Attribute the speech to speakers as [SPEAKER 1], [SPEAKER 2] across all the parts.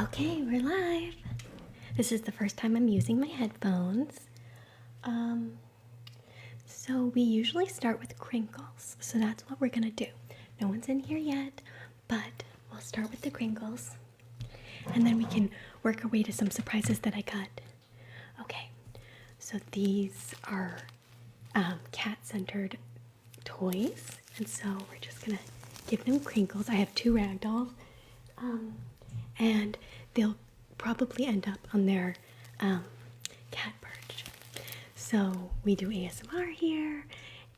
[SPEAKER 1] Okay, we're live. This is the first time I'm using my headphones. So we usually start with crinkles. So that's what we're gonna do. No one's in here yet, but we'll start with the crinkles. And then we can work our way to some surprises that I got. Okay, so these are cat-centered toys. And so we're just gonna give them crinkles. I have 2 Ragdolls. And they'll probably end up on their cat perch. So we do ASMR here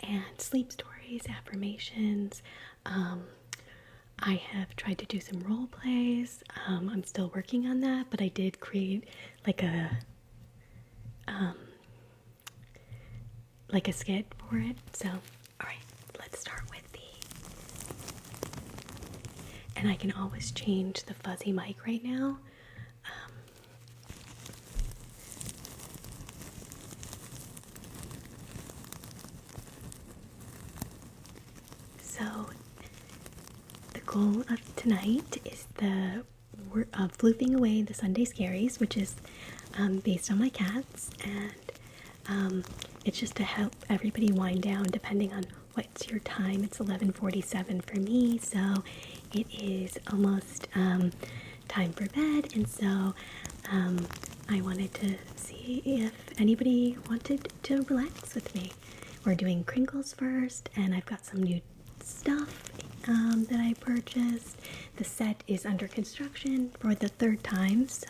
[SPEAKER 1] and sleep stories, affirmations. I have tried to do some role plays. I'm still working on that, but I did create like a skit for it. So, all right, let's start with and I can always change the fuzzy mic right now. So the goal of tonight is flooping away the Sunday scaries, which is based on my cats, and it's just to help everybody wind down depending on what's your time. It's 11:47 for me, so it is almost time for bed, and so I wanted to see if anybody wanted to relax with me. We're doing crinkles first, and I've got some new stuff that I purchased. The set is under construction for the 3rd time, so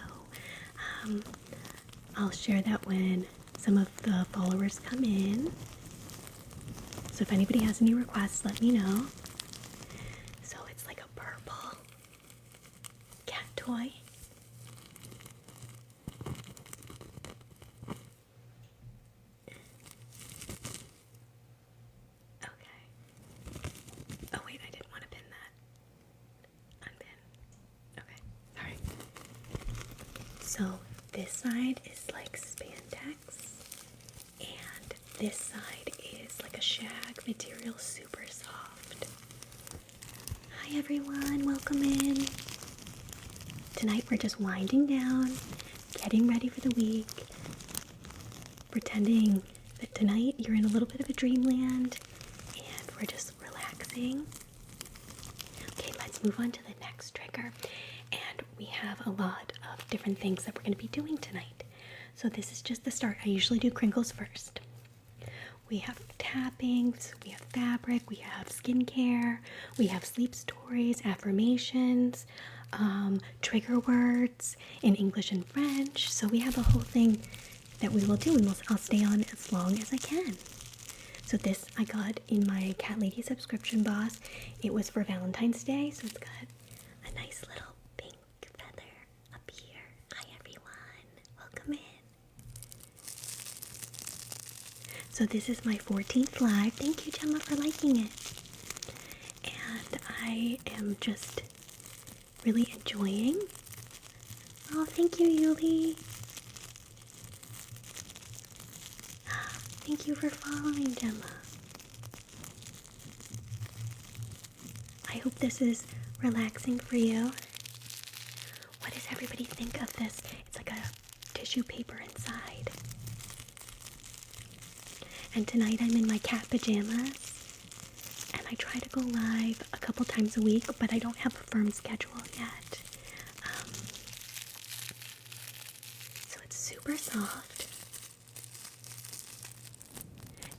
[SPEAKER 1] I'll share that when some of the followers come in. So if anybody has any requests, let me know. So it's like a purple cat toy. Okay. Oh wait, I didn't want to pin that. Unpin. Okay, sorry. So this side is like spandex, and this side is like a shag material, super soft. Hi everyone, welcome in. Tonight we're just winding down, getting ready for the week, pretending that tonight you're in a little bit of a dreamland, and we're just relaxing. Okay, let's move on to the next trigger. And we have a lot of different things that we're going to be doing tonight. So this is just the start. I usually do crinkles first. We have tappings, we have fabric, we have skincare, we have sleep stories, affirmations, trigger words in English and French. So we have a whole thing that we will do, and I'll stay on as long as I can. So this I got in my Cat Lady subscription box. It was for Valentine's Day, so it's got a nice little pink feather up here. Hi everyone, welcome in. So this is my 14th live. Thank you, Gemma, for liking it. And I am just really enjoying. Oh, thank you, Yuli. Thank you for following, Gemma. I hope this is relaxing for you. What does everybody think of this? It's like a tissue paper inside. And tonight I'm in my cat pajamas, and I try to go live a couple times a week, but I don't have a firm schedule yet. So it's super soft.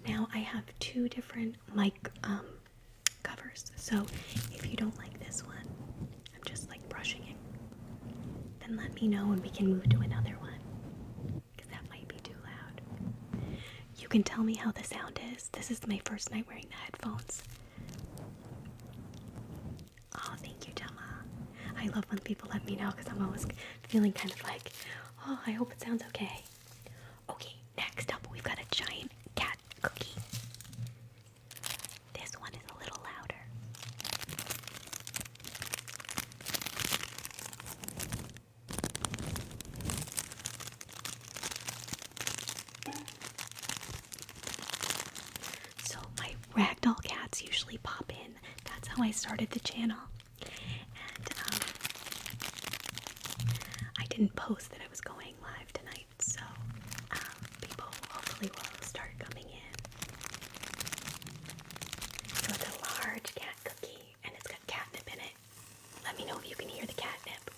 [SPEAKER 1] Now I have 2 different mic covers, so if you don't like this one, I'm just like brushing it, then let me know and we can move to another one. You can tell me how the sound is. This is my first night wearing the headphones. Oh, thank you, Gemma. I love when people let me know because I'm always feeling kind of like, oh, I hope it sounds okay. Okay, next up we've got a giant cat cookie. This one is a little louder. Ragdoll cats usually pop in. That's how I started the channel. And didn't post that I was going live tonight, so people hopefully will start coming in. So it's a large cat cookie, and it's got catnip in it. Let me know if you can hear the catnip.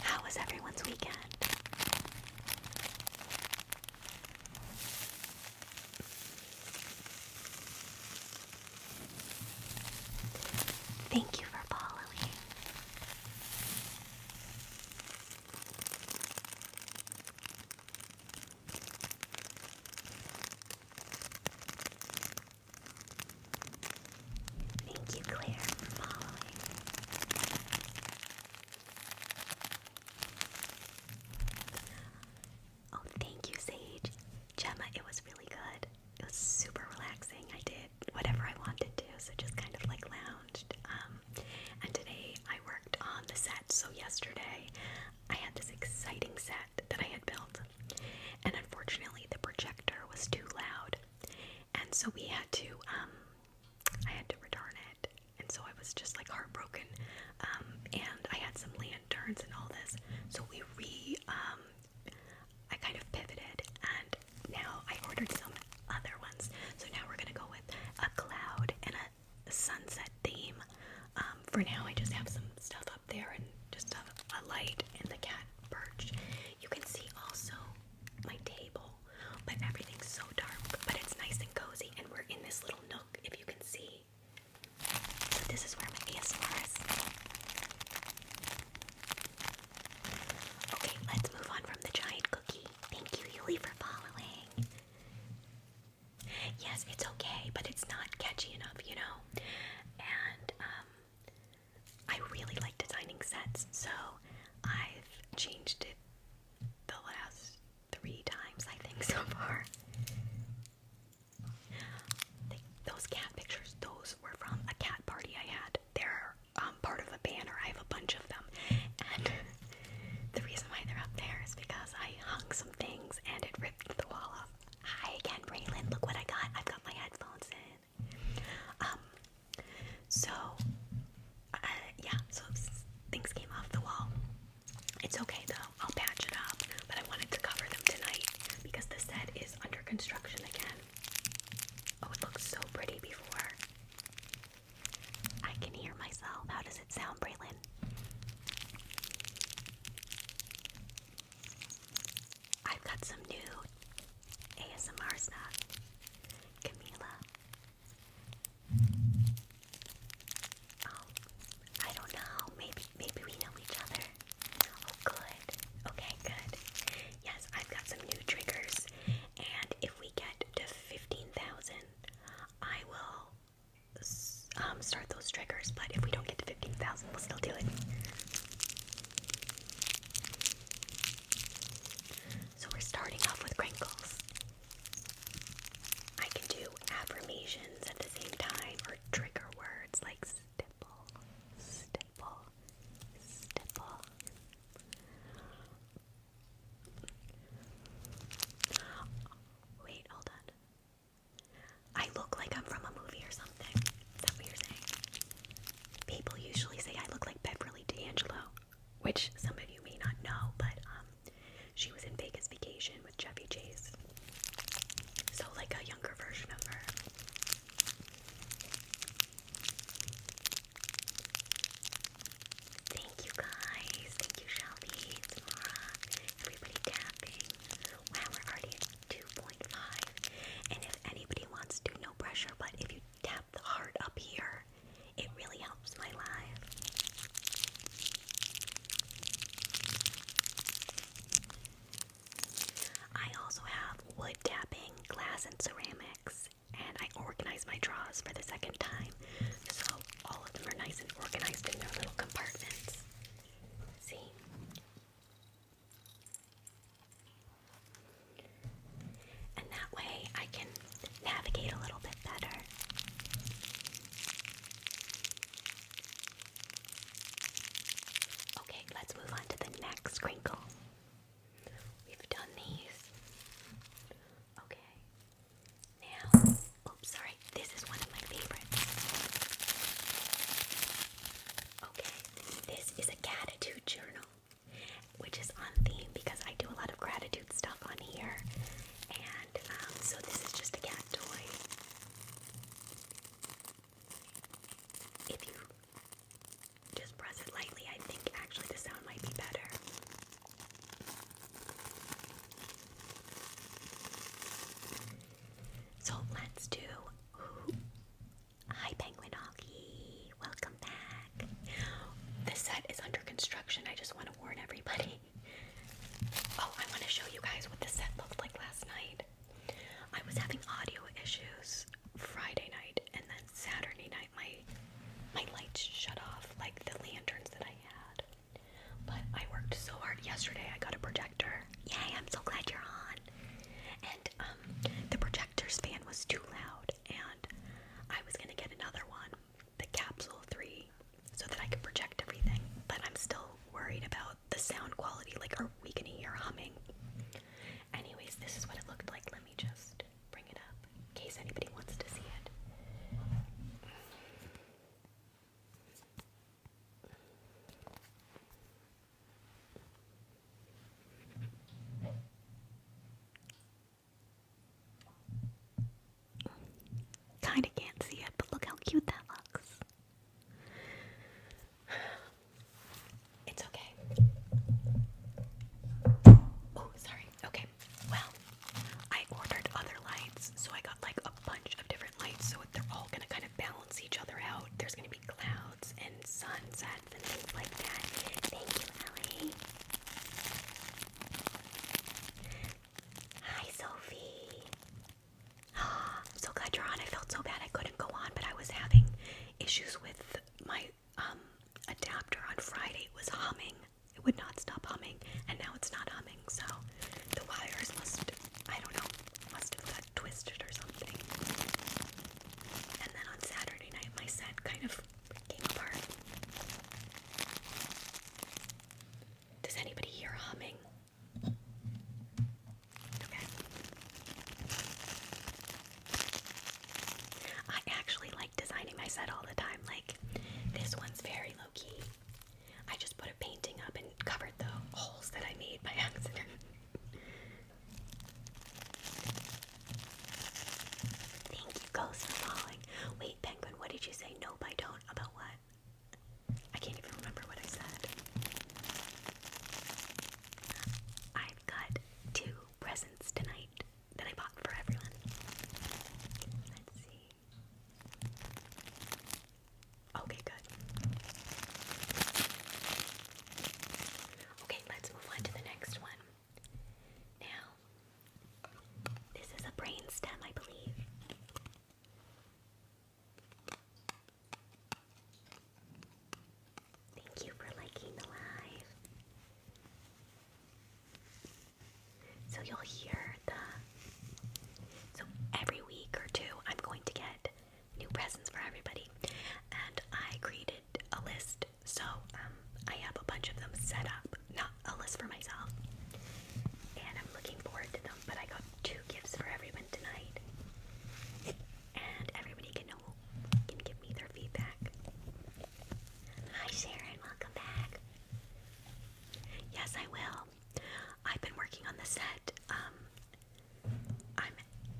[SPEAKER 1] How was everyone's weekend? Thank you for following. Thank you, Claire, for following. Oh, thank you, Sage. Gemma, it was really good. It was super relaxing. I did whatever I wanted to, so just kind of like lounged. And today I worked on the set. So yesterday I had this exciting set that I had built, and unfortunately the projector was too loud, and so we had to I had to return it, and so I was just like heartbroken. And I had some lanterns and all this, so I kind of pivoted, and now I ordered some other ones. So now we're gonna go with a cloud and a sunset theme. For now, I just have some stuff up there and just a light and the cat perch. You can see also my table, but everything's so dark, but it's nice and cozy, and we're in this little nook, if you can see. So this is where my ASMR is. Okay, let's move on from the giant cookie. Thank you, Yuli, for following. Yes, it's okay, but it's not catchy enough, you know? And I really like designing sets, so I've changed it the last 3 times, I think, so far. Those cat pictures, those were from a cat party I had. They're part of a banner. I have a bunch of them. And the reason why they're up there is because I hung some things and it ripped the wall off. Hi again, Braylon. Look what I got. I've got my headphones in. So things came off the wall. It's okay though. I'll patch it up. But I wanted to cover them tonight because the set is under construction again. Oh, it looks so pretty before. I can hear myself. How does it sound, Braylon? I've got some new ASMR stuff. Camila. Oh, I don't know. Maybe we know each other. Oh, good. Okay, good. Yes, I've got some new triggers, and if we get to 15,000, I will start those triggers. But if we don't get to 15,000, we'll still do it. So we're starting off with crinkles. I can do affirmations at the same time, or trigger words like stipple, stipple, stipple. Wait, hold on. I look like I'm from a movie or something. Is that what you're saying? People usually say I look like Beverly D'Angelo, which some of you may not know, but she was in Vegas Vacation with Chevy Chase. So like a younger version of her. Thank you guys. Thank you, Shelby, Tamara, everybody tapping. Wow, we're already at 2.5. And if anybody wants to, no pressure, but if you tap the heart up here, it really helps my live. I also have wood tapping, glass and ceramics, and I organize my drawers for the second time, so all of them are nice and organized in their little compartments. See? And that way I can navigate a little bit better. Okay, let's move on to the next crinkle. We've done these. Okay. kind of can't see it, but look how cute that looks. It's okay. Oh, sorry. Okay. Well, I ordered other lights, so I got like a bunch of different lights, so they're all gonna kind of balance each other out. There's gonna be clouds and sunsets and things like that. Thank you, Ellie. Hi, Sophie. I'm so glad you're on. I felt so bad I couldn't go on, but I was having issues with my adapter on Friday. It was humming. It would not stop humming, and now it's not humming, so the wires I don't know, must have got twisted or something. And then on Saturday night, my set kind of came apart. Does anybody hear humming? Okay. I actually like designing my set all the time. Like, this one's very low-key. I just put a painting up and covered the holes that I made by accident. Thank you, Ghost, for following. Wait, Penguin, what did you say? Nope, I don't. About what? I can't even remember what I said. I've got 2 presents tonight that I bought for everyone. Let's see. Okay, good. Okay, let's move on to the next one. Now, this is a brainstem, I believe. Thank you for liking the live. So you'll hear so every week or 2, I'm going to get new presents for everybody. And I created a list, so I have a bunch of them set up. Not a list for myself. And I'm looking forward to them, but I got 2 gifts for everyone tonight. And everybody can give me their feedback. Hi Sharon, welcome back. Yes, I will. I've been working on the set.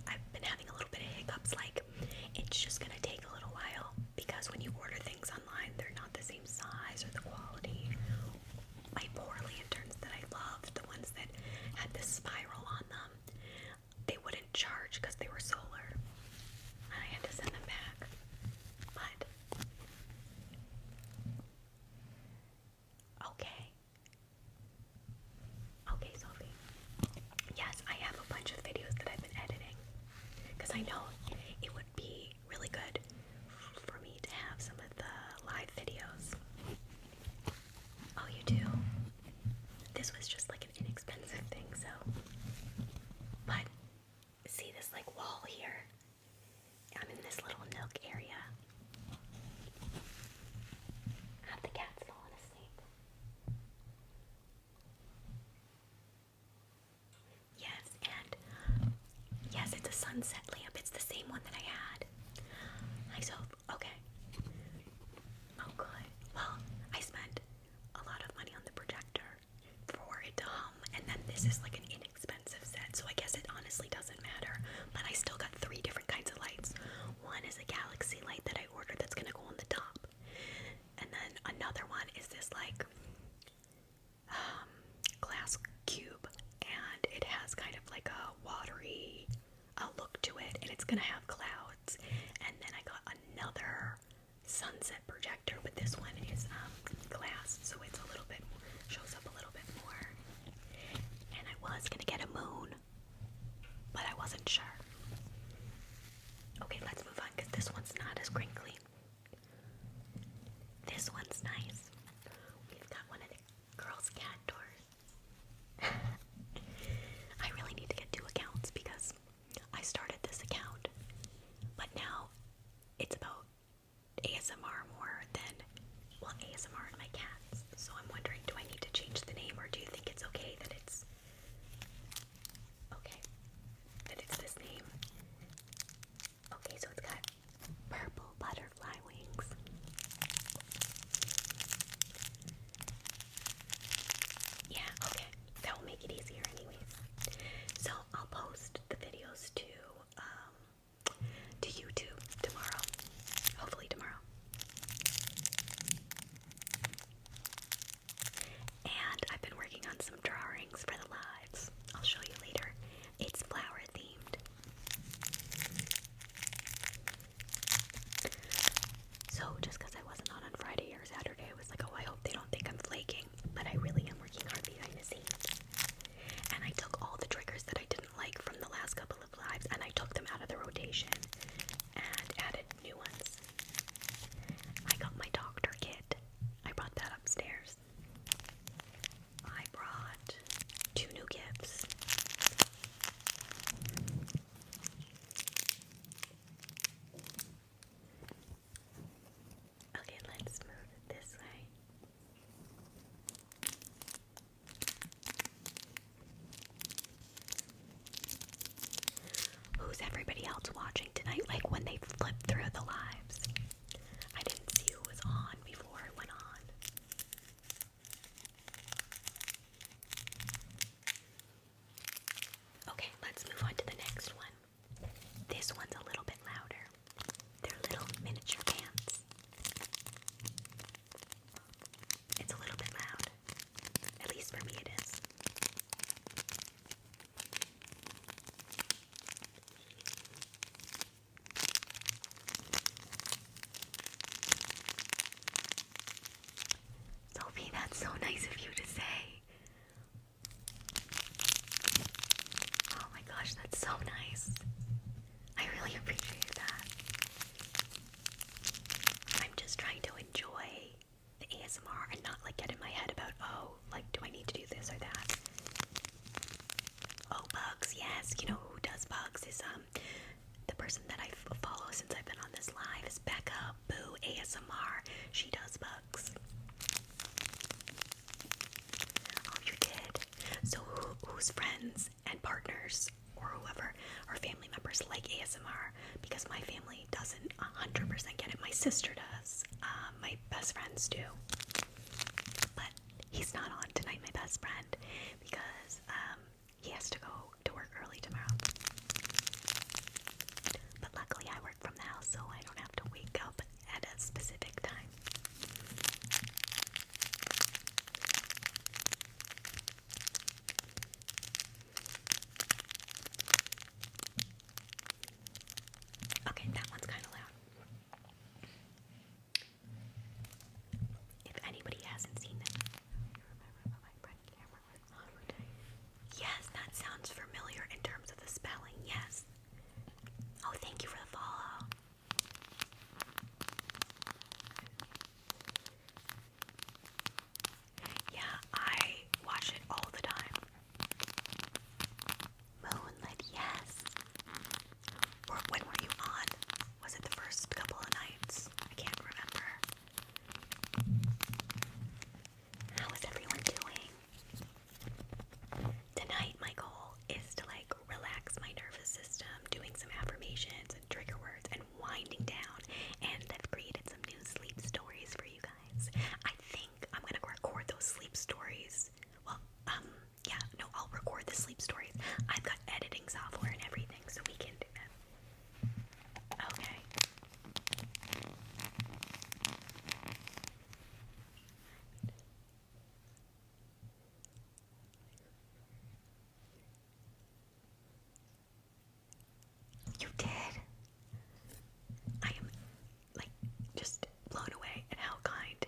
[SPEAKER 1] I've been having a little bit of hiccups, like it's just gonna take a little while because when you order things online, they're not the same size or the quality. My poor lanterns that I loved, the ones that had this spiral on them, they wouldn't charge because they were solar. And I had to send them back. But okay. Okay, Sophie. Yes, I have a bunch of videos that I've been editing because I know it would be really good for me to have some of the live videos. Oh, you do? This was just like an inexpensive thing, so. But see this like wall here? I'm in this little nook area. Have the cats fallen asleep? Yes, and yes, it's a sunset lamp. It's the same one that I had. Okay. Oh, good. Well, I spent a lot of money on the projector for it to hum, and then this is like an inexpensive set, so I guess it honestly doesn't matter. But I still got 3 different kinds of lights. One is a galaxy light that I ordered that's gonna go on the top, and then another one is this like glass cube, and it has kind of like a watery look to it, and it's gonna have clouds. And then I got another sunset projector, but this one is glass, so it's a little bit shows up a little bit more. And I was gonna get a moon, but I wasn't sure. Okay, let's move on because this one's not as crinkly. This one's nice. We've got one of the girls' cat doors. I really need to get 2 accounts because I started this account, but now it's about ASMR more than who's everybody else watching tonight? Like when they flip through the lives. I didn't see who was on before it went on. Okay, let's move on to the next one. This one's a little bit louder. They're little miniature ants. It's a little bit loud. At least for me it is. Sophie, that's so nice of you to say. Oh my gosh, that's so nice. I really appreciate that. I'm just trying to enjoy the ASMR and not like get in my head about, oh, like do I need to do this or that? Oh, bugs, yes. You know who does bugs is the person that I follow since I've been on this live is Becca Boo ASMR. She does bugs. Oh, you did? So whose friends and partners or whoever or family members like ASMR? Because my family doesn't 100% get it. My sister does. My best friends do. But he's not on tonight, my best friend, because he has to go to work early tomorrow. But luckily I work from the house, so I don't have to wake up at a specific time. Okay, that one's kind of loud. If anybody hasn't seen it. Yes, that sounds familiar in terms of the spelling, yes. Oh, thank you for the follow. Yeah, I watch it all the time. Moonlit, yes. Or when were you on? Was it the first couple of nights? I can't remember. How is everyone doing? Tonight my goal is to like relax my nervous system, doing some affirmations and trigger words and winding down, and I've created some new sleep stories for you guys. I think I'm gonna record those sleep stories. Well, yeah, no, I'll record the sleep stories. I've got editing software and everything, so we can do that. Okay. You did? I am, like, just blown away at how kind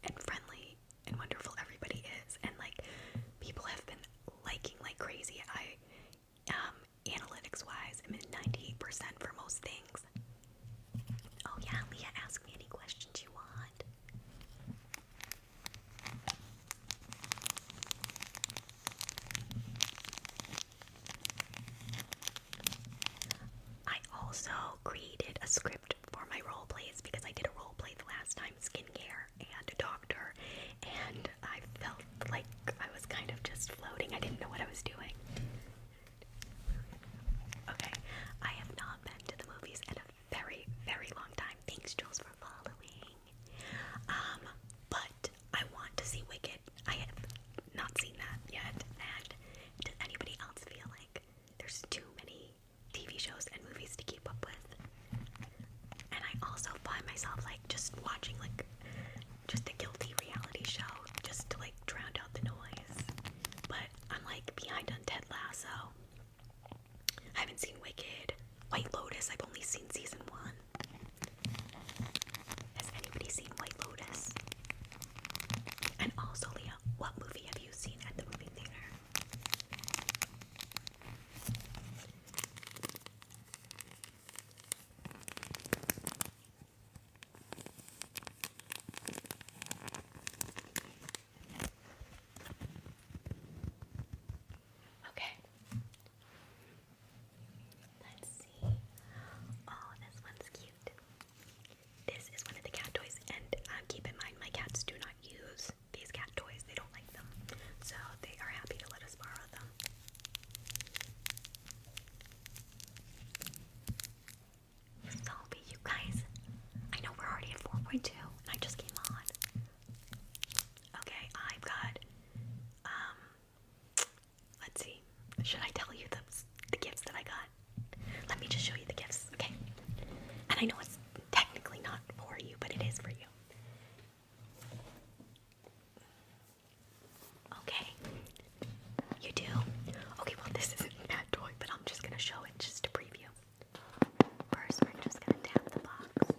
[SPEAKER 1] and friendly and wonderful everybody is. And, like, people have been liking like crazy. Analytics-wise, I'm at 98% for most things. Oh yeah, Leah, ask me any questions you want. I also created a script for my role plays because I did a role play the last time, skincare and a doctor, and I felt like I was kind of just floating. I didn't know what I was doing. Okay, I have not been to the movies in a very, very long time. Thanks, Jules, for following. But I want to see Wicked. I have not seen that yet. And does anybody else feel like there's too many TV shows and movies to keep up with? And I also find myself like just watching like just a guilty reality show just to like drown out the noise. But I'm like behind on Should I tell you the gifts that I got? Let me just show you the gifts, okay? And I know it's technically not for you, but it is for you. Okay. You do? Okay, well this isn't that toy, but I'm just gonna show it just to preview. First, we're just gonna tap the box.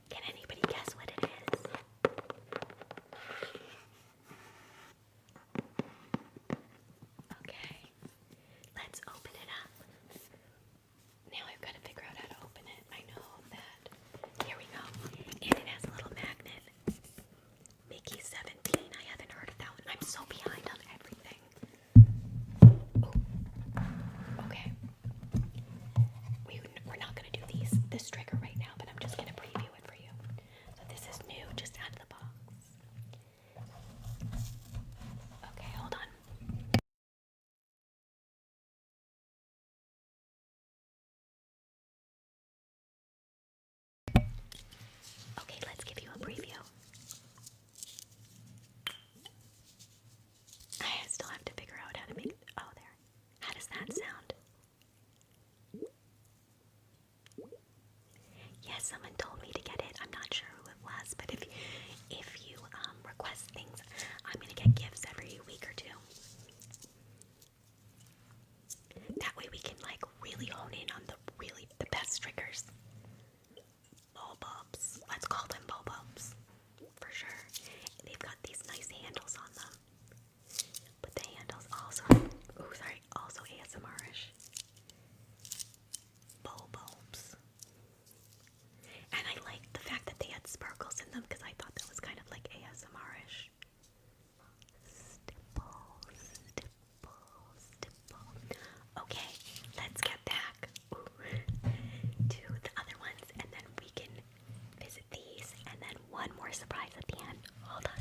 [SPEAKER 1] Can anybody guess what it is? Okay, let's open it up. Now I've got to figure out how to open it. I know that. Here we go. And it has a little magnet. Mickey 17. I haven't heard of that one. I'm so behind on everything. Oh. Okay. We're not going to do this trigger right now, but I'm just going to preview it for you. So this is new, just out of the box. Okay, hold on. Okay, let's give you a preview. I still have to figure out how to make. Oh, there. How does that sound? Yes, someone told me to get it. I'm not sure who it was, but if you request things, I'm gonna get gifts every week or two. That way we can like really hone in on the best triggers. Bulbs. Let's call them bulbs. For sure. They've got these nice handles on them. But the handles also also ASMR-ish. Bulbs. And I liked the fact that they had sparkles in them because I thought that was kind of like ASMR-ish. Stipple, stipple, stipple. Okay, let's get back to the other ones and then we can visit these and then one more surprise at the end. Hold on.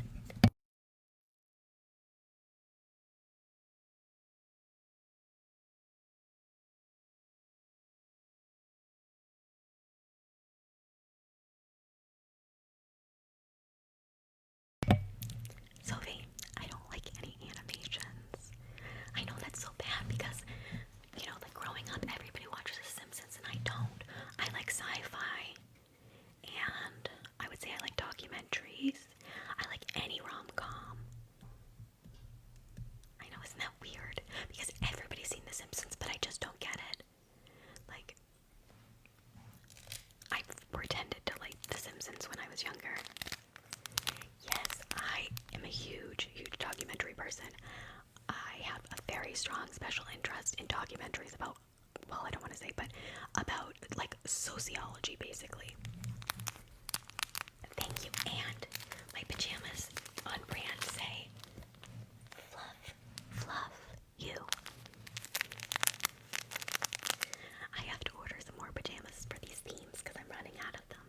[SPEAKER 1] Sophie, I don't like any animations. I know that's so bad because, you know, like growing up, everybody watches The Simpsons and I don't. I like sci-fi and I would say I like documentaries. I like any rom-com. I know, isn't that weird? Because everybody's seen The Simpsons, but I just don't get it. Like, I pretended to like The Simpsons when I was younger. Yes, I am a huge, huge documentary person. I have a very strong special interest in documentaries about, well, I don't want to say, but about like sociology, basically. Thank you. And my pajamas on brand say, fluff, fluff, you. I have to order some more pajamas for these themes because I'm running out of them.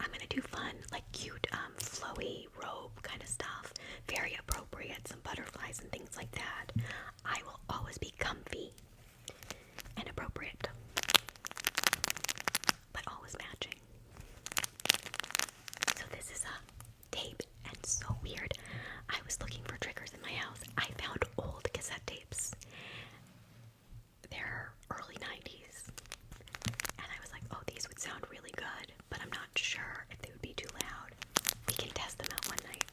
[SPEAKER 1] I'm gonna do fun, like cute, flowy robe kind of stuff. Very appropriate, some butterflies and things like that. I will always be comfy and appropriate, but always matching. So this is a tape, and so weird. I was looking for triggers in my house. I found old cassette tapes. They're early 90s. And I was like, oh, these would sound really good, but I'm not sure if they would be too loud. We can test them out one night.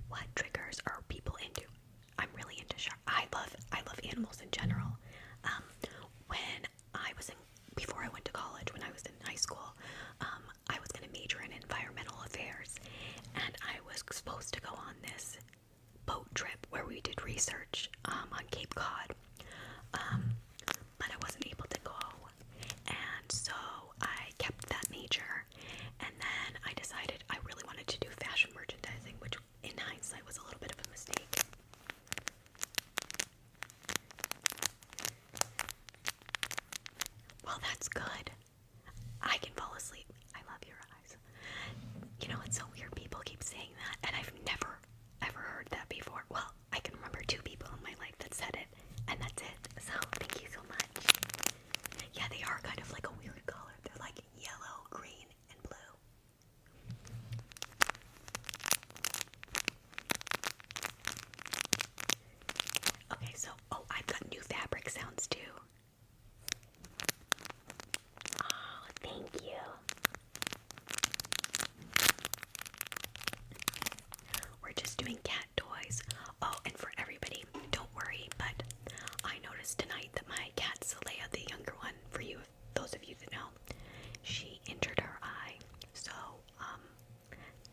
[SPEAKER 1] What triggers are people into? I'm really into shark. I love animals in general. Before I went to college, when I was in high school, I was going to major in environmental affairs, and I was supposed to go on this boat trip where we did research on Cape Cod, but I wasn't able to go, and so I kept that major, and then I decided I really wanted to do fashion merchandising, which in hindsight was a little bit of a mistake. Well, that's good. I can fall asleep. I love your eyes. You know, it's so weird. People keep saying that, and I've never, ever heard that before. Well, I can remember 2 people in my life that said it, just doing cat toys. Oh, and for everybody, don't worry, but I noticed tonight that my cat Xelayah, the younger one, for you, those of you that know, she injured her eye. So,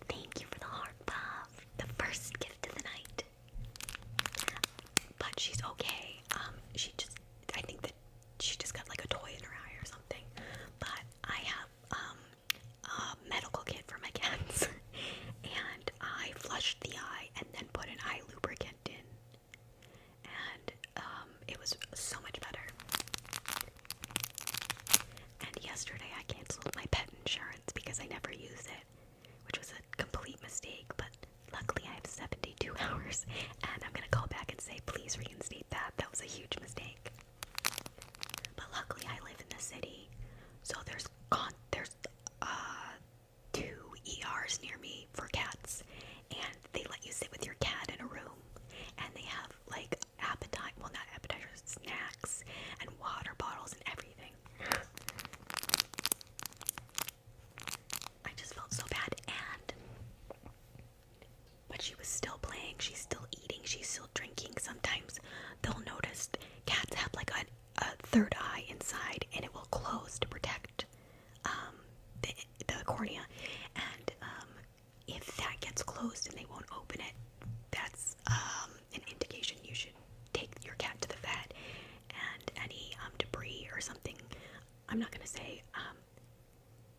[SPEAKER 1] thank you for the heart puff, the first gift of the night. But she's okay. I think that she just got like a toy in her eye or something. But I have a medical kit for my cats, and I flushed the eye and then put an eye lubricant in, and it was so much better. And yesterday I canceled my pet insurance because I never use it, which was a complete mistake, but luckily I have 72 hours, and I'm gonna go back and say, please reinstate that. That was a huge mistake. But luckily I live in the city, so there's 2 ERs near me for cats, and they let you sit with your cat in a room, and they have like not appetizers, snacks, and water bottles and everything. I just felt so bad, but she was still playing, she's still eating, she's still drinking. Sometimes they'll notice cats have like a third eye inside, and it will close to protect the cornea, and if that gets closed and they won't open it, that's an indication you should take your cat to the vet. And any debris or something, I'm not gonna say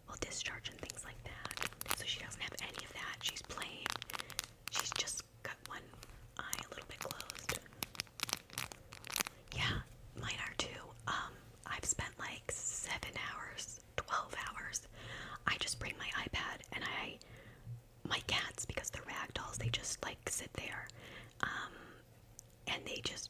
[SPEAKER 1] will discharge and things like that, so she doesn't have any of that. She's playing, she's just got one eye a little bit closed. Yeah, mine are too. I've spent like 7 hours, 12 hours. I just bring my iPad, and my cats, because they're ragdolls, they just like sit there, and they just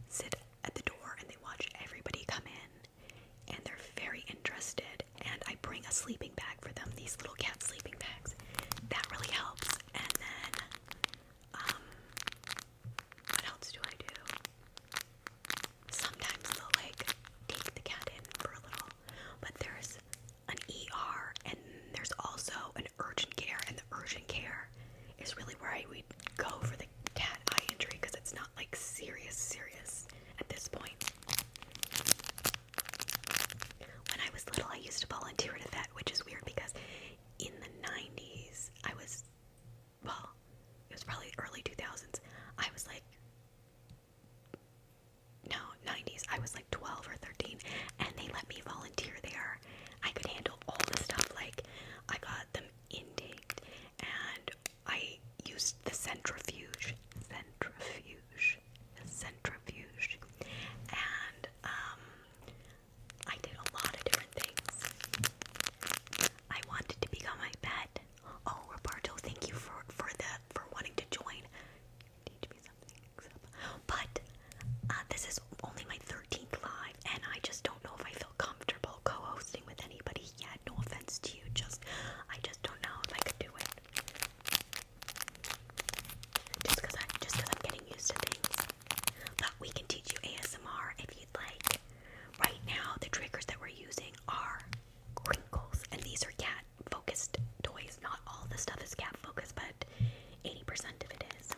[SPEAKER 1] sit at the door and they watch everybody come in, and they're very interested. And I bring a sleeping bag for them, these little cat sleeping bags. That really helps. And then, what else do I do? Sometimes they'll like take the cat in for a little, but there's an ER, and there's also an urgent care, and the urgent care is really where I would go for the cat eye injury, because it's not like serious at this point. When I was little, I used to volunteer at a vet, which is weird because in the 90s, it was probably early 2000s, I was like, no, 90s, I was like 12 or 13, and they let me volunteer there. I could handle all the stuff, like, I got them intaked, and I used the centrifuge, and, I did a lot of different things. I wanted to become my pet. Oh, Roberto, thank you for wanting to join. Teach me something. But this is only my 13th live, and I just don't know if I feel comfortable co-hosting with anybody yet. No offense to you, I just don't know if I could do it. Just because I'm getting used to things. But we can teach you ASMR if you'd like. Right now, the triggers that we're using are crinkles, and these are cat-focused toys. Not all the stuff is cat-focused, but 80% of it is.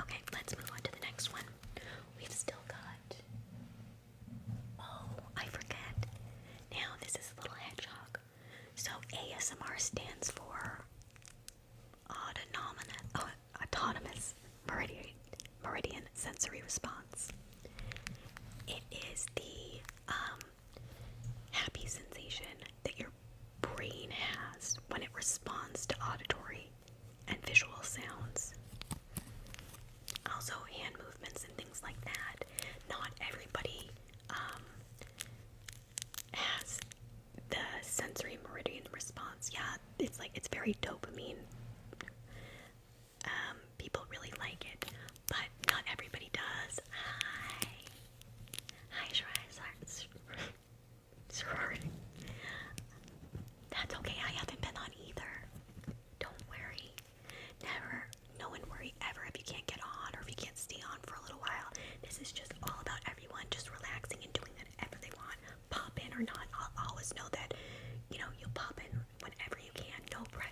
[SPEAKER 1] Okay, let's move on to the next one. We've still got... Oh, I forget. Now, this is a little hedgehog. So, ASMR stands for autonomous meridian sensory response. It is the happy sensation that your brain has when it responds to auditory and visual sounds. Also hand movements and things like that. Not everybody has the sensory meridian response. Yeah, it's very dopamine. People really like it, but not everybody does. Hi, sorry. That's okay, I haven't been on either. Don't worry. No one worry ever if you can't get on or if you can't stay on for a little while. This is just all about everyone just relaxing and doing whatever they want. Pop in or not, I'll always know that, you'll pop in whenever you can. No pressure.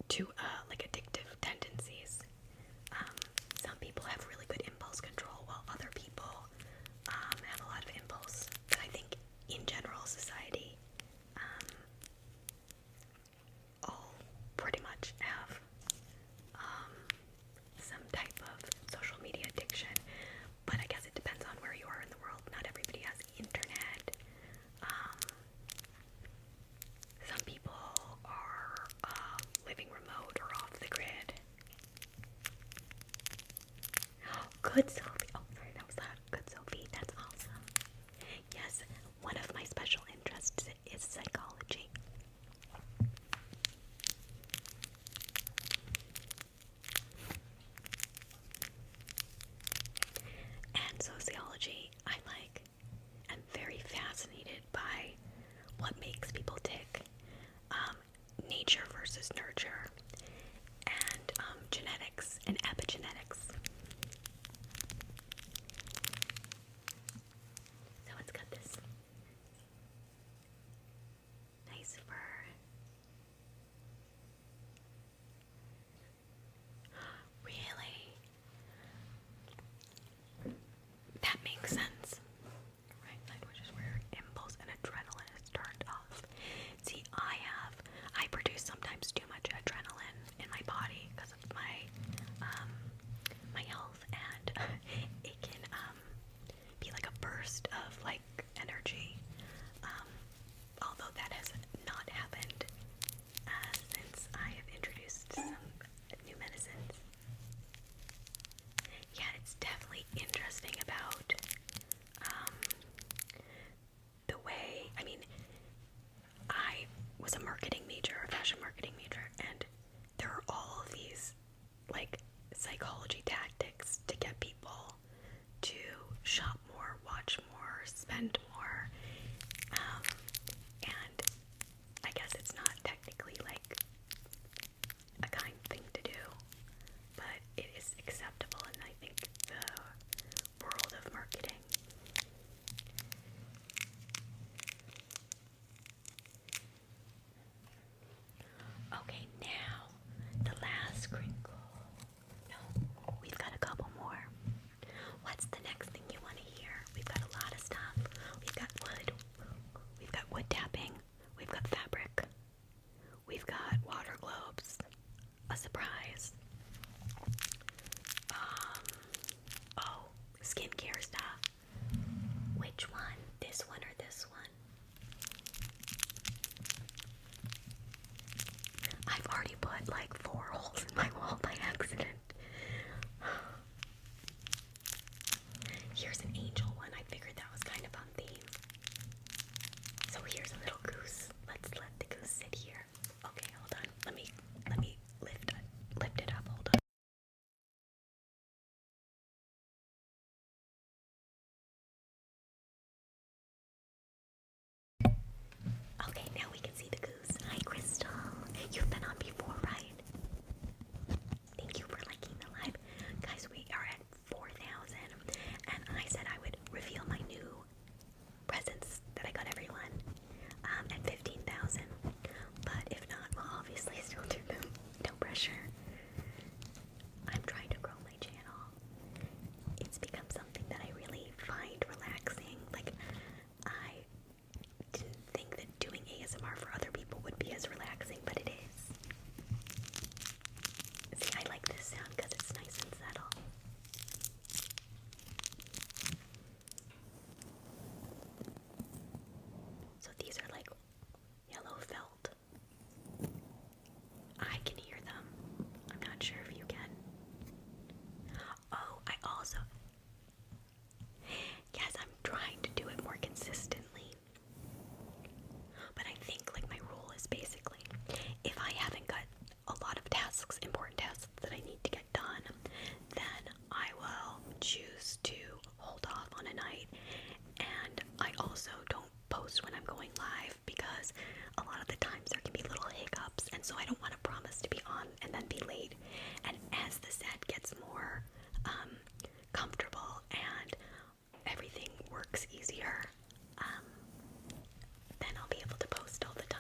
[SPEAKER 1] to like addictive tendencies. Some people have really good impulse control, while other people have a lot of impulse. But I think in general society, all pretty much have some type of social media addiction. But I guess it depends on where you are in the world. Not everybody has internet. Some people are living remote or off the grid. Good, Sophie. Oh, sorry, that was loud. Good, Sophie. That's awesome. Yes, one of my special interests is psychology. And sociology, I like. I'm very fascinated by what makes people tick. Nature versus nurture, and genetics and epigenetics. So it's got this nice fur. Really? That makes sense. Right side, which is where impulse and adrenaline is turned off. See, I produce sometimes too much adrenaline in my body because of my health, and it can be like a burst of like energy. Although that has not happened since I have introduced some new medicines. Yeah, it's definitely interesting about the way, I mean, I was a marketing major, a fashion marketing major, and there are all of these like psychology tactics to get people to shop more, watch more, spend more. And I guess it's not technically like a kind thing to do, but it is acceptable in, I think, the world of marketing. Okay, now the last crinkle. No, we've got a couple more. What's the next thing you want to hear? We've got a lot of stuff. We've got wood. We've got wood tapping. We've got fabric. We've got water globes. A surprise. Oh, skincare stuff. Which one? This one or this one? I've already put like 4 holes in my wall by accident. Here's an angel one. I figured that was kind of on theme. So here's a little goose. Let's let the goose sit here. Okay, hold on. Let me lift it up. Hold on. Okay, now we can see the goose. Hi, Crystal. You've been on before, right? Thank you for liking the live. Guys, we are at 4,000, and I said I would reveal my new presents that I got everyone at 15,000. But if not, well, obviously still do them. No pressure. I'm trying to grow my channel. It's become something that I really find relaxing. Like, I didn't think that doing ASMR for other people would be as relaxing, but it is. See, I like this sound because it's nice and subtle. So these are like yellow felt. I can hear them. I'm not sure if you can. Oh, I also... Yes, I'm trying to do it more consistently. But I think like my rule is basically, if I haven't got a lot of tasks, important tasks that I need to get done, then I will choose to hold off on a night. And I also don't post when I'm going live because a lot of the times there can be little hiccups, and so I don't want to promise to be on and then be late. And as the set gets more comfortable and everything works easier, then I'll be able to post all the time.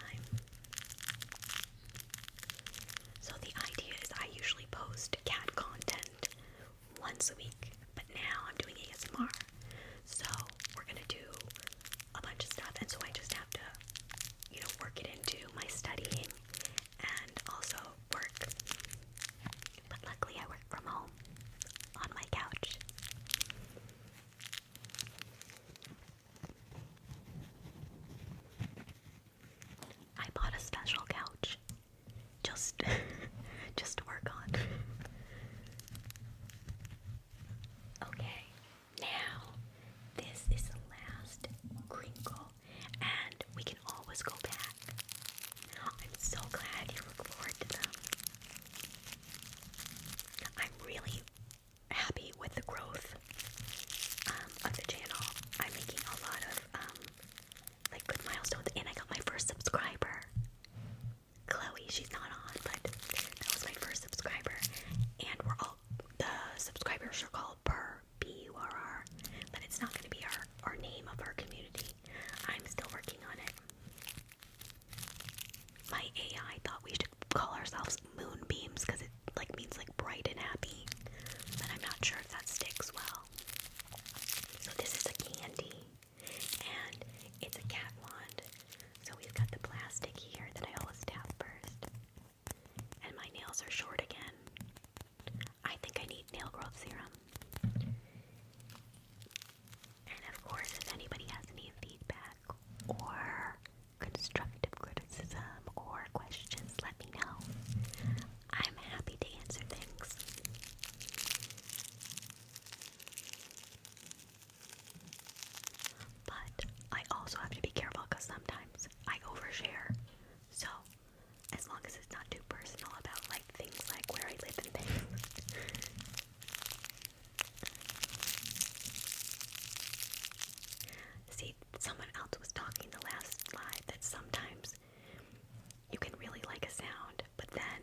[SPEAKER 1] My AI thought we should call ourselves moonbeams because it like means like bright and happy, but I'm not sure if that sticks well. So this is a candy, and it's a cat wand. So we've got the plastic here that I always tap first, and my nails are short again. I think I need nail growth serum. And of course, if anybody has any feedback or constructive criticism or questions, let me know. I'm happy to answer things. But I also have to be careful because sometimes I overshare. So, as long as it's not too personal about like things like where I live and things. See, someone else was talking the last live that sometimes you can really like a sound, but then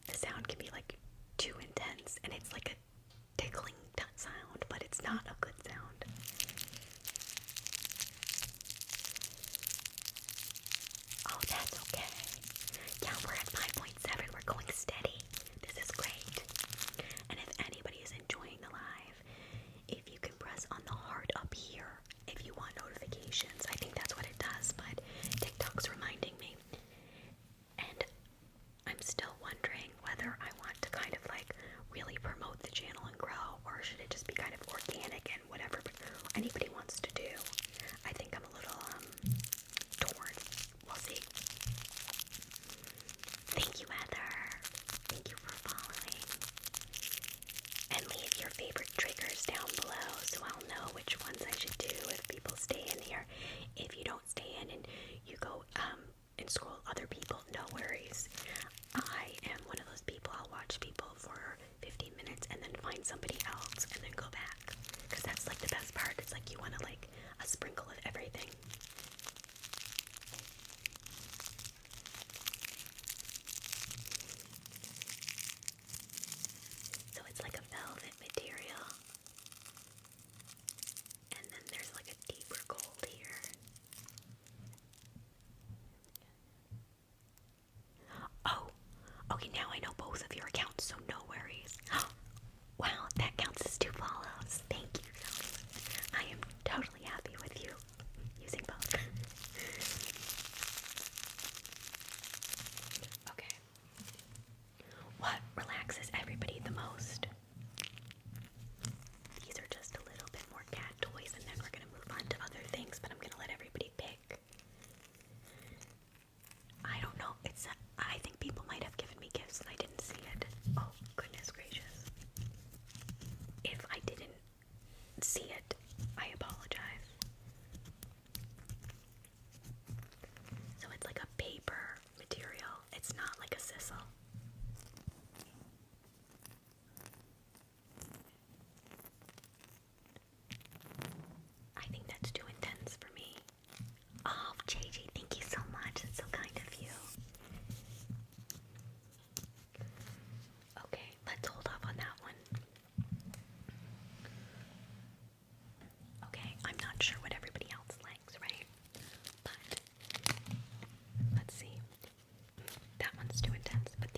[SPEAKER 1] the sound can be like too intense and it's like a tickling sound, but it's not a good sound. Oh, that's okay. Yeah, we're at 5.7. We're going steady. This is great. And if anybody is enjoying the live, if you can press on the heart up here if you want notifications. I think that's what it does, but TikTok's reminding me. And I'm still wondering whether I want to kind of like really promote the channel and grow, or should it just be kind of organic and whatever anybody wants to do. I think I'm a little torn. We'll see. Thank you, Heather. Thank you for following. And leave your favorite triggers down below so I'll know which ones I should do if people stay in here. If you don't stay in and you go and scroll other people, no worries. I am one of those people, I'll watch people for 15 minutes and then find somebody else and then go back. Because that's like the best part. It's like you want to like a sprinkle of everything. So it's like a velvet material. And then there's like a deeper gold here. Oh, okay, now I know both of your accounts, so no worries. Wow, that counts as 2 follows. Thank you so much. I am totally happy with you using both. Okay. What relaxes everybody the most? These are just a little bit more cat toys, and then we're going to move on to other things, but I'm going to let everybody pick. I don't know. I think people might have given me gifts and I didn't see it. Oh, goodness gracious. If I didn't see it, I apologize. So it's like a paper material. It's not like a sisal. I think that's too intense for me. Oh, JJ, thank you so much. It's so kind of you. Okay, let's hold off on that one. Okay, I'm not sure what everybody else likes, right? But let's see. That one's too intense, but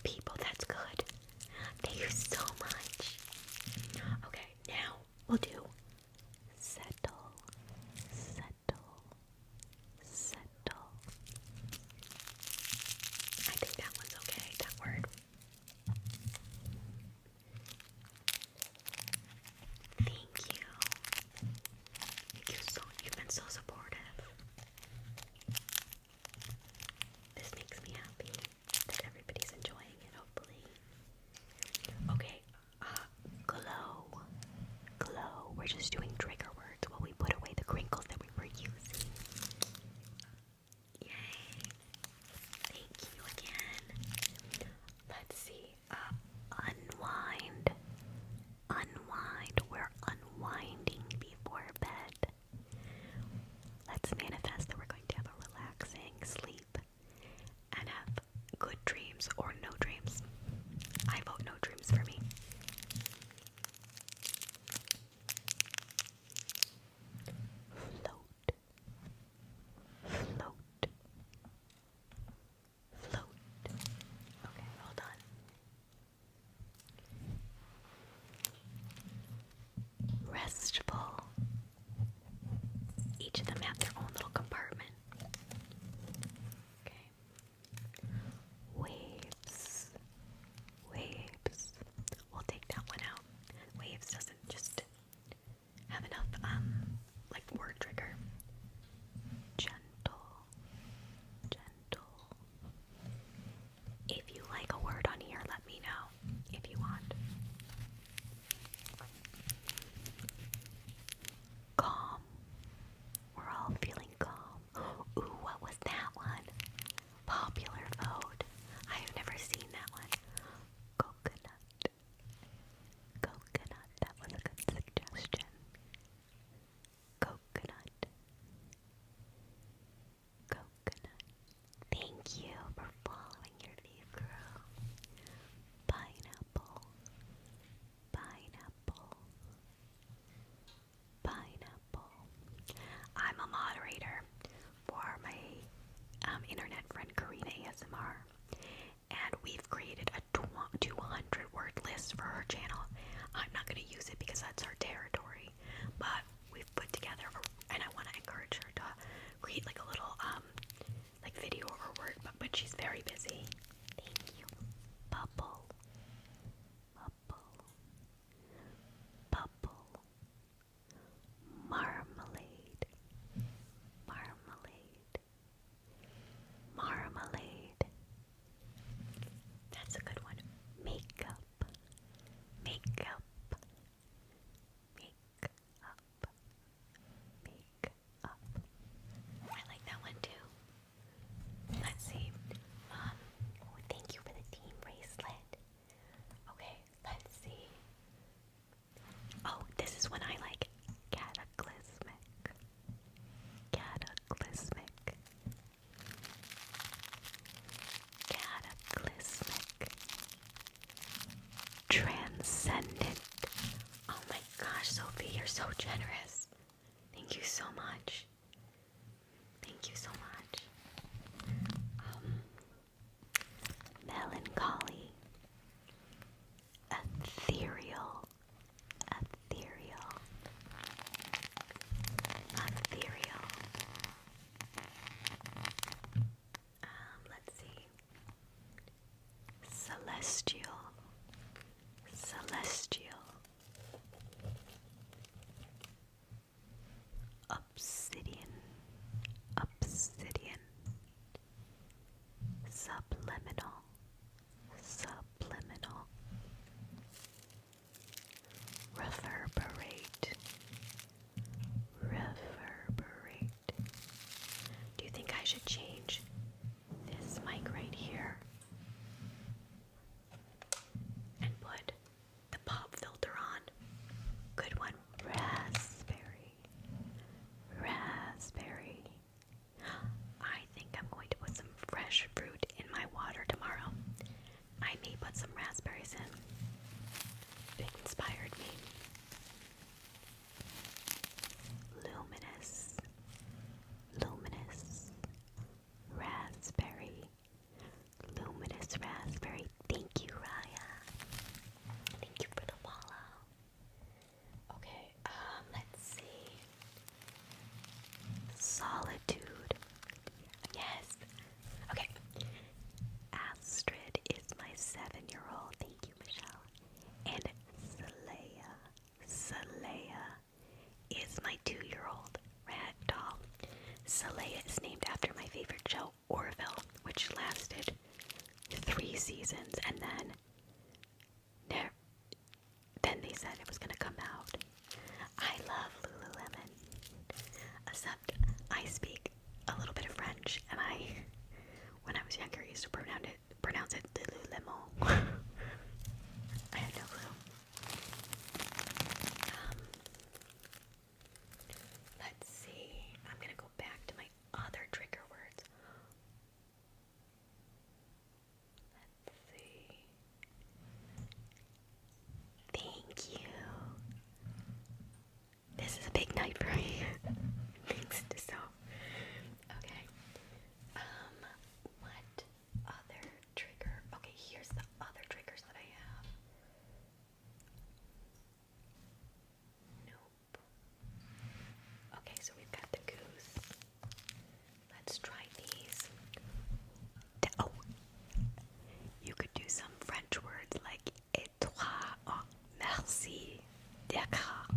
[SPEAKER 1] people. That's good. Thank you so much. Okay, now we'll do settle, settle, settle. I think that one's okay, that word. Thank you. You've been so supportive. This makes me happy that everybody's enjoying it, hopefully. Okay, glow. Glow. We're just doing trigger words while we put away the crinkles that we were using. Yay. Thank you again. Let's see. Unwind. Unwind. We're unwinding before bed. Let's manifest that we're going to have a relaxing sleep and have good dreams or no dreams. I vote no dreams for me. Float. Float. Float. Okay, hold on. Restful. Each of them have their own little compartment. Okay. Waves. Waves. We'll take that one out. Waves doesn't just have enough, like word trigger. Gentle. Gentle. If you like a word on here, let me know if you want. Calm. We're all feeling calm. Ooh, what was that one? Popular vote. I have never seen that one. Coconut. Coconut. That was a good suggestion. Coconut. Coconut. Thank you for following your lead, girl. Pineapple. Pineapple. Pineapple. I'm a moderator for my internet friend Karina ASMR, and we've created a 200 word list for her channel. I'm not going to use it because that's her territory, but we've put together, and I want to encourage her to create like a little like video or word, but she's very busy. Thank you. Bubble. Bubble. Bubble. Marmalade. Marmalade. Marmalade. That's a good one. Makeup. Makeup. Makeup. Makeup. I like that one too. Let's see. Thank you for the team bracelet. Okay, let's see. Oh, this is one I like. Cataclysmic. Cataclysmic. Cataclysmic. Transcendent. Oh my gosh, Sophie, you're so generous. Thank you so much. Thank you so much. Melancholy. Ethereal. Ethereal. Ethereal. Let's see. Celestial. Celestial. Obsidian. Obsidian. Subliminal. Subliminal. Reverberate. Reverberate. Do you think I should change this mic right here and put the pop filter on? Good one. Raspberry. Raspberry. I think I'm going to put some fresh fruit in my water tomorrow. I may put some raspberries in. It inspired me. Luminous. Luminous. Xelayah is named after my favorite show, Orville, which lasted 3 seasons, and then they said it was going to come out. I love Lululemon, except I speak a little bit of French, and when I was younger, I used to pronounce it Lululemon. I had no clue. Let's see. I'm gonna go back to my other trigger words. Let's see. Thank you. This is a big night for me. Thanks to so. Okay. What other trigger? Okay, here's the other triggers that I have. Nope. Okay, so we've got the goose. Let's try these. Oh, you could do some French words like et toi, oh, merci, d'accord,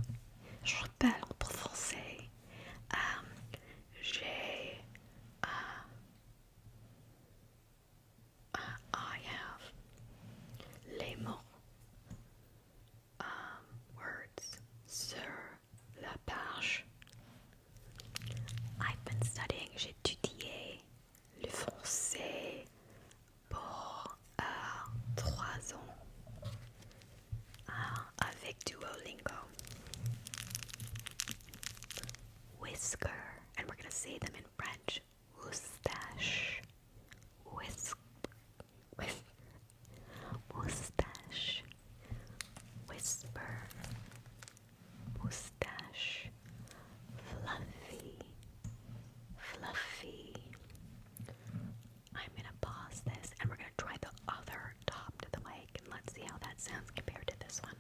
[SPEAKER 1] je parle français, j'ai, I have les mots, words sur la page. I've been studying, j'ai étudié le français pour 3 ans avec Duolingo. Whisker, and we're going to say them in French. Moustache. Moustache. Whisper. Moustache. Fluffy. I'm going to pause this and we're going to try the other top to the mic and let's see how that sounds compared to this one.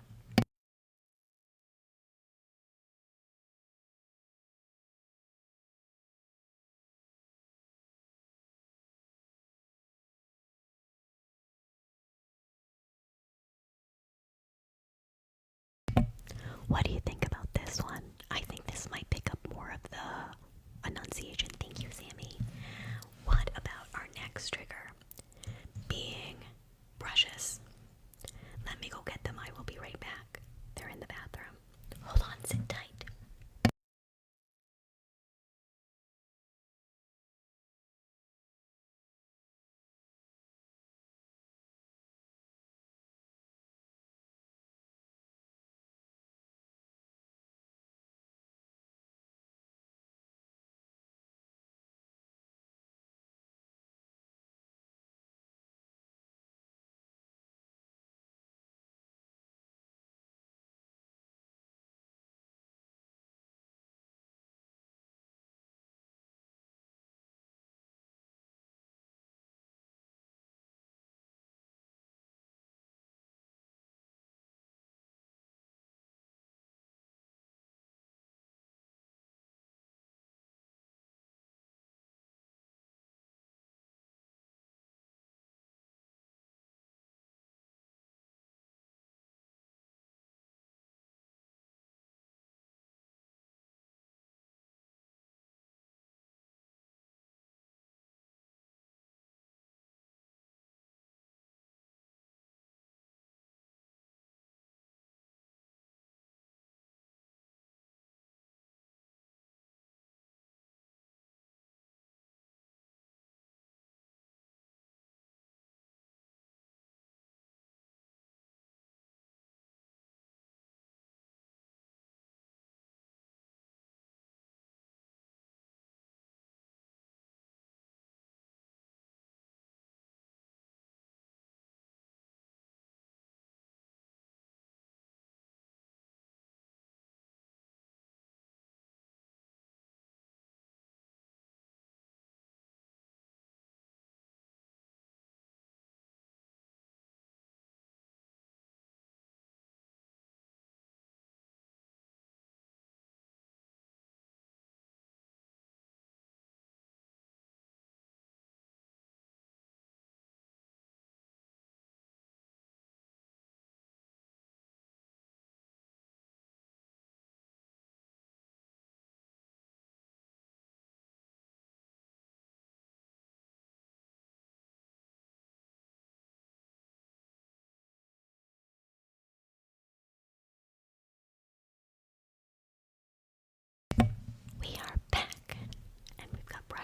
[SPEAKER 1] What do you think about this one? I think this might pick up more of the enunciation. Thank you, Sammy. What about our next trigger? Being brushes. Let me go get them. I will be right back. They're in the bathroom. Hold on, sit tight.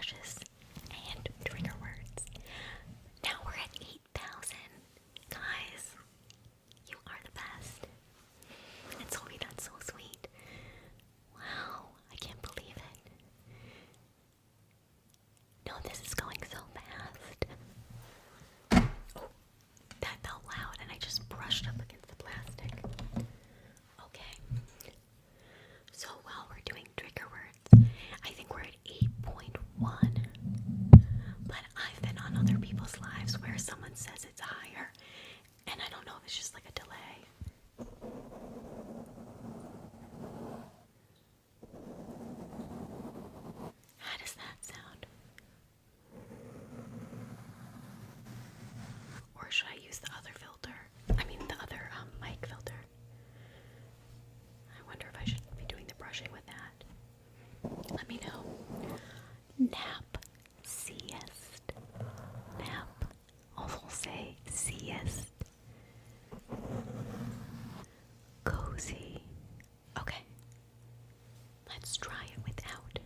[SPEAKER 1] brushes and trigger words. Now we're at 8,000. Guys, you are the best. And Sophie, that's so sweet. Wow, I can't believe it. No, this is going so fast. Oh, that felt loud and I just brushed up against the plastic. Okay. So while we're doing trigger words, I think we're at 8.1. But I've been on other people's lives where someone says it's higher, and I don't know if it's just like a delay. How does that sound? Or should I use the other filter? I mean the other mic filter. I wonder if I should be doing the brushing with that. Let me know. Nap, sieste. Nap, en français, sieste. Cozy. Okay. Let's try it without.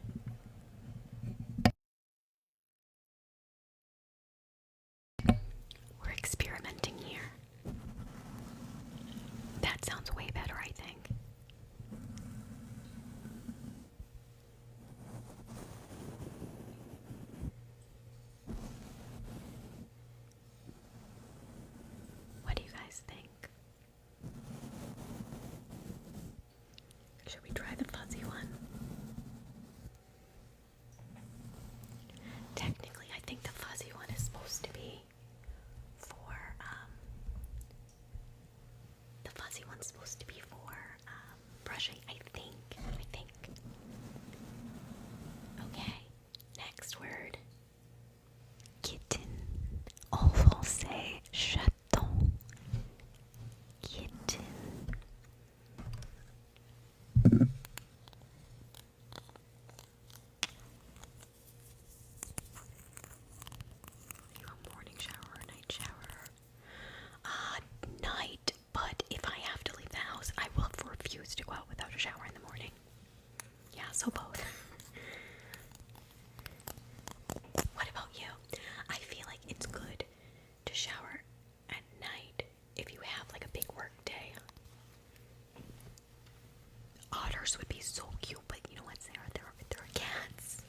[SPEAKER 1] We're experimenting here. That sounds way better, I think. What do you guys think? Should we try the fuzzy one? Technically, I think the fuzzy one is supposed to be for, the fuzzy one's supposed to be for, brushing, I think. Okay, next word. Kitten. En français, chaton. Kitten. You a morning shower or night shower? Night, but if I have to leave the house, I will refuse to go out without a shower in the morning. Yeah, so both. What about you? I feel like it's good to shower at night if you have like a big work day. Otters would be so cute, but you know what, Sarah? They're cats.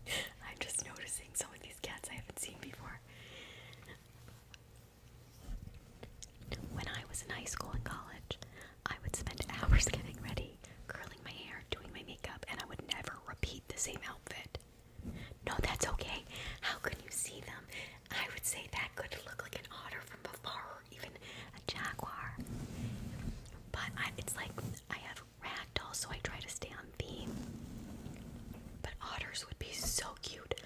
[SPEAKER 1] I'm just noticing some of these cats I haven't seen before. When I was in high school and college, I would spend hours getting ready, curling my hair, doing my makeup, and I would never repeat the same outfit. No, that's okay. How can you see them? I would say that could look like an otter from afar, or even a jaguar. But it's like I have ragdoll, so I try to stay on theme. But otters would be so cute.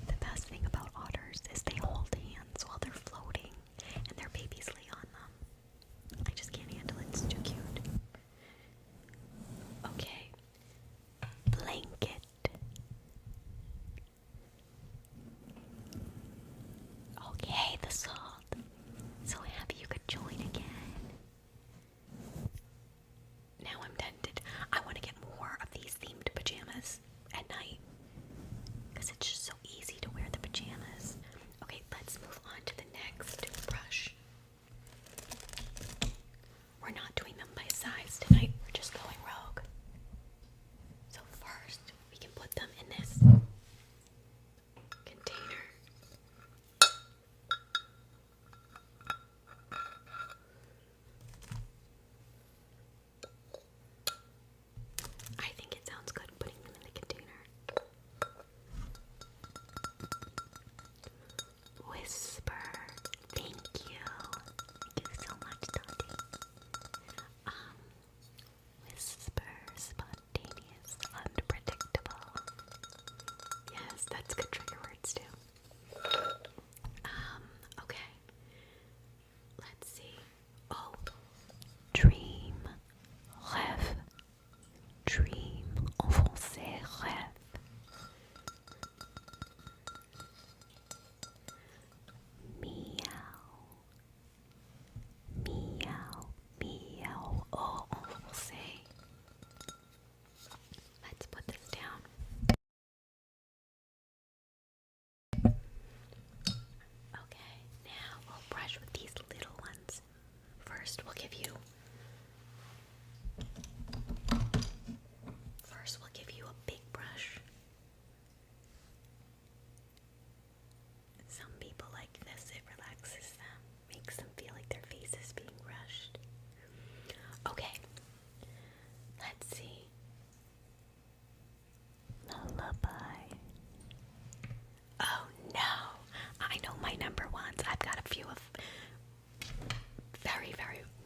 [SPEAKER 1] The best thing about otters is they hold hands while they're floating, and their babies lay on them. I just can't handle it. It's too cute. Okay. Blanket. Okay, the salt. So happy you could join again. Now I'm tempted. I want to get more of these themed pajamas at night, because it's just so easy to wear the pajamas. Okay, let's move on to the next brush. We're not doing them by size tonight. We're just going rogue. So first, we can put them in this container. I think it sounds good putting them in the container.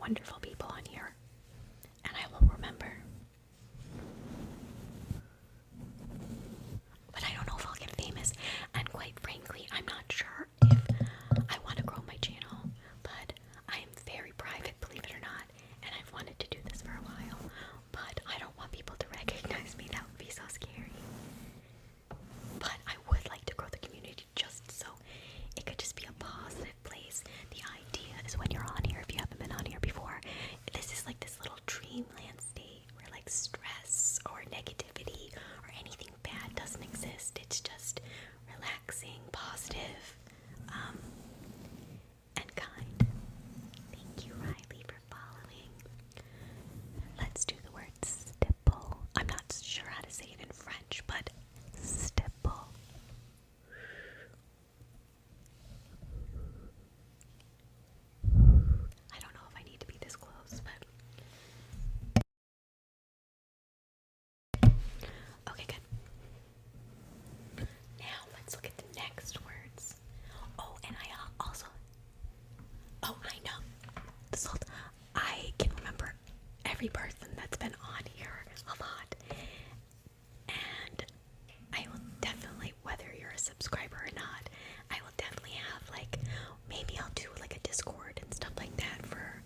[SPEAKER 1] wonderful people on here, and I will remember. But I don't know if I'll get famous, and quite frankly, I'm not sure if I want to grow my channel, but I am very private, believe it or not, and I've wanted to do this for a while, but I don't want people to recognize me. That would be so scary. But I would like to grow the community just so it could just be a positive place. The idea is when you're on here, if you haven't been on here before, this is like this little dreamland state where like stress or negativity or anything bad doesn't exist. It's just relaxing, positive, and kind. Thank you, Riley, for following. Let's do the word stipple. I'm not sure how to say it in French, but stipple. I don't know if I need to be this close, but okay, good. Now let's look at the next words. Oh, and I also, oh, I know. I can remember every person that's been on here a lot. And I will definitely, whether you're a subscriber or not, I will definitely have like, maybe I'll do like a Discord and stuff like that for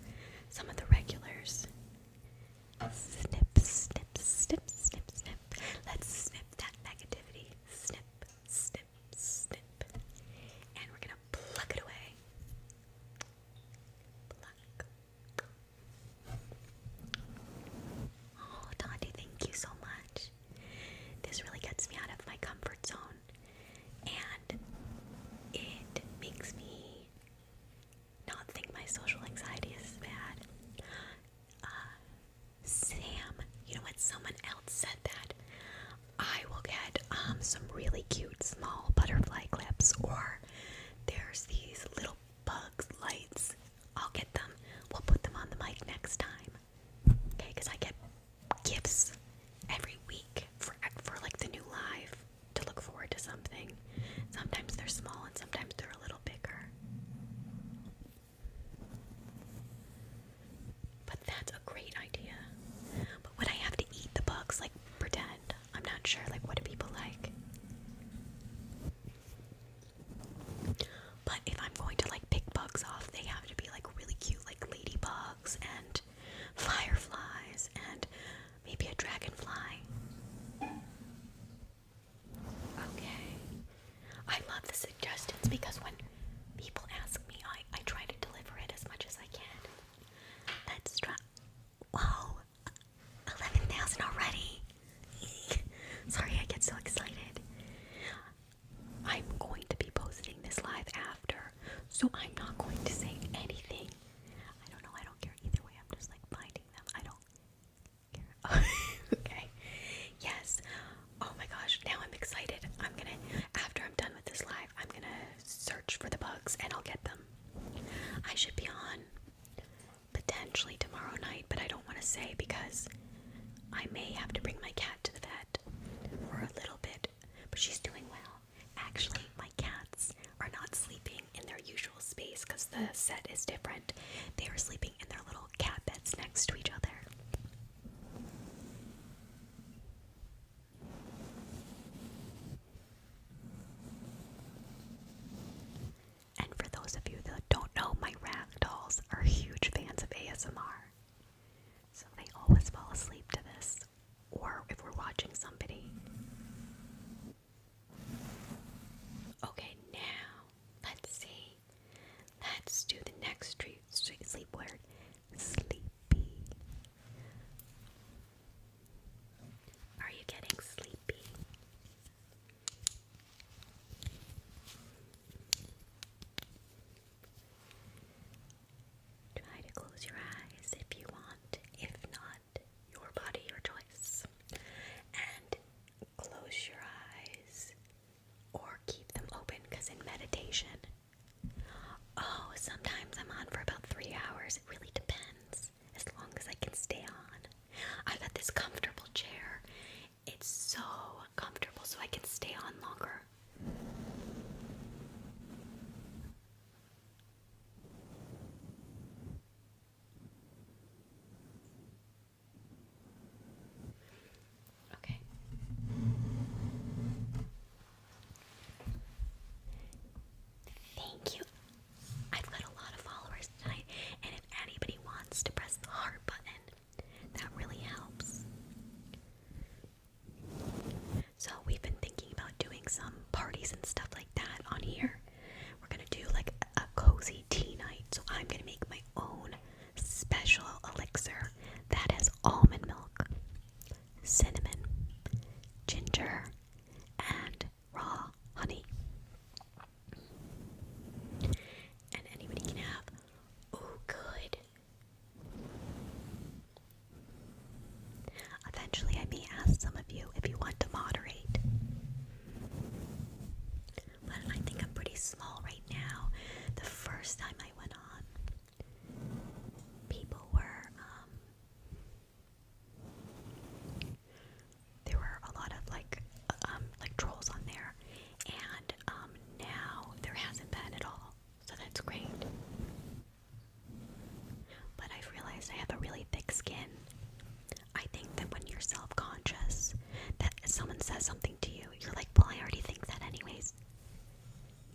[SPEAKER 1] some of the regulars. Snip, snip, snip, snip, snip. Let's snip that negativity. Snip, snip, snip. And we're gonna pluck it away. Pluck. Oh, Tati, thank you so much. This really gets me out of my comfort zone, and it makes me not think my social anxiety is bad. Sam, you know what? Someone else said that I will get some really cute small butterfly clips, or there's these little bugs lights. I'll get them. We'll put them on the mic next time. Okay, because I get gifts every week for like the new live to look forward to something. Sometimes they're small and sometimes they're a little bigger. But that's a great idea. But would I have to eat the bugs? Like pretend? I'm not sure. Like, what do people like? But if I'm going to like pick bugs off, they have to be like really cute, like ladybugs and fireflies and maybe a dragonfly. Okay. I love the suggestions because when people ask me, I try to deliver it as much as I can. Let's try. Whoa, 11,000 already. Sorry, I get so excited. I'm going to be posting this live after, so I'm not going to say anything. I don't know, I don't care either way. I'm just like finding them. I don't care. Okay. Yes. Oh my gosh, now I'm excited. After I'm done with this live, I'm gonna search for the bugs and I'll get them. I should be on potentially tomorrow night, but I don't want to say because I may have to bring my cat to the vet for a little bit, but she's doing well. Actually, my cats are not sleeping in their usual space because the set is different. They are sleeping in their little cat beds next to each other. And for those of you that don't know, my Ragdolls are huge fans of ASMR. So they always fall asleep to this, or if we're watching somebody. Okay, now, let's see. Let's do the next sleep word. Sleepy. Are you getting sleepy? Try to close your eyes if you want. If not, your body, your choice. And close your eyes or keep them open, because in meditation, oh, sometimes I'm on for about 3 hours. It really depends, as long as I can stay on. I've got this comfortable chair. It's so comfortable, so I can stay on longer.
[SPEAKER 2] first time I went on, people were, there were a lot of like trolls on there, and now there hasn't been at all, so that's great. But I've realized I have a really thick skin. I think that when you're self-conscious, that if someone says something to you, you're like, well, I already think that anyways.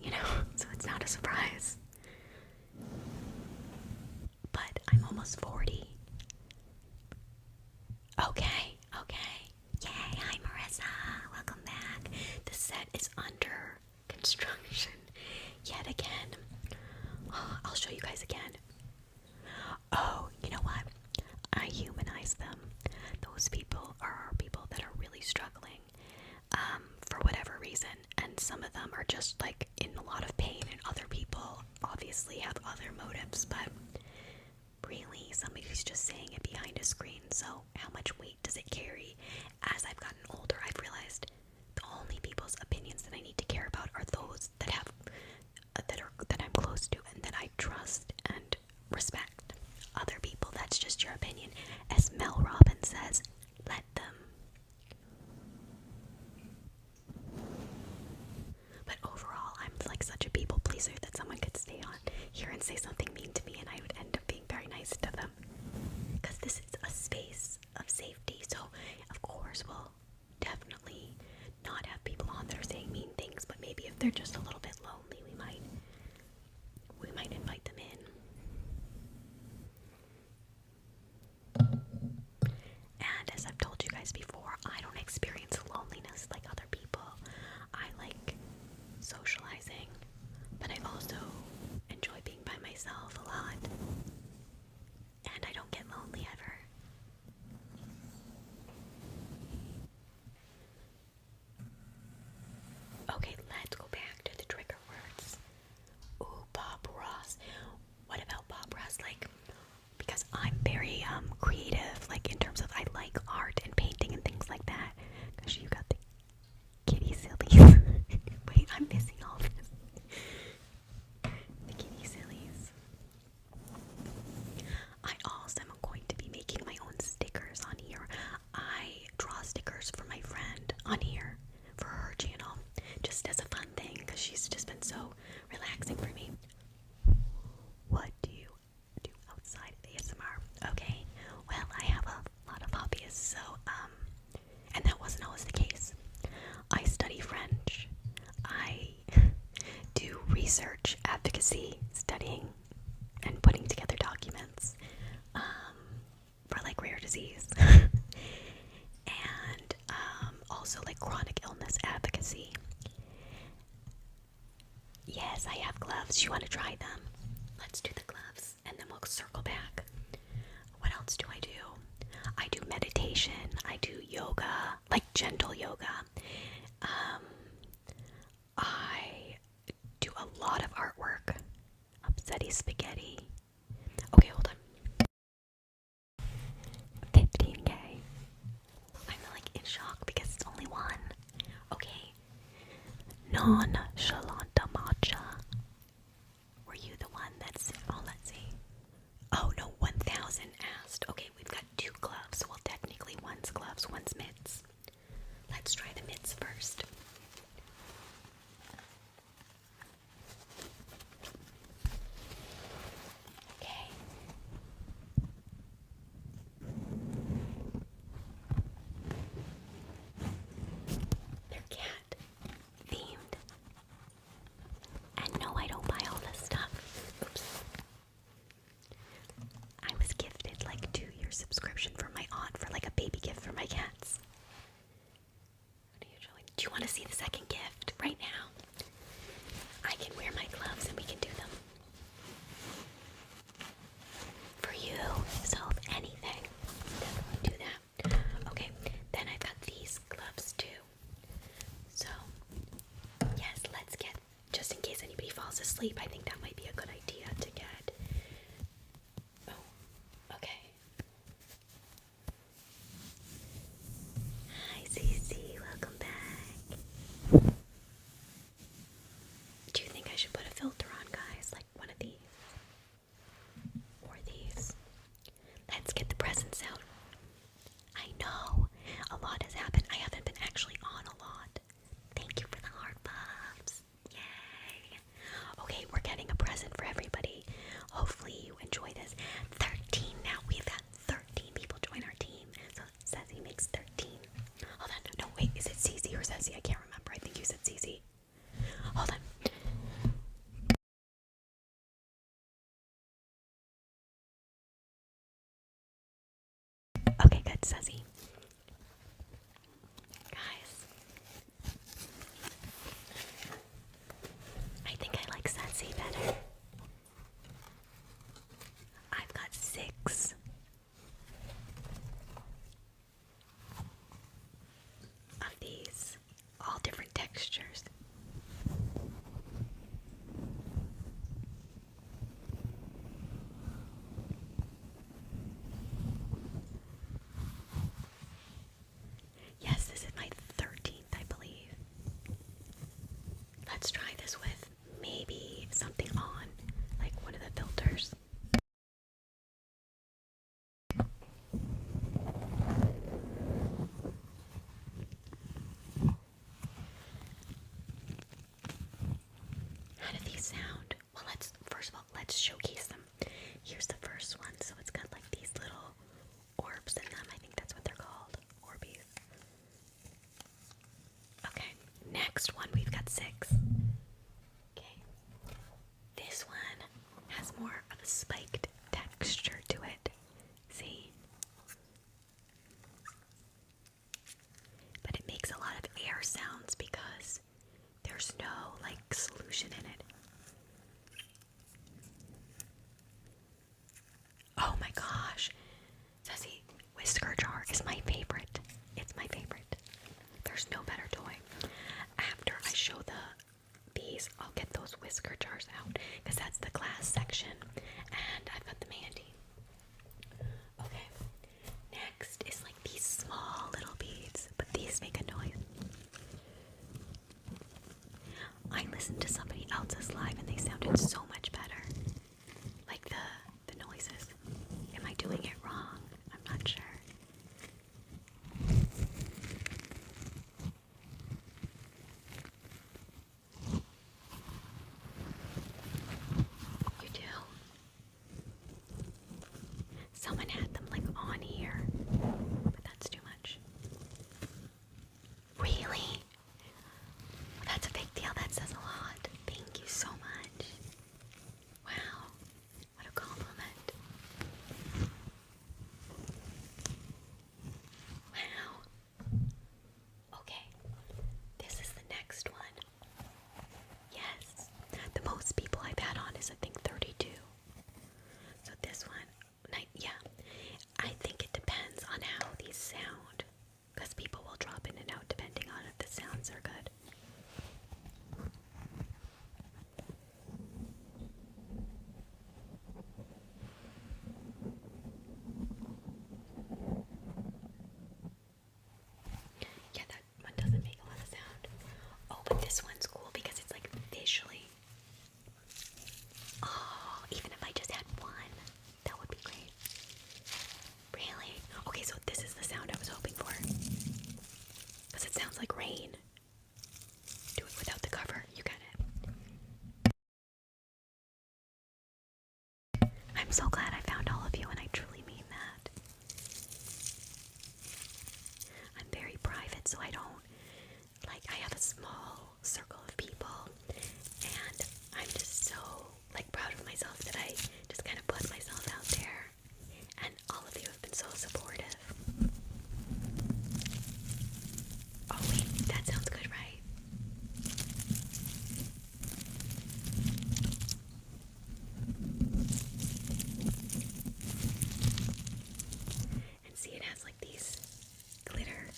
[SPEAKER 2] You know, so it's not a surprise. But I'm almost 40. Okay. Yay, hi Marissa. Welcome back. The set is under construction yet again. Oh, I'll show you guys again. Oh, you know what? I humanize them. Those people are people that are really struggling for whatever reason, and some of them are just like in a lot of pain, and other people obviously have other motives, but really somebody's just saying it behind a screen. So how much weight does it carry? As I've gotten older, I've realized the only people's opinions that I need to care about are those that have that I'm close to and that I trust and respect. Other people, that's just your opinion. As Mel Robbins says, let them. But overall, I'm like such a people pleaser that someone could stay on here and say something mean to me and I would end up being very nice to them. Because this is a space of safety, so of course we'll definitely not have people on that are saying mean things, but maybe if they're just a little bit lonely, we might invite them in. And as I've told you guys before, I don't experience loneliness like other people. I like socializing, but I also enjoy being by myself a lot. And I don't get lonely ever. Okay, let's go back to the trigger words. Ooh, Bob Ross. What about Bob Ross? Like, because I'm very creative, like in terms of I like art and painting and things like that. Because you got the kitty sillies. Wait, I'm missing all this. The kitty sillies. I also am going to be making my own stickers on here. I draw stickers for my friend on here for her channel, just as a fun thing, because she's just been so relaxing for me. What do you do outside of ASMR? Okay, well, I have a lot of hobbies, so, and that wasn't always the case. I study French. I do research, advocacy, studying, and putting together documents, for like rare disease. And, also like chronic illness advocacy. Yes, I have gloves. You want to try them? Let's do the gloves and then we'll circle back. What else do? I do meditation. I do yoga, like gentle yoga. I do a lot of artwork. Upsetty spaghetti. Okay, hold on. 15K. I'm like in shock because it's only one. Okay. Nonchalant matcha. Were you the one that's... Oh, let's see. Oh, no, 1,000 asked. Okay, we've got 2 gloves. Well, technically one's gloves, one's mitts. Let's try the mitts first. Okay. They're cat themed. And no, I don't buy all this stuff. Oops. I was gifted like 2-year subscription from my aunt for like a baby gift for my cats. What are you showing? Do you want to see the second gift right now? I can wear my gloves and we can do them for you. So if anything, definitely do that. Okay, then I've got these gloves too. So yes, let's get, just in case anybody falls asleep, I think that might be a good idea to get. Oh, okay. Hi, Cece, welcome back. Do you think I should put a filter on, guys? Like one of these? Suzy. Guys, I think I like Suzy better. I've got 6 of these, all different textures. Yes, this is my 13th, I believe. Let's try this with maybe something on, like one of the filters. How do these sound? Well, first of all, let's showcase them. Here's the first one. So it's got like these little orbs in them. I think that's what they're called. Orbeez. Okay, next one, we've got 6. Okay. This one has more of a spiked texture to it. See? But it makes a lot of air sounds because there's no like solution in it. Oh my gosh. Suzy, whisker jar is my favorite. It's my favorite. There's no better toy. After I show these, I'll get those whisker jars out because that's the glass section and I've got them handy. Okay. Next is like these small little beads, but these make a noise. I listened to somebody else's live and they sounded so much better. Like the noises. Am I doing it wrong? I'm not sure. You do? Someone had them like on here, but that's too much. Really? That's a big deal. That says a lot. Thank you so much. Wow. What a compliment. Wow. Okay. This is the next one. Yes. The most people I've had on is I think 32. So this one, yeah. I think it depends on how these sound. Because people will drop in and out depending on if the sounds are good. Yeah, that one doesn't make a lot of sound. Oh, but this one's cool because it's like visually. Oh, even if I just had one, that would be great. Really? Okay, so this is the sound I was hoping for. Because it sounds like rain. Do it without the cover. You got it. I'm so glad I found all of you, and I truly mean that. I'm very private, so I don't, I have a small circle of people, and I'm just so, proud of myself that I just kind of put myself out there, and all of you have been so supportive. Oh wait, that sounds good, right? And see, it has like these glitter.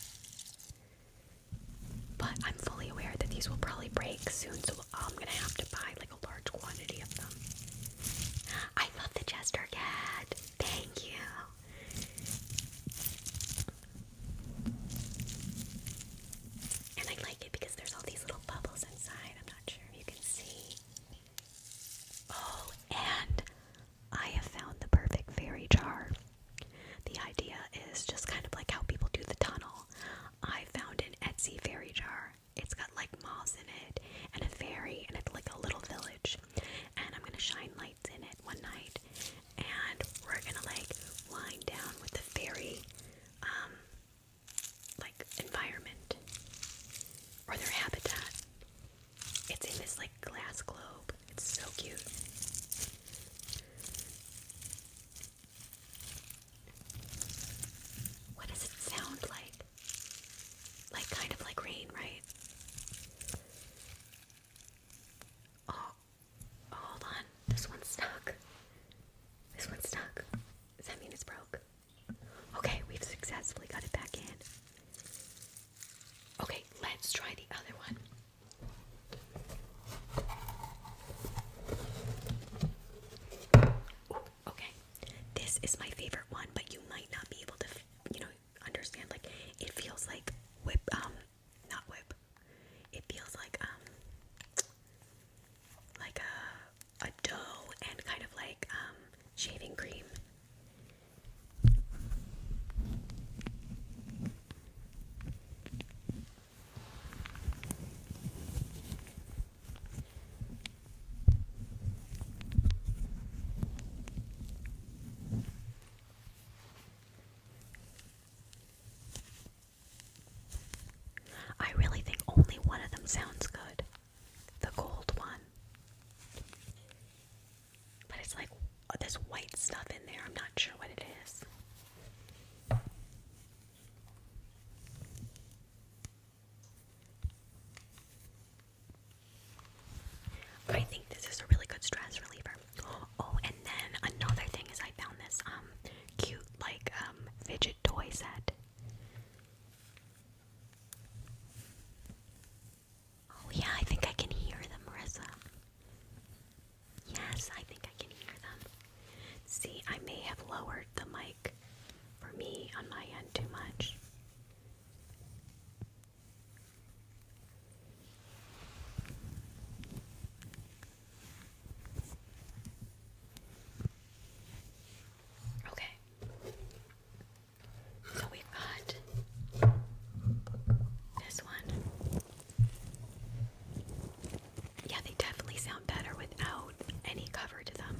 [SPEAKER 2] But I'm fully aware that these will probably break soon, so I'm gonna have to buy like a large quantity of them. I love the Jester cat. Thank you. And I like it because there's all these little bubbles inside. I'm not sure if you can see. Oh, and I have found the perfect fairy jar. The idea is just kind of like how people do the tunnel. I found an Etsy fairy jar. It's got like moths in it and a fairy, and it's like a little village. And I'm gonna shine lights in it one night, and we're gonna wind down with the fairy environment or their habitat. It's in this glass globe. It's so cute. What does green, right? Oh, hold on. This one's stuck. This one's stuck. Does that mean it's broke? Okay, we've successfully got it back in. Okay, let's try the other one. Ooh, okay, this is my favorite one, but you might not be able to, understand. Like, it feels like not whip. It feels like a dough and kind of like shaving cream. I really think only one of them sounds good. The gold one. But it's like there's white stuff in there. I'm not sure what it is. I think this is a really good stress reliever. Oh, and then another thing is I found this cute fidget toy set. Oh yeah, I think I can hear them, Marissa. Yes, I think I can hear them. See, I may have lowered the mic for me on my end too much. Okay. So we've got this one. Yeah, they definitely sound better without any cover to them.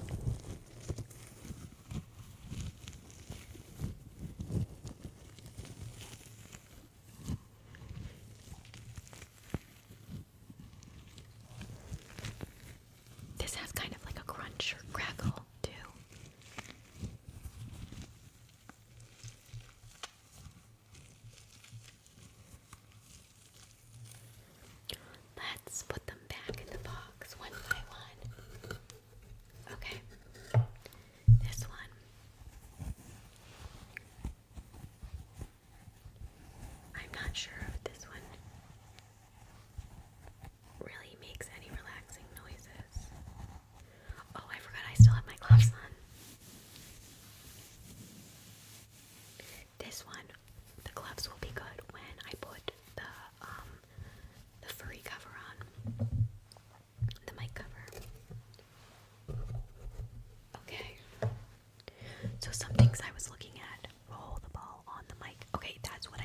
[SPEAKER 2] This has kind of like a crunch or crackle too. Let's put them back in the box one by one. Okay. This one. I'm not sure if this one really makes any relaxing noises. Oh, I forgot I still have my gloves on. This one, the gloves will be good when I put the furry cover on. The mic cover. Okay. So some things I was looking at. Roll the ball on the mic. Okay, that's what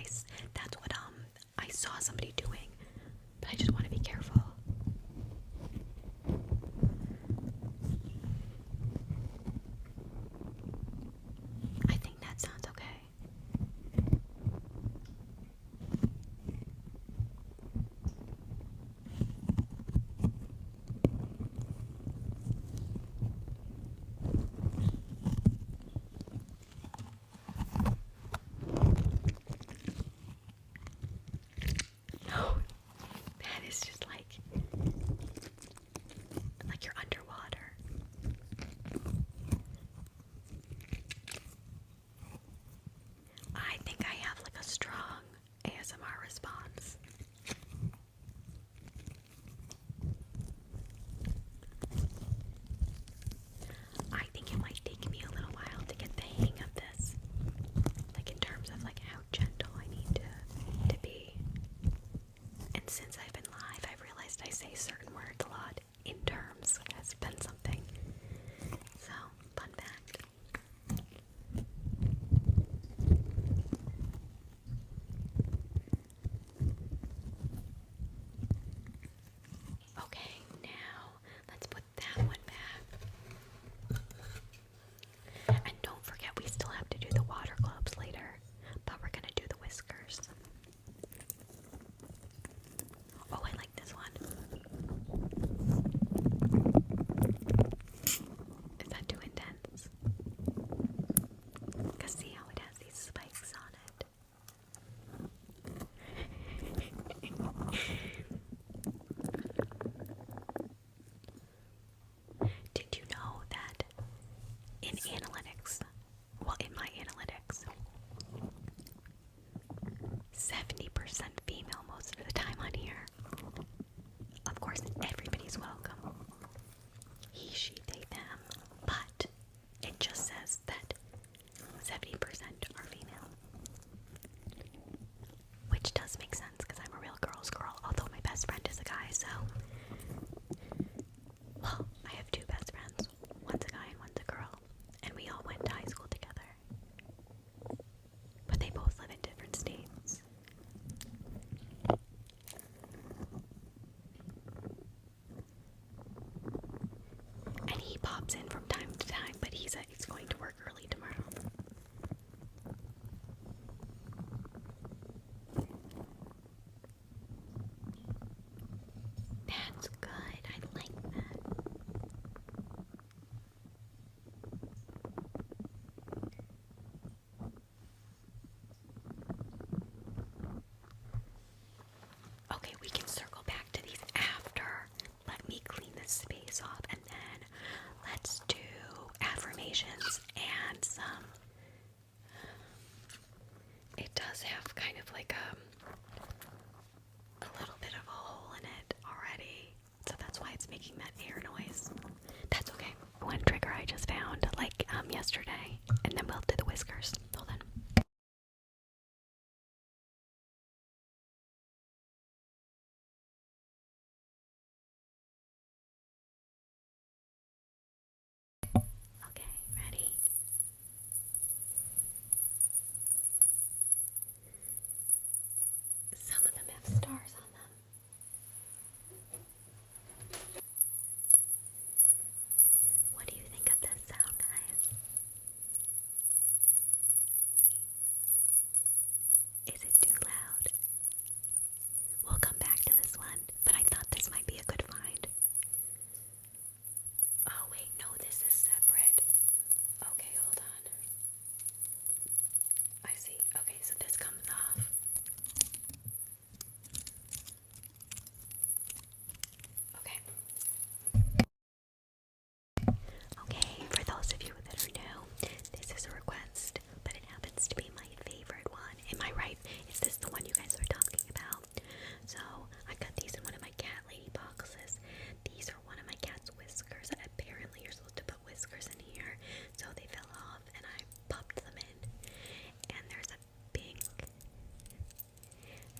[SPEAKER 2] in analytics, well, in my analytics, 70% female most of the time on here. Of course, everybody's welcome. He, she, they, them. But it just says that 70% are female. Which does make sense because I'm a real girl's girl, although my best friend is a guy, so. Well, I have two best friends. One's a guy and one's a girl. And we all went to high school together. But they both live in different states. And he pops in from time to time, but he said he's going to work early tomorrow. That's good. I like that. Okay, we can circle back to these after. Let me clean this space off, and then let's do affirmations and some. It does have kind of like a little bit of a hole in it already, so that's why it's making that air noise. That's okay. One trigger I just found, like yesterday, and then we'll do the whiskers. Hold on. Okay, ready? Some of them have stars on them. What do you think of this sound, guys? Is it too loud? We'll come back to this one, but I thought this might be a good find. Oh wait, no, this is separate. Okay, hold on. I see. Okay, so this comes off. Okay. Okay, for those of you that are new, this is a request, but it happens to be my favorite one. Am I right? Is this the one you guys are talking about? So, I got these in one of my cat lady boxes. These are one of my cat's whiskers. Apparently, you're supposed to put whiskers in here, so they fell off, and I popped them in. And there's a pink,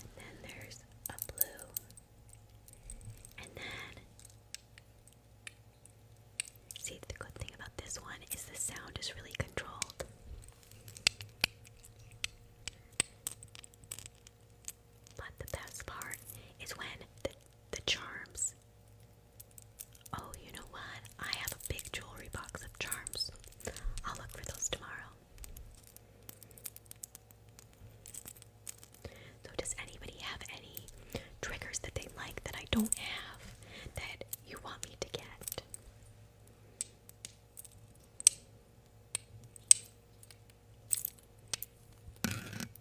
[SPEAKER 2] and then there's a blue, and then see, the good thing about this one is the sound is really controlled. But the best part is when the charms. Oh, you know what? I have a big jewelry box of charms. I'll look for those tomorrow. So does anybody have any triggers that they like that I don't have that you want me to get?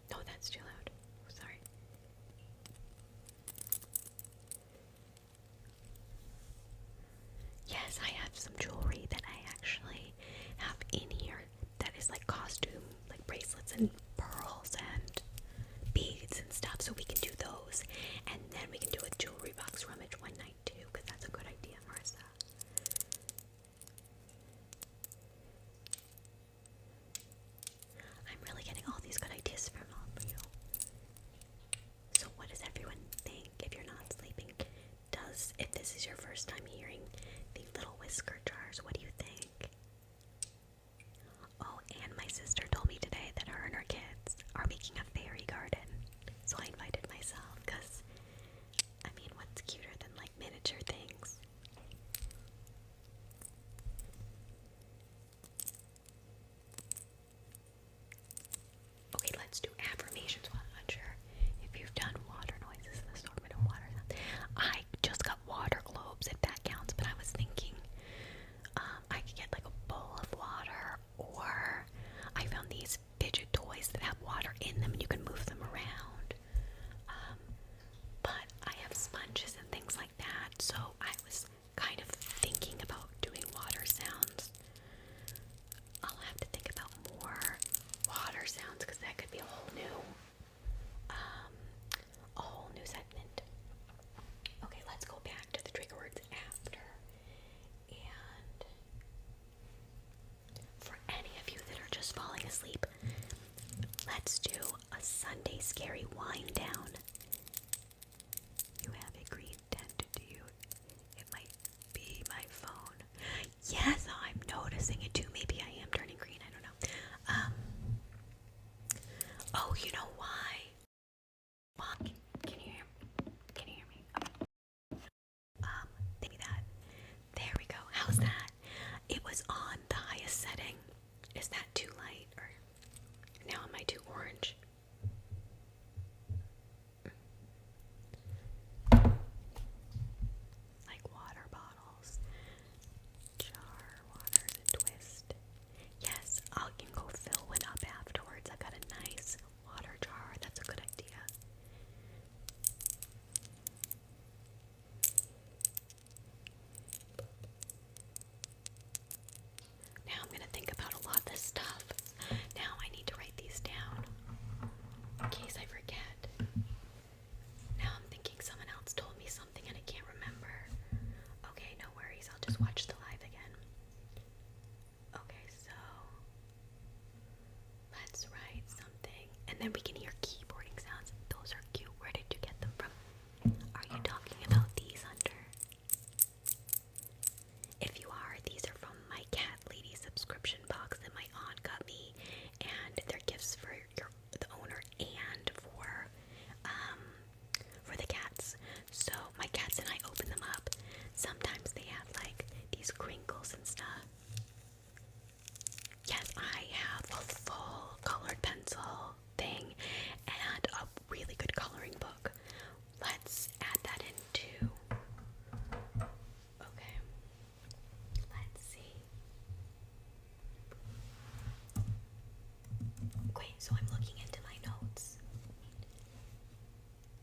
[SPEAKER 2] No, that's too loud. Sorry. Yes, I have some jewelry that I actually have in here that is like costume, like bracelets and pearls and beads and stuff, so we can do those. And then we can do a jewelry box rummage one night too, because that's a good idea, Marissa. I'm really getting all these good ideas from all of you. So what does everyone think if you're not sleeping? If this is your first time hearing the little whisker jars, what do you think? Oh, and my sister told me today that her and her kid using it too. Maybe I am turning green. I don't know. Oh, you know why? Can you hear? Can you hear me? Maybe that. There we go. How's that? It was on the highest setting. Is that too light, or now am I too orange? Like water bottles, jar waters and twist. Yes, I can go fill one up afterwards. I got a nice water jar. That's a good idea. Now I'm gonna think about a lot of this stuff. Now I need to write these down in case I forget. Now I'm thinking someone else told me something and I can't remember. Okay, no worries. I'll just watch the live again. Okay, so let's write something, and then we can hear keyboarding sounds. Those are cute. Where did you get them from? Are you talking about these, Hunter? If you are, these are from my cat lady subscription box that my aunt got me, and they're gifts for the owner and for the cats. So my cats and I open them up. Sometimes they have like these crinkles and stuff. Yes, I have a full colored pencil thing and a really good coloring book. Let's add that in too. Okay. Let's see. Wait, so I'm looking into my notes.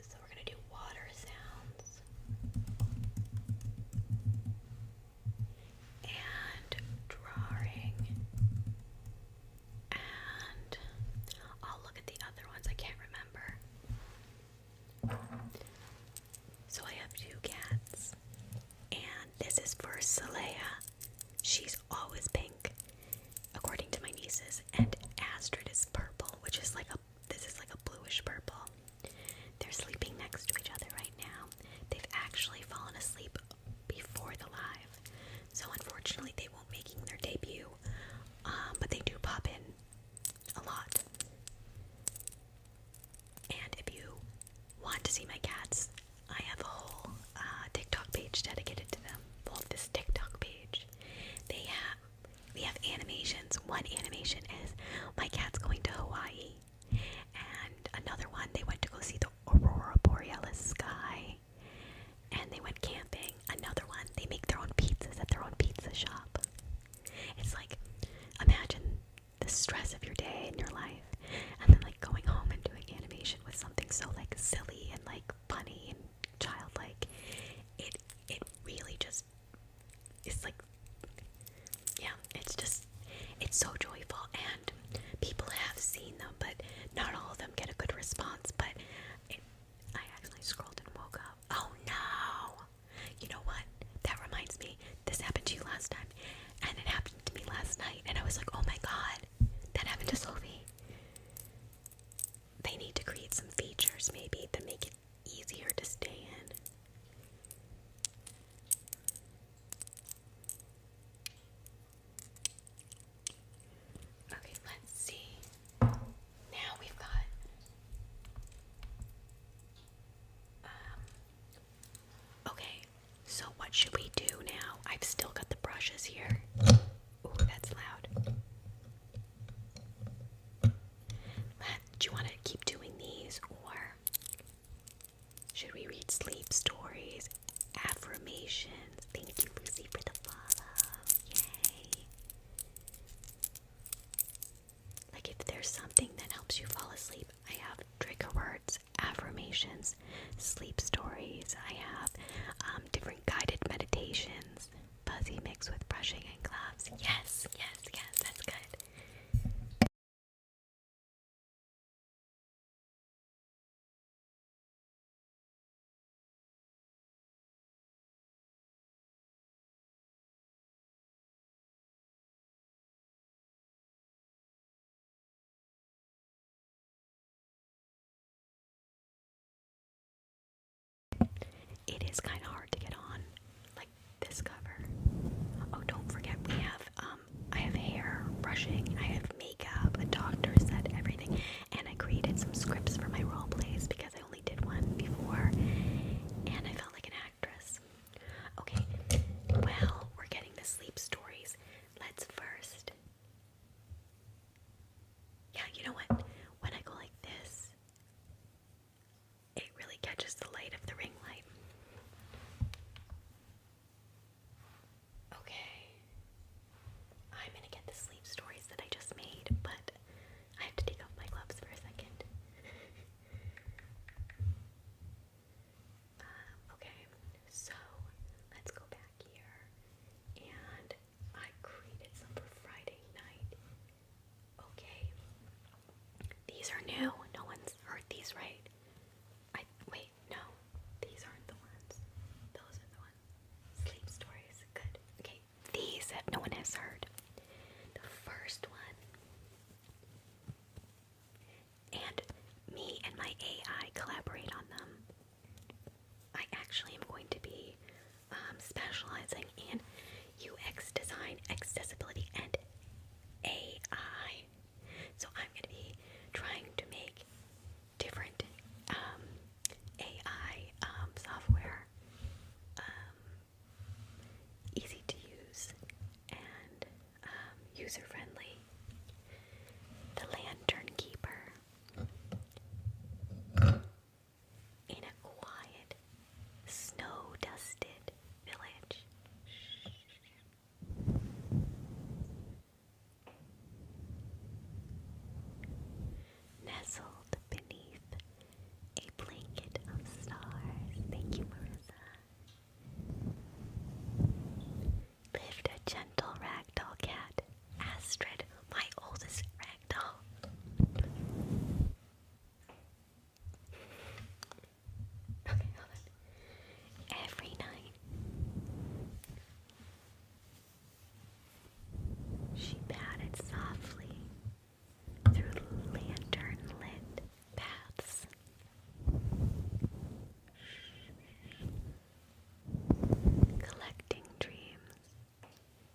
[SPEAKER 2] So we're gonna do water sounds. And drawing. And I'll look at the other ones. I can't remember. So I have 2 cats. And this is for Xelayah. She's always pink, according to my nieces. And Astrid is purple, which is this is like a bluish purple. They're sleeping next to each other right now. They've actually fallen asleep before the live. So unfortunately they won't making their debut. But they do pop in a lot. And if you want to see my cats, I have a whole TikTok page dedicated to them. Well, this TikTok page. We have animations. One animation is my cat's going to Hawaii. And another one, they went to go see the Aurora Borealis sky. And they went camping. Another one, they make their own pizzas at their own pizza shop. It's like, imagine the stress of your day and your life, and then like going home and doing animation with something so like silly and like funny and childlike. It really just is like, yeah, it's so joyful, and people have seen them, but not all of them get a good response. But I actually scrolled and woke up. Oh no! You know what? That reminds me. This happened to you last time, and it happened to me last night, and I was like, oh my god, that happened to Sophie. They need to create some features maybe to make it easier to stay in. Okay, let's see. Now we've got okay, so what should we do now? I've still got the brushes here. Ooh, that's loud. Do you want to keep doing these, or should we read sleep stories, affirmations? Thank you, Lucy, for the follow. Yay. Like, if there's something that helps you fall asleep, I have trigger words, affirmations, sleep stories. I have different guided meditations, fuzzy mix with brushing and gloves. Yes, that's good. It is kind of hard to get on, like this cover. Oh, don't forget I easy to use and user friendly. The Lantern Keeper. In a quiet, snow-dusted village. Nestled beneath a blanket of stars. Thank you, Marissa. Lived a gentle ragdoll cat, Astrid, my oldest ragdoll. Okay, hold on. Every night, she padded softly through lantern-lit paths, collecting dreams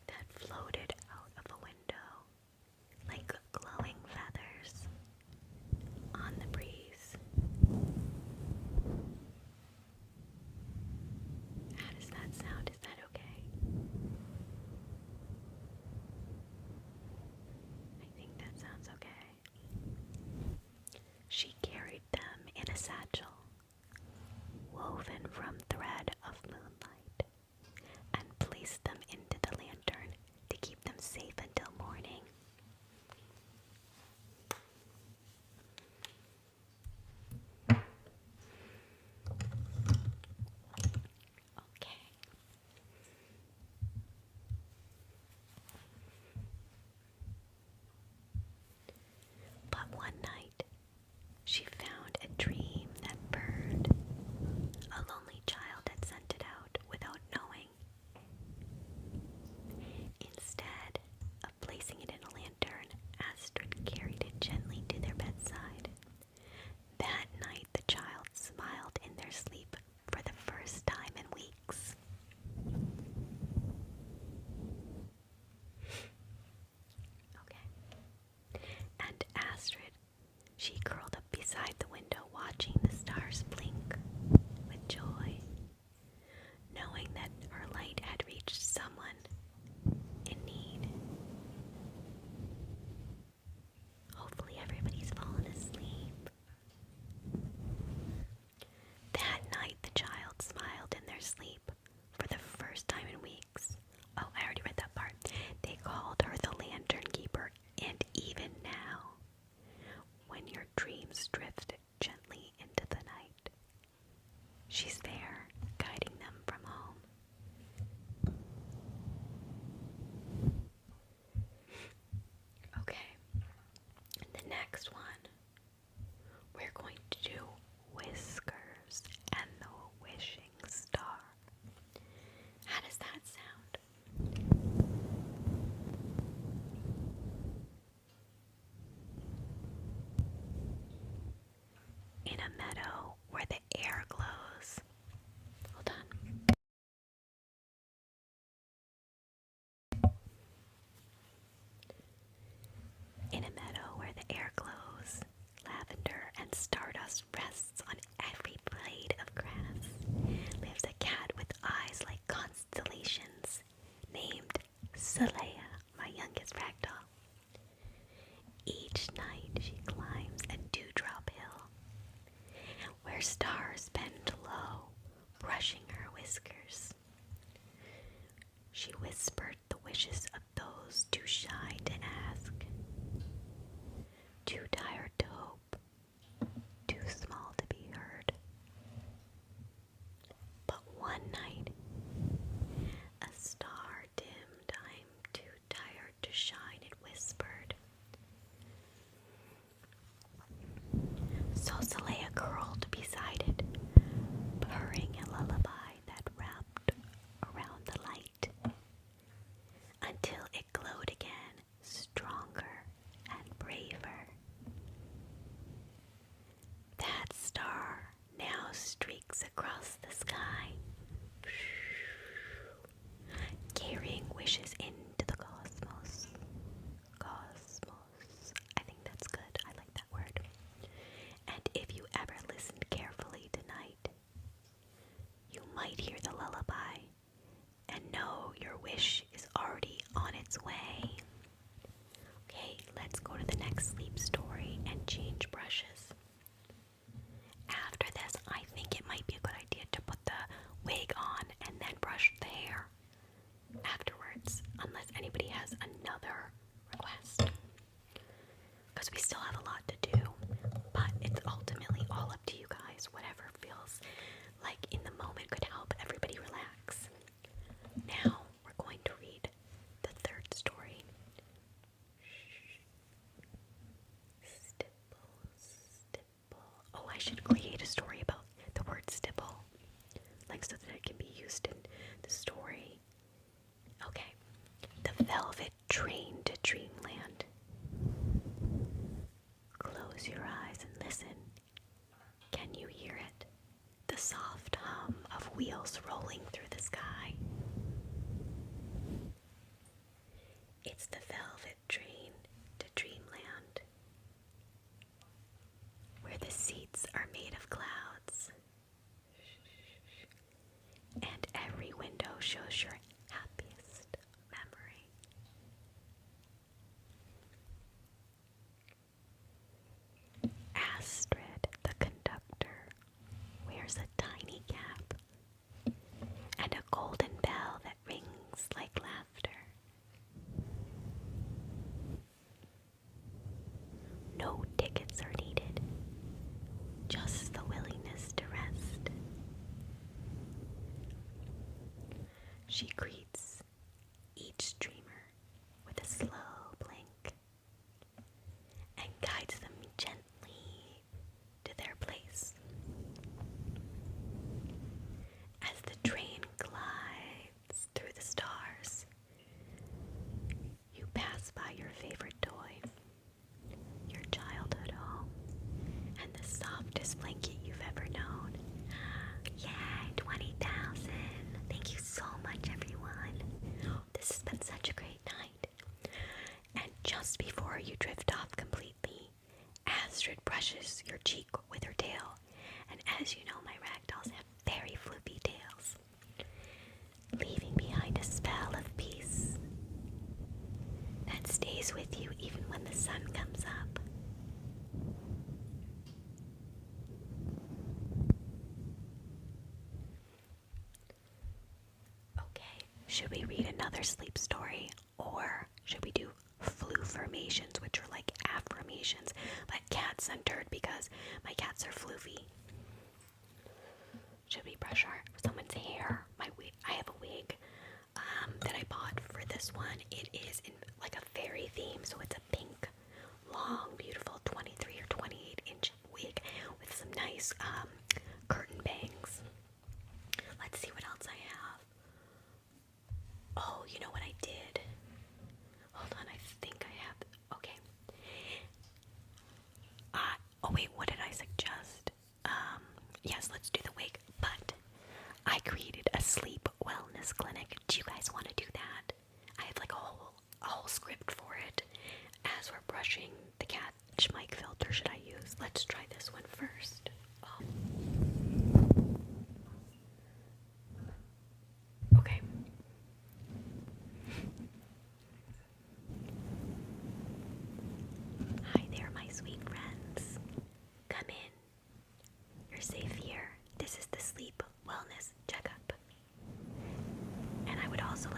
[SPEAKER 2] that floated out of a window like glowing feathers on the breeze. How does that sound? Is that okay? I think that sounds okay. She carried them in a satchel, woven from thread of moonlight, and placed them into the lantern to keep them safe until morning. Okay. But one night, she found a dream that bird, a lonely child had sent it out without knowing. Instead of placing it in a lantern, Astrid carried it gently to their bedside. That night, the child smiled in their sleep for the first time in weeks. Okay. And Astrid, she curled up beside the window watching the stars blink with joy, knowing that her light had reached someone in need. Hopefully everybody's fallen asleep. That night the child smiled in their sleep for the first time in weeks. Oh, I already read that part. They called her the Lantern Keeper, and even now, when your dreams drift gently into the night, she's there, guiding them from home. Okay, the next one, we're going to do Whiskers and the Wishing Star. How does that sound? In a meadow where the air glows. Hold on. In a meadow where the air glows, lavender and stardust rests on every blade of grass, lives a cat with eyes like constellations, named Xelayah, my youngest ragdoll. Each night she climbs a dewdrop hill, where stars bend low, brushing her whiskers. She whispered the wishes of those too shy to ask, too tired to hope, too small to be heard. But one night, a star dimmed, I'm too tired to shine, it whispered. So Xelayah curled beside it, purring a lullaby that wrapped around the light, until it glowed again, stronger and braver. That star now streaks across the sky, wish is already on its way. Okay, let's go to the next sleep story and change brushes. After this, I think it might be a good idea to put the wig on and then brush the hair afterwards, unless anybody has another request. Because we still have a lot to do, but it's ultimately all up to you guys. Whatever feels like in the moment could help everybody relax. Now we're going to read the third story. Stipple, stipple. Oh, I should create a story about the word stipple, like so that it can be used in the story. Okay. The velvet train to dreamland. Close your eyes and listen. Can you hear it? The soft hum of wheels rolling through the sky. It's the velvet train to dreamland, where the seats are made of clouds, and every window shows your happiest memory. Astrid, the conductor, wears a tiny cap and a golden bell that rings like laughter. No tickets are needed, just the willingness to rest. She greets each dreamer with a slow blink and guides them gently to their place. As the train glides through the stars, you pass by your favorite toy, your childhood home, and the softest blanket you've ever known. Yay, 20,000! Thank you so much, everyone. This has been such a great night. And just before you drift off completely, Astrid brushes your cheek with her tail. And as you know, my ragdolls have very floopy tails, leaving behind a spell of peace that stays with you even when the sun comes up. Okay, should we read another sleep story, or should we do flooformations, which are like affirmations, but cat-centered because my cats are floofy? Should we brush someone's hair? I have a wig that I bought for this one. It is in like a fairy theme, so it's a pink, long, beautiful 23 or 28 inch wig with some nice curtain bangs. Let's see what else I have. Oh, you know what I did? Hold on, I think I have. Okay. Oh wait, what did I suggest? Yes, let's do the wig. But I created a sleep wellness clinic. Do you guys want to do that? I have like a whole script for it. As we're brushing the cat mic filter, should I use? Let's try this one first. Oh. Okay. Hi there, my sweet friends. Come in. You're safe here. This is the sleep wellness checkup. And I would also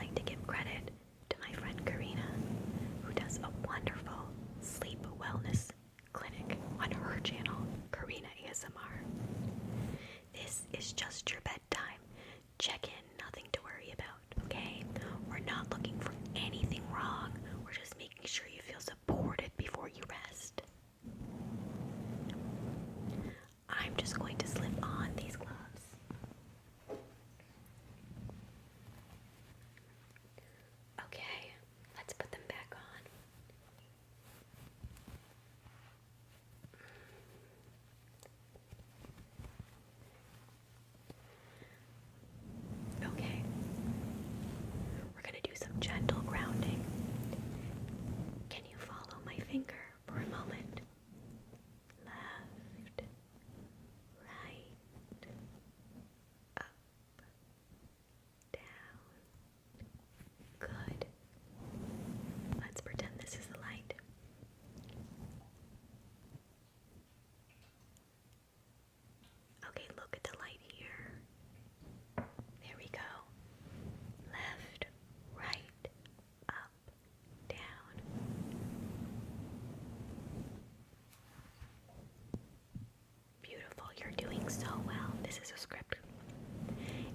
[SPEAKER 2] this is a script.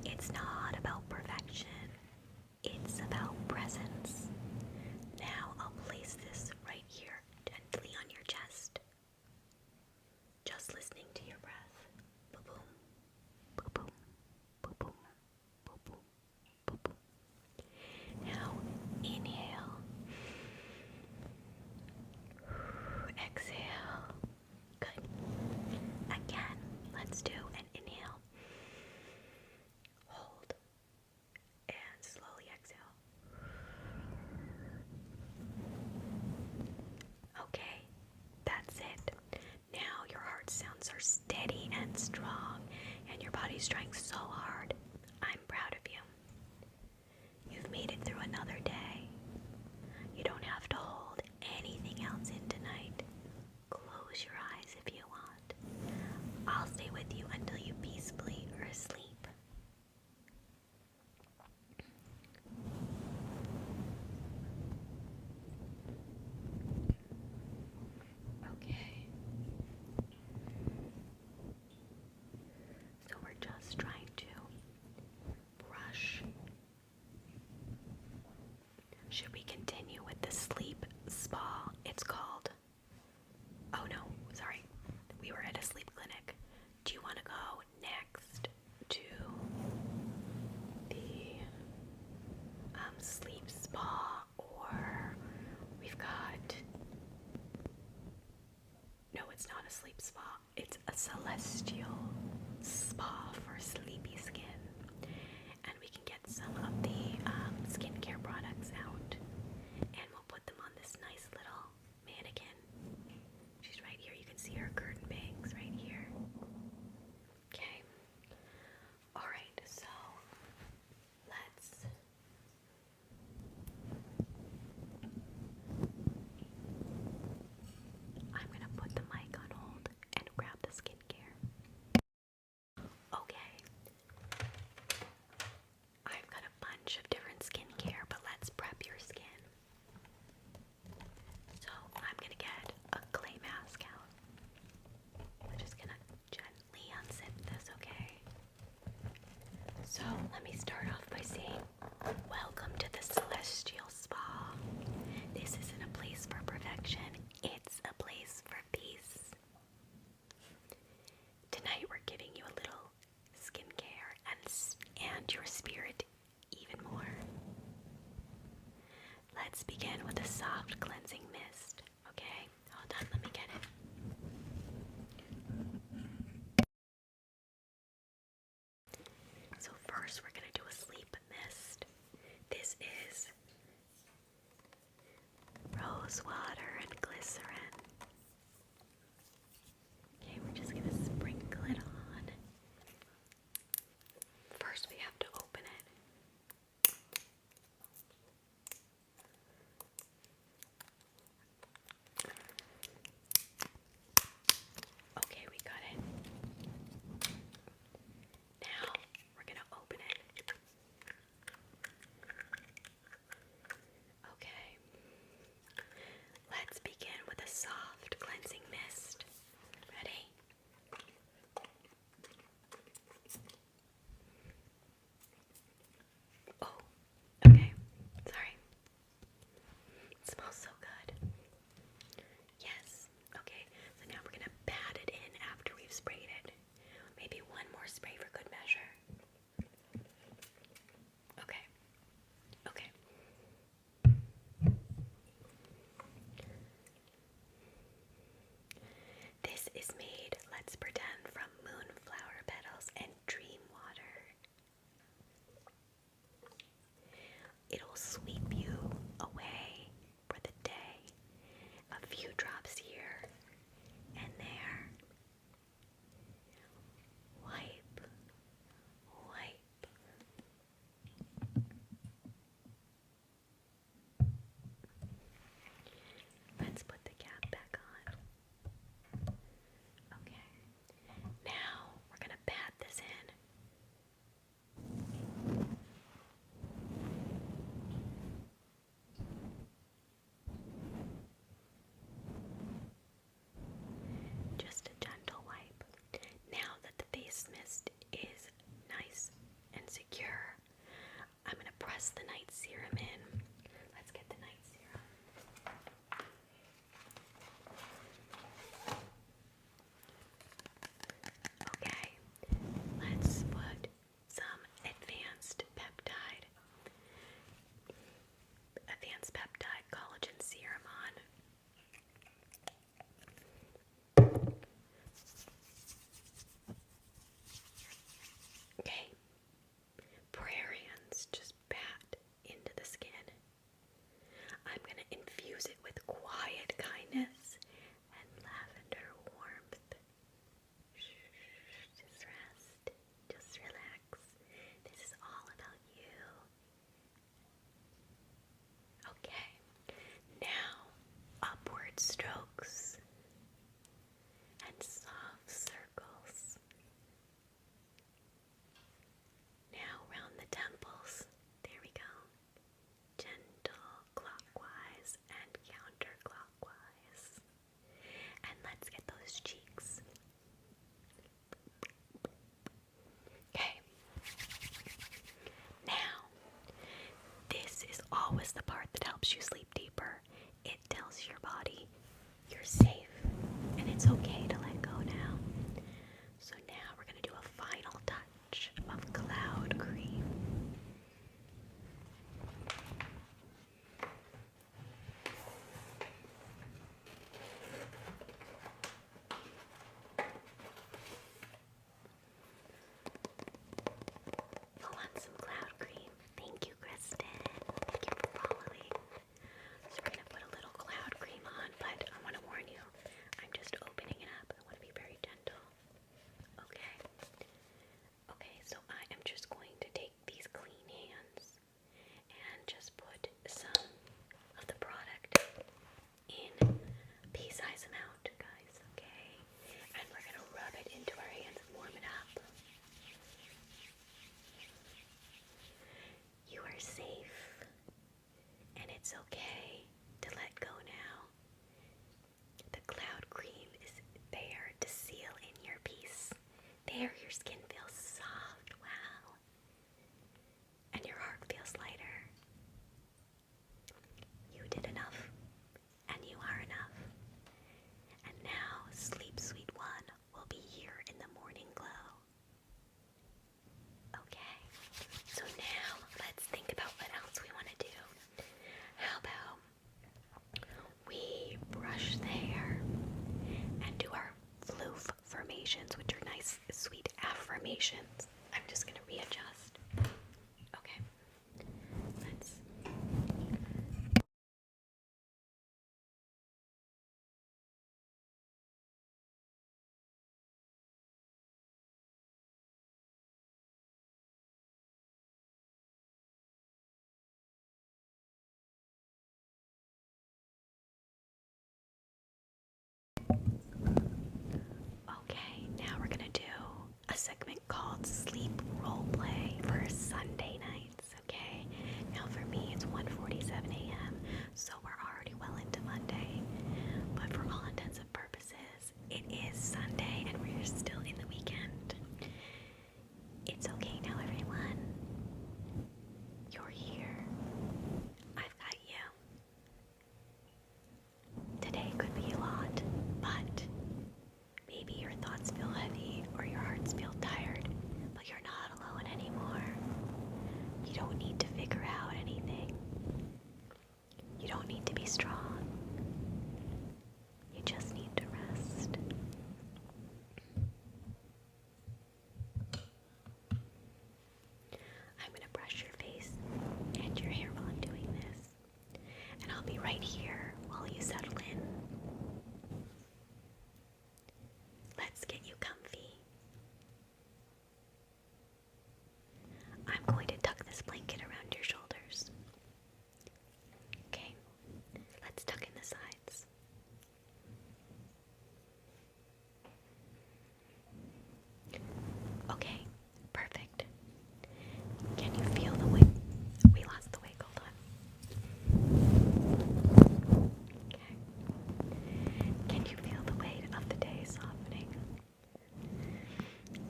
[SPEAKER 2] It's not about perfection. It's about presence. Now I'll place this right here, gently on your chest. Just listening to your breath. Ba-boom, ba-boom, ba-boom, ba-boom, ba-boom. Now inhale. Exhale. Good. Again, let's do an inhale. Hold. And slowly exhale. Okay, that's it. Now your heart sounds are steady and strong, and your body's trying so hard. I'm proud of you. You've made it through another day. You don't have to hold anything else in tonight. Close your eyes if you want. I'll stay with you until you peacefully are asleep. Okay. So we're just trying to brush. Should we continue with the sleep spa? It's called. Oh no, sorry. We were at a sleep clinic. Do you want to go next to the sleep spa, or we've got. No, it's not a sleep spa. It's a celestial spa for sleepy skin. And we can get some of the skincare products out. And we'll put them on this nice little mannequin. She's right here. You can see her curtain bangs right here. Okay. Alright, so let's. I'm going to put the mic on hold and grab the skincare. Okay. I've got a bunch of different skincare, but let's prep your skin. So I'm going to get a clay mask out. We're just going to gently unzip this, okay? So let me start off by saying, welcome to the Celestial Spa. This isn't a place for perfection, it's a place for peace. Tonight we're giving you a little skincare and your spirit even more. Let's begin with a soft cleansing mist, okay? Hold on, let me get it. So first we're going to do a sleep mist. This is rose water and glycerin. Okay, we're just going to sprinkle it on. First we have to open it. Okay, we got it. Now we're going to open it. Okay. always the part that helps you sleep deeper. It tells your body you're safe and it's okay to let go now. So now we're going to do a final touch of cloud cream. I want some cloud cream. Thank you, Kristen. Thank you for following. So we're going to put a little cloud cream on, but I want to warn you, I'm just opening it up. I want to be very gentle. Okay. Okay, so I am just going to take these clean hands and just put some of the product in pea-size amount, guys, okay? And we're going to rub it into our hands and warm it up. You are safe, and it's okay to let go now. The cloud cream is there to seal in your peace. There, your skin feels soft, wow. And your heart feels lighter. You did enough, and you are enough. And now, sleep, sweet one, will be here in the morning glow. Okay, so now let's think about what else we want to do. How about we brush the hair and do our floof formations, which are nice, sweet affirmations. I'm just going to readjust. Okay, let's. Okay, now we're going to do a segment called Sleep Role Play for Sunday nights, okay? Now for me it's 1:47 a.m., so we're already well into Monday. But for all intents and purposes, it is Sunday and we're still in the weekend. It's okay now, everyone. You're here. I've got you. Today could be a lot, but maybe your thoughts feel heavy or your hearts feel tired, but you're not alone anymore. You don't need to figure out anything. You don't need to be strong. You just need to rest. I'm going to brush your face and your hair while I'm doing this. And I'll be right here while you settle in. Let's get you comfy. I'm going to tuck this blanket around your shoulders. Okay, let's tuck in the sides. Okay, perfect. Can you feel the weight? We lost the weight, hold on. Okay. Can you feel the weight of the day softening?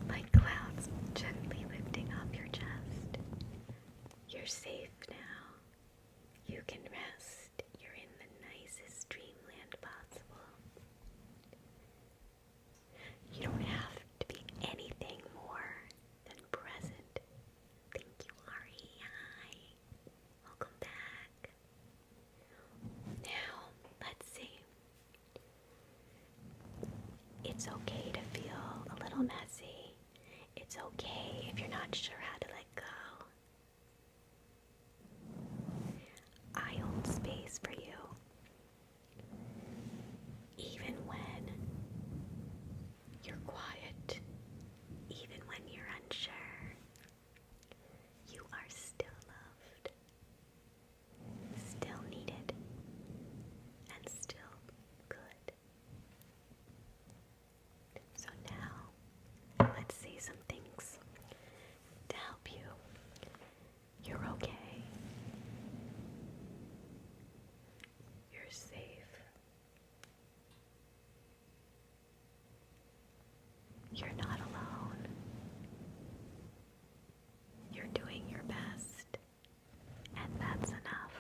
[SPEAKER 2] Like clouds gently lifting up your chest. You're safe now. You can rest. You're in the nicest dreamland possible. You don't have to be anything more than present. Thank you, Ari. Hi. Welcome back. Now, let's see. It's okay to feel a little messy. It's okay if you're not sure how to let go. I hold space for you. Even when you're quiet, even when you're unsure, you are still loved, still needed, and still good. So now, let's say some things to help you. You're okay. You're safe. You're not alone. You're doing your best, and that's enough.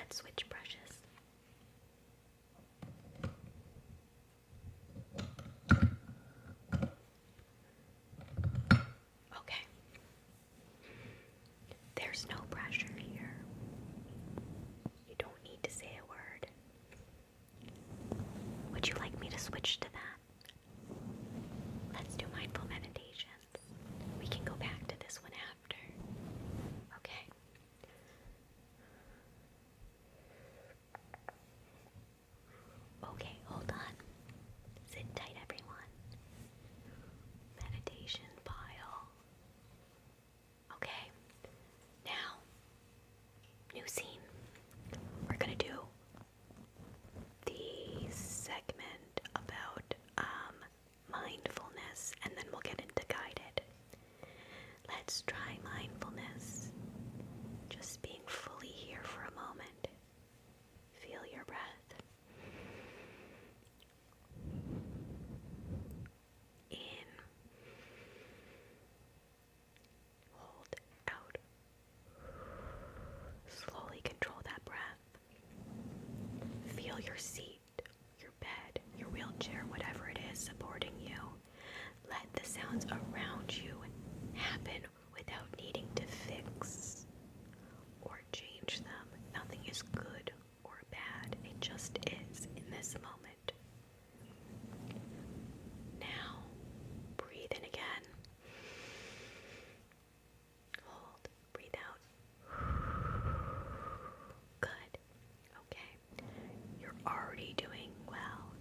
[SPEAKER 2] Let's switch brushes. Okay. There's no pressure here. You don't need to say a word. Would you like me to switch to that? Let's do mindful meditations. We can go back to this one after. Okay. Okay, hold on. Sit tight, everyone. Meditation pile. Okay. Now, new scene. We're gonna do the segment about mindfulness, and then we'll get into guided. Let's try mindfulness. Just being fully here for a moment. Feel your breath. In. Hold out. Slowly control that breath. Feel your seat, your bed, your wheelchair, whatever it is supporting you. Let the sounds around you happen without needing to fix or change them. Nothing is good or bad. It just is in this moment. Now, breathe in again. Hold. Breathe out. Good. Okay. You're already doing well.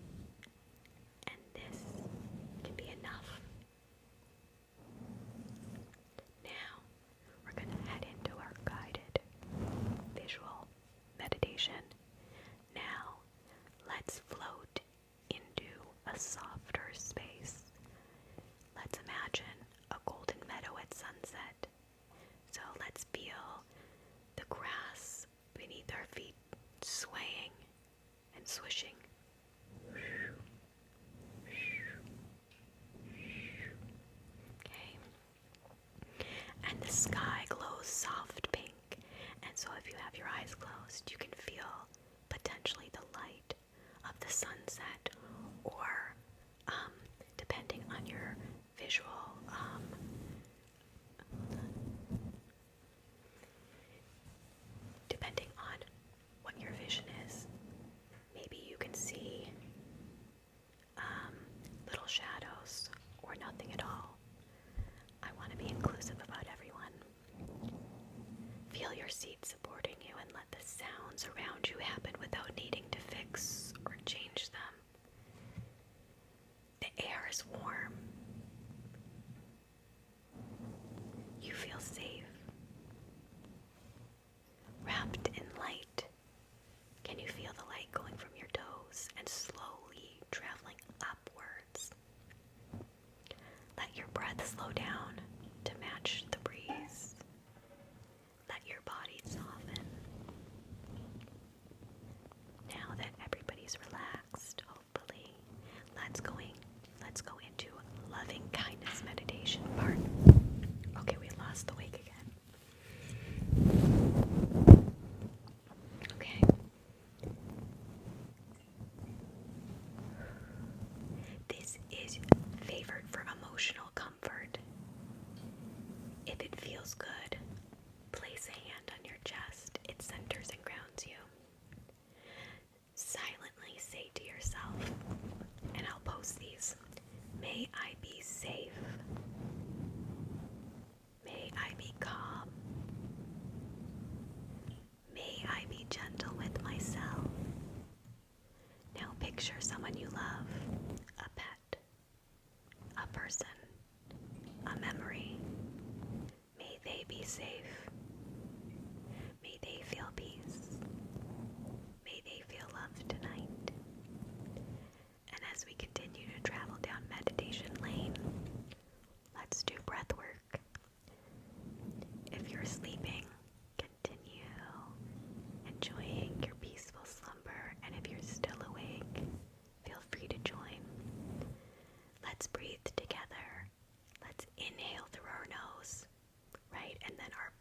[SPEAKER 2] And this can be enough. Now, we're going to head into our guided visual meditation. Now, let's float into a softer space. Let's imagine a golden meadow at sunset. So let's feel the grass beneath our feet swaying and swishing. Okay. And the sky glows soft pink. And so if you have your eyes closed, you can feel potentially the light of the sunset, or depending on your visual depending on what your vision is, maybe you can see little shadows or nothing at all. I want to be inclusive about everyone. Feel your seat supporting you and let the sounds around you happen without needing to fix or change them. The air is warm. You feel safe. Wrapped in light. Can you feel the light going from your toes and slowly traveling upwards? Let your breath slow down to match the breeze. Let your body soften. Now that everybody's relaxed, hopefully, let's go into loving kindness meditation part. Okay, we lost the wake again. Okay. This is favored for emotional comfort. If it feels good, place a hand on your chest. It centers and grounds you. Silently say to yourself, and I'll post these, may I be safe. May I be calm. May I be gentle with myself. Now picture someone you love, a pet, a person, a memory. May they be safe. May they feel peace. May they feel loved tonight. And as we continue to travel down meditation lane, let's do breath work. If you're sleeping, continue enjoying your peaceful slumber, and if you're still awake, feel free to join. Let's breathe together. Let's inhale through our nose, right? And then our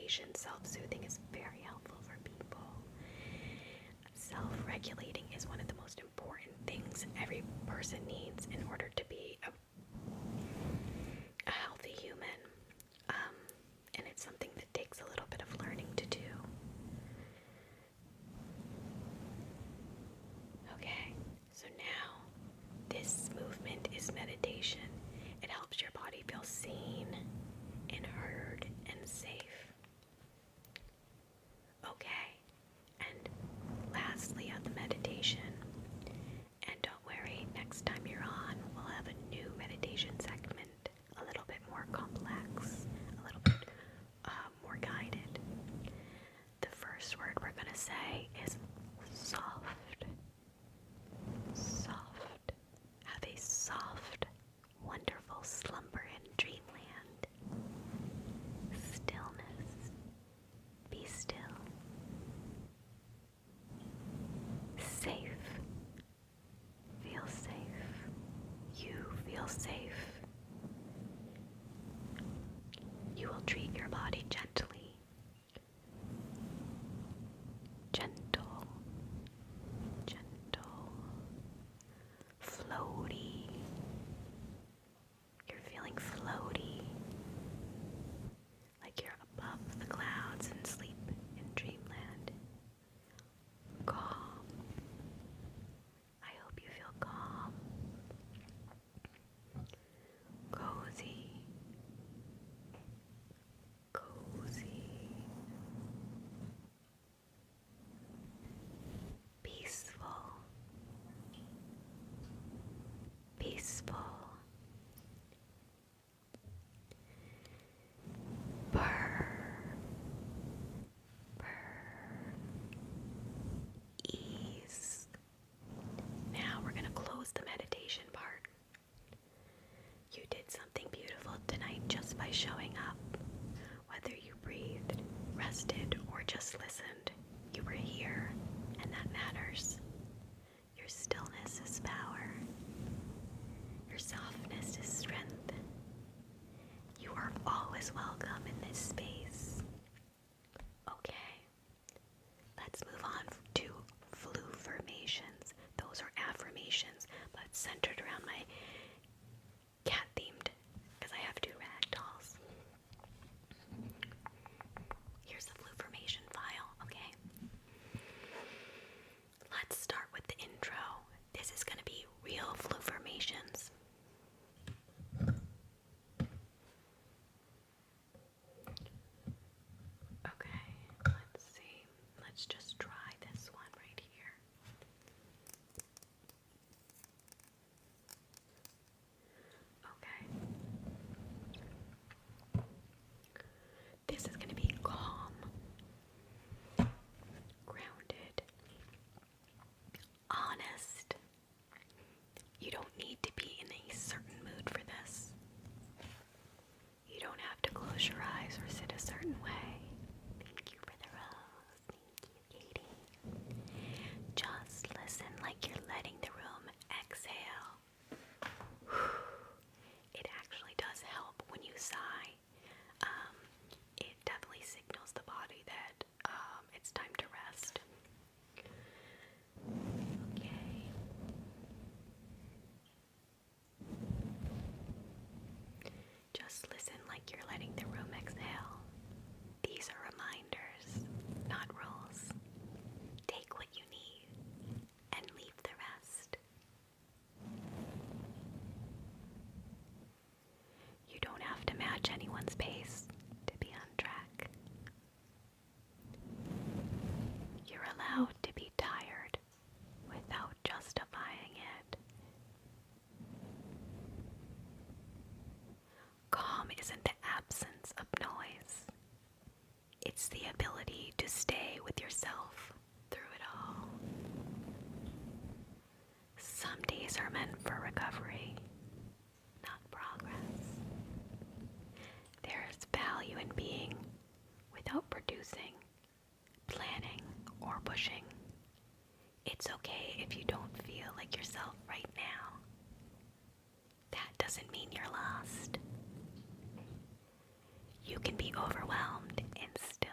[SPEAKER 2] meditation, self-soothing is very helpful for people. Self-regulating is one of the most important things every person needs in order to be a healthy human. And it's something that takes a little bit of learning to do. Okay, so now this movement is meditation. It helps your body feel seen and heard and safe. Okay, and lastly on the meditation, and don't worry, next time you're on, we'll have a new meditation segment, a little bit more complex, a little bit more guided. The first word we're going to say is soft. Soft. Have a soft, wonderful slumber in dreamland. Stillness. Be still. Safe. Feel safe. You feel safe. You will treat your body gently. Gentle. Gentle. Floaty. You're feeling floaty. Like you're above the clouds and sleep in dreamland. Calm. I hope you feel calm. Cozy. Cozy. Peaceful. Peaceful. Purr. Purr. Ease. Now we're going to close the meditation part. You did something beautiful tonight just by showing up. Whether you breathed, rested, or just listened, you were here, and that matters. Your stillness is power. Your softness is strength. You are always welcome in this space. Okay, let's move on to flufirmations. Those are affirmations, but centered around my cat themed, because I have 2 ragdolls. Here's the flufirmation file, okay? Let's start with the intro. This is going to be real flufirmations. Okay, let's see. Let's just try this one right here. Okay. This is going to be calm, grounded, honest. You don't need to be in a certain mood for this. You don't have to close your eyes or sit a certain way. Thank you for the rose. Thank you, Katie. Just listen like you're letting the room exhale. It actually does help when you sigh. It definitely signals the body that it's time to rest. Okay. Just listen like you're letting the room exhale. These are reminders, not rules. Take what you need and leave the rest. You don't have to match anyone's pace to be on track. You're allowed to be tired without justifying it. Calm isn't the absence of noise. It's the ability to stay with yourself through it all. Some days are meant for recovery, not progress. There is value in being without producing, planning, or pushing. It's okay if you don't feel like yourself right now. That doesn't mean you're lost. You can be overwhelmed and still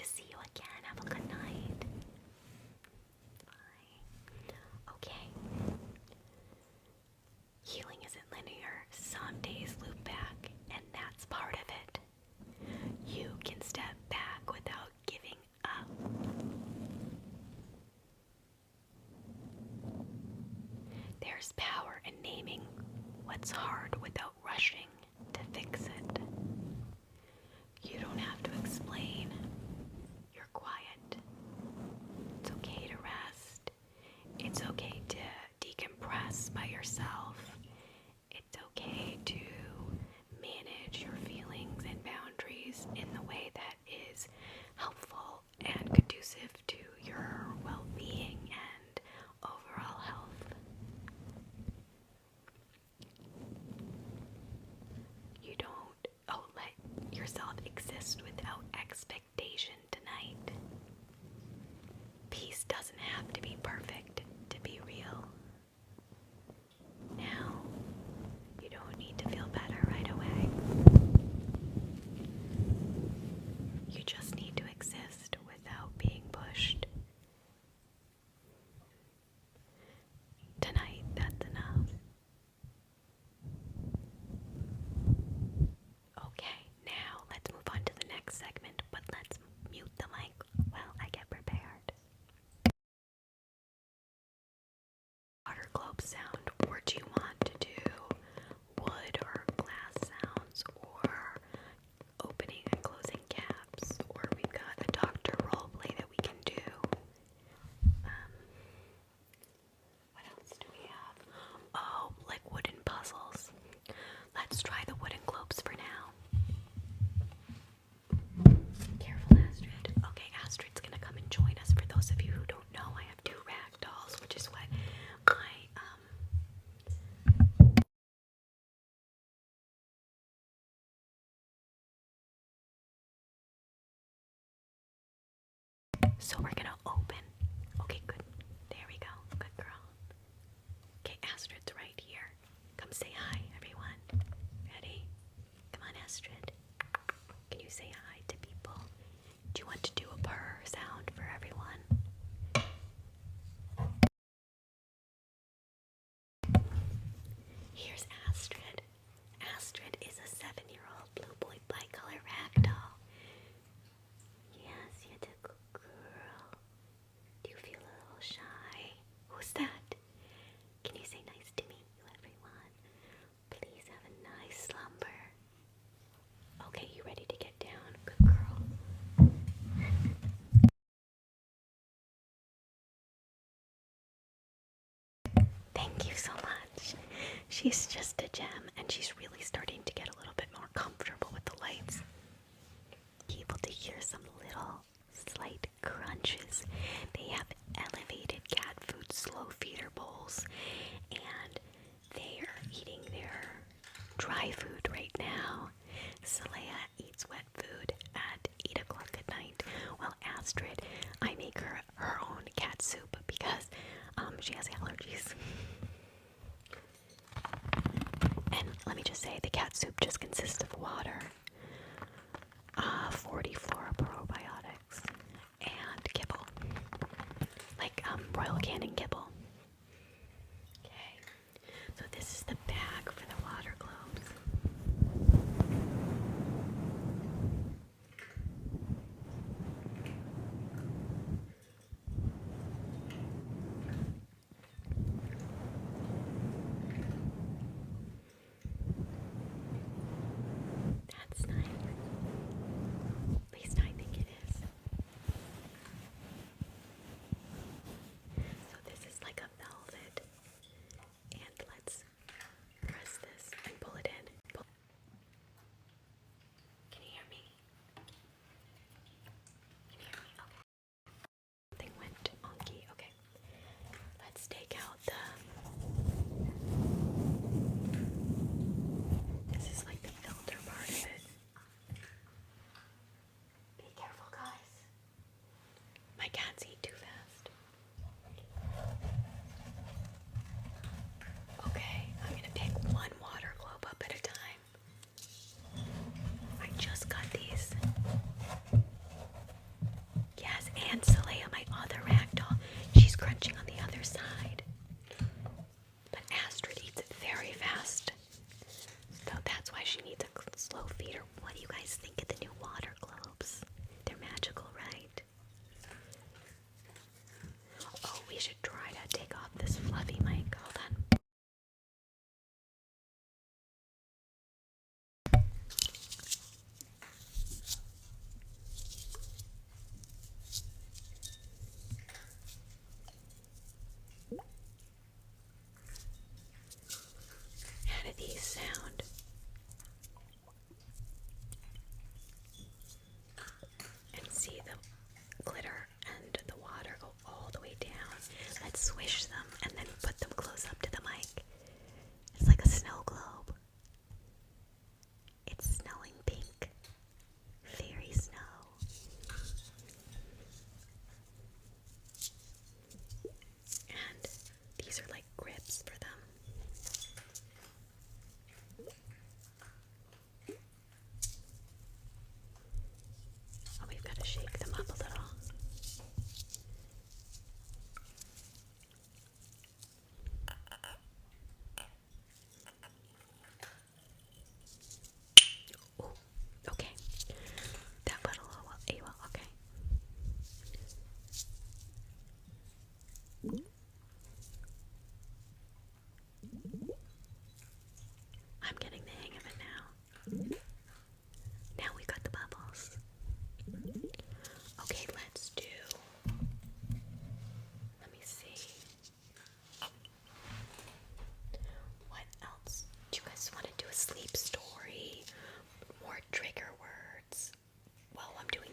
[SPEAKER 2] to see you again. Have a good night. Bye. Okay. Healing isn't linear. Some days loop back, and that's part of it. You can step back without giving up. There's power in naming what's hard without rushing to fix it. You don't have to explain. You're quiet. It's okay to rest. It's okay to decompress by yourself. It's okay to manage your feelings and boundaries in the way that is helpful and conducive to your well-being and overall health. You don't let yourself exist without expectation tonight. Peace doesn't have to be perfect to be real. Now, you don't need to feel better right away. You just need to exist without being pushed. Tonight, that's enough. Okay, now let's move on to the next segment, but let's mute the mic while I get prepared. Water globe sound, or do you want to do wood or glass sounds, or opening and closing caps, or we've got a doctor role play that we can do. What else do we have? Oh, like wooden puzzles. Let's try the wooden globes for now. Careful, Astrid. Okay, Astrid's gonna come and join us. For those of you who don't know, I have 2 Ragdolls, which is what so we're gonna open. Okay, good. There we go. Good girl. Okay, Astrid's right here. Come say hi, everyone. Ready? Come on, Astrid. Can you say hi to people? Do you want to do a purr sound for everyone? Here's Astrid. Astrid is a 7-year-old blue boy bicolor ragdoll. Yes, you're the good girl. Do you feel a little shy? Who's that? Can you say nice to meet you, everyone? Please have a nice slumber. Okay, you ready to get down? Good girl. Thank you so much. She's just a gem, and she's really starting to get a little bit more comfortable with the lights. Be able to hear some little slight crunches. They have elevated cat food slow feeder bowls, and they are eating their dry food right now. Xelayah eats wet food at 8 o'clock at night, while Astrid, I make her own cat soup because she has allergies. And let me just say, the cat soup just consists of water, 44 probiotics, and kibble, like Royal Canin kibble. Okay, so this is the bag for the water globes. That's nice. At least I think it is. So this is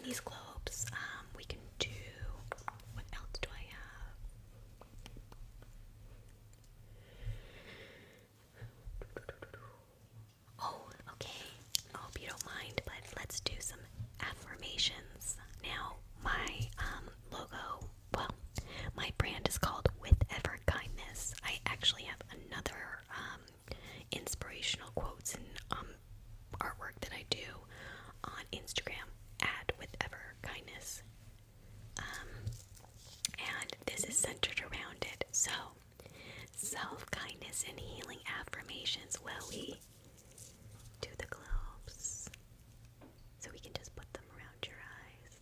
[SPEAKER 2] these globes. We can do, what else do I have? Oh, okay. I hope you don't mind, but let's do some affirmations. Now, my logo, well, my brand is called With Ever Kindness. I actually have another inspirational quotes and artwork that I do on Instagram at With Ever Kindness. And this is centered around it. So, self-kindness and healing affirmations. Well, we do the globes. So we can just put them around your eyes.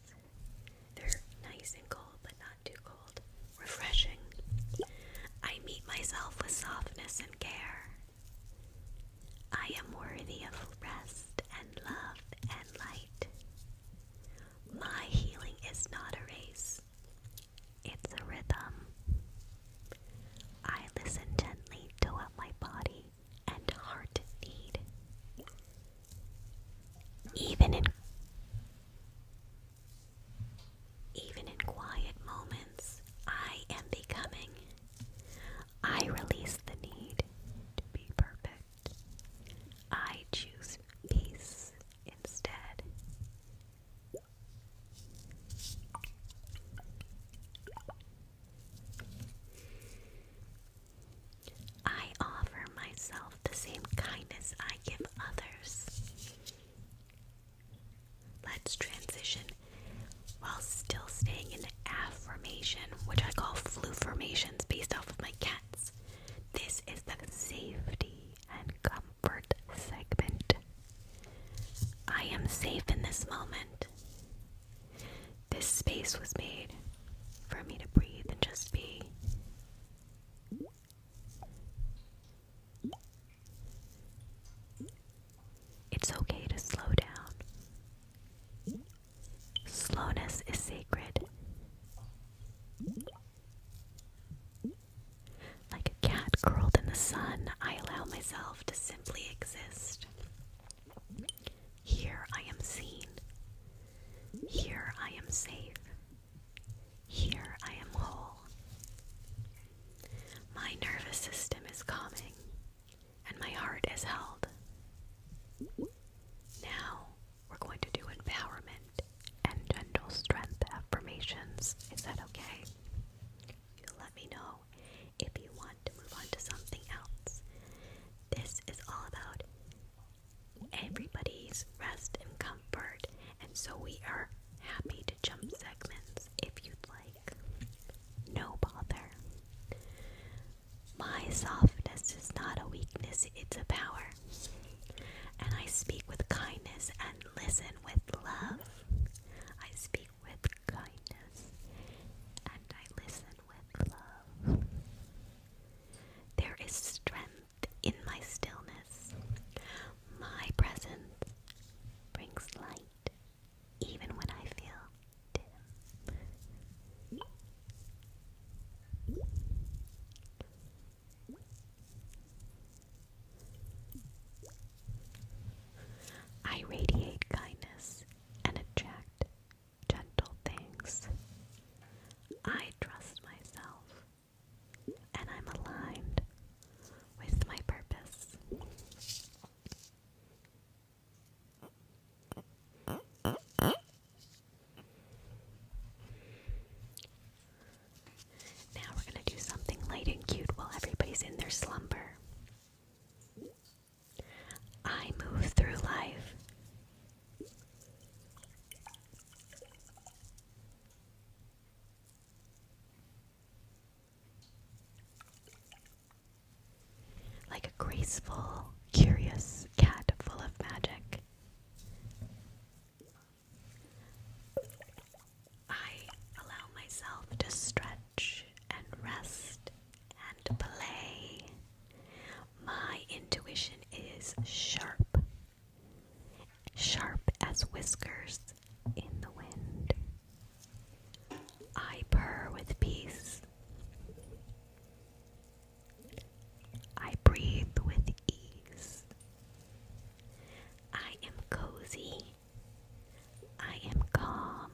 [SPEAKER 2] They're nice and cold, but not too cold. Refreshing. I meet myself with softness and care. I am worthy of rest and love and light. My healing is not a race. It's a rhythm. I listen gently to what my body and heart need. Even in quiet moments, I am becoming. I release the need to be perfect. I choose peace instead. I offer myself the same kindness I give others. Let's transition while still staying in affirmation, which I call flu-formations based off of my cats. This is the safety and comfort segment. I am safe in this moment. This space was made for me to breathe and just be. It's okay to slow down. Slowness is sacred. Like a cat curled in the sun, I allow myself to simply exist. Here I am seen. Here I am safe. Here I am whole. My nervous system is calming, and my heart is held. Now we're going to do empowerment and gentle strength affirmations. Is that okay? You let me know if you want to move on to something else. This is all about everybody's rest and comfort, and so we are happy to jump segments if you'd like. No bother. My softness is not a weakness, it's a power. And I speak with kindness and listen with love. I speak with kindness and I listen with love. There is strength in my stillness. My presence brings light even when I feel dim. I radiate kindness and attract gentle things. I trust myself and I'm aligned with my purpose. Now we're going to do something light and cute while everybody's in their slumber. I move through life like a graceful, curious cat full of magic. I allow myself to stretch and rest and play. My intuition is sharp, sharp as whiskers in the wind. I purr with peace. I breathe with ease. I am cozy. I am calm.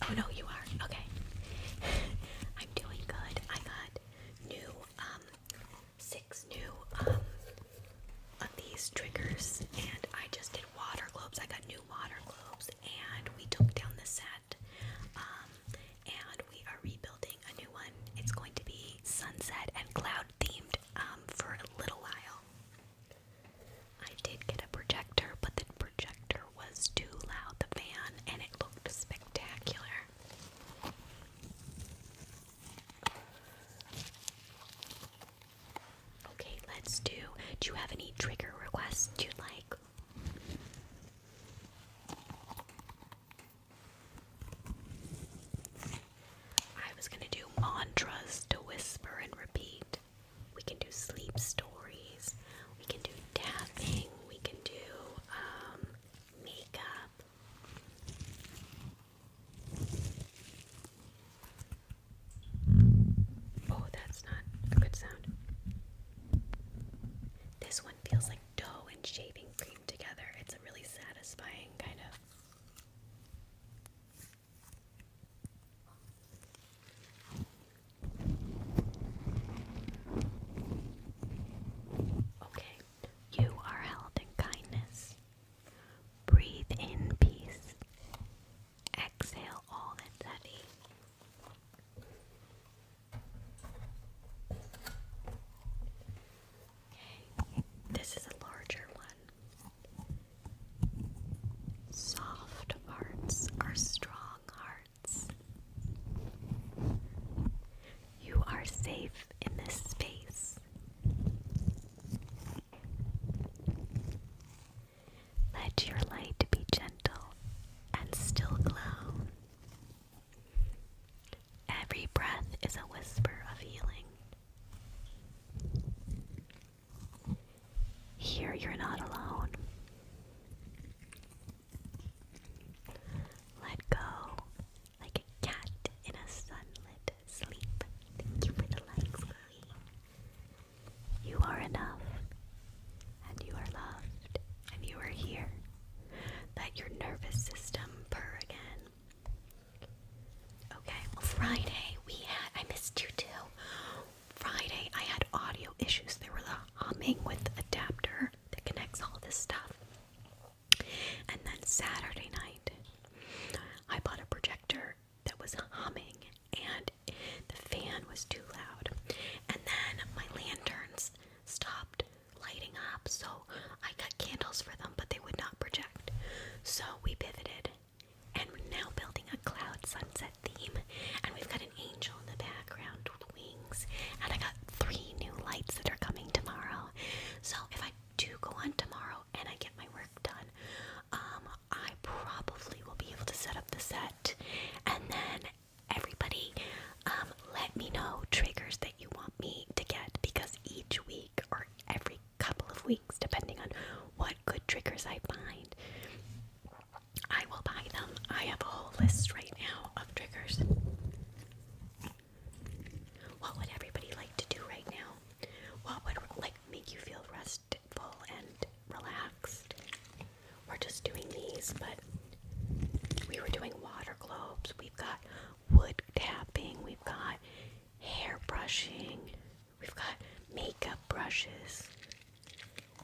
[SPEAKER 2] Oh no, you are. Okay. I'm doing good. I got new, 6 new, of these triggers, and I just did water globes. I got new water globes, and we took down the set, and we are rebuilding a new one. It's going to be sunset and cloud themed, for a little while. I did get a projector, but the projector was too loud, the fan, and it looked spectacular. Okay, let's do you have any trigger requests you'd like? I was gonna do mantras to whisper and repeat. We can do sleep stories. We can do tapping. We can do makeup. Oh, that's not a good sound. This one feels like dough and shaving cream together. It's a really satisfying kind of. Okay, you are held in kindness. Breathe in peace. Exhale all that's heavy. Okay, this is a larger one. Soft hearts are strong hearts. You are safe in this space. Let your light be gentle and still glow. Every breath is a whisper of healing. Here you're not alone. Let go like a cat in a sunlit sleep. Thank you for the likes, Chloe. You are enough, and you are loved, and you are here. Let your nervous system purr again. Okay, well, Friday I missed you too. Friday I had audio issues. There was a humming with the adapter that connects all this stuff. And then Saturday night, I bought a projector that was humming, and the fan was too loud. And then my lanterns stopped lighting up, so I got candles for them, but they would not project. So we pivoted, and we're now building a cloud sunset theme, and we've got an angel in the background with wings, and I got 3 new lights that are coming tomorrow. So if I do go on tomorrow and I get my work done, I probably will be able to set up the set, and then everybody, let me know triggers that you want me to get, because each week or every couple of weeks, depending on what good triggers I find, I will buy them. I have a whole list right now of triggers. What would everybody like to do right now? What would make you feel restful and relaxed? We're just doing these, but we were doing water globes. We've got wood tapping. We've got hair brushing. We've got makeup brushes.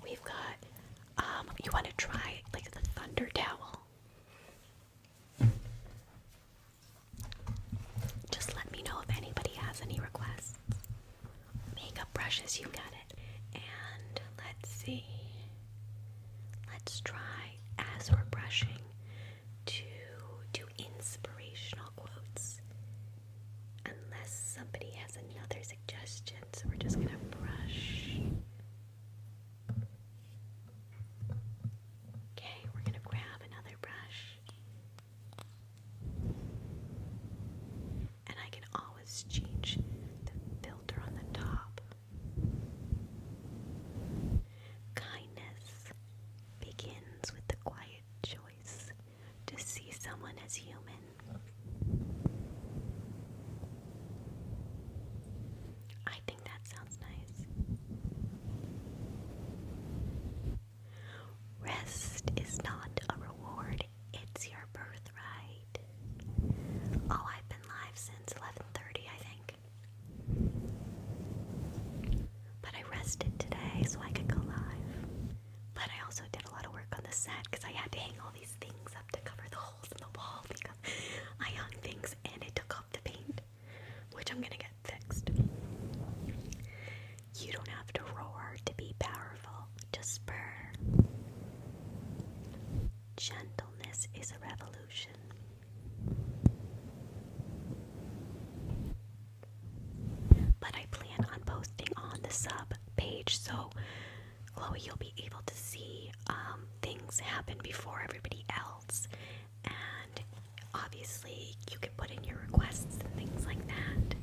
[SPEAKER 2] We've got, you want to try like the thunder towel? Just let me know if anybody has any requests. Makeup brushes, you got it. And let's see. Let's try, as we're brushing, to do inspirational quotes. Unless somebody has another suggestion, so we're just gonna brush. Okay, we're gonna grab another brush. And I can always change the filter on the top. the sub page, so Chloe, you'll be able to see things happen before everybody else, and obviously you can put in your requests and things like that,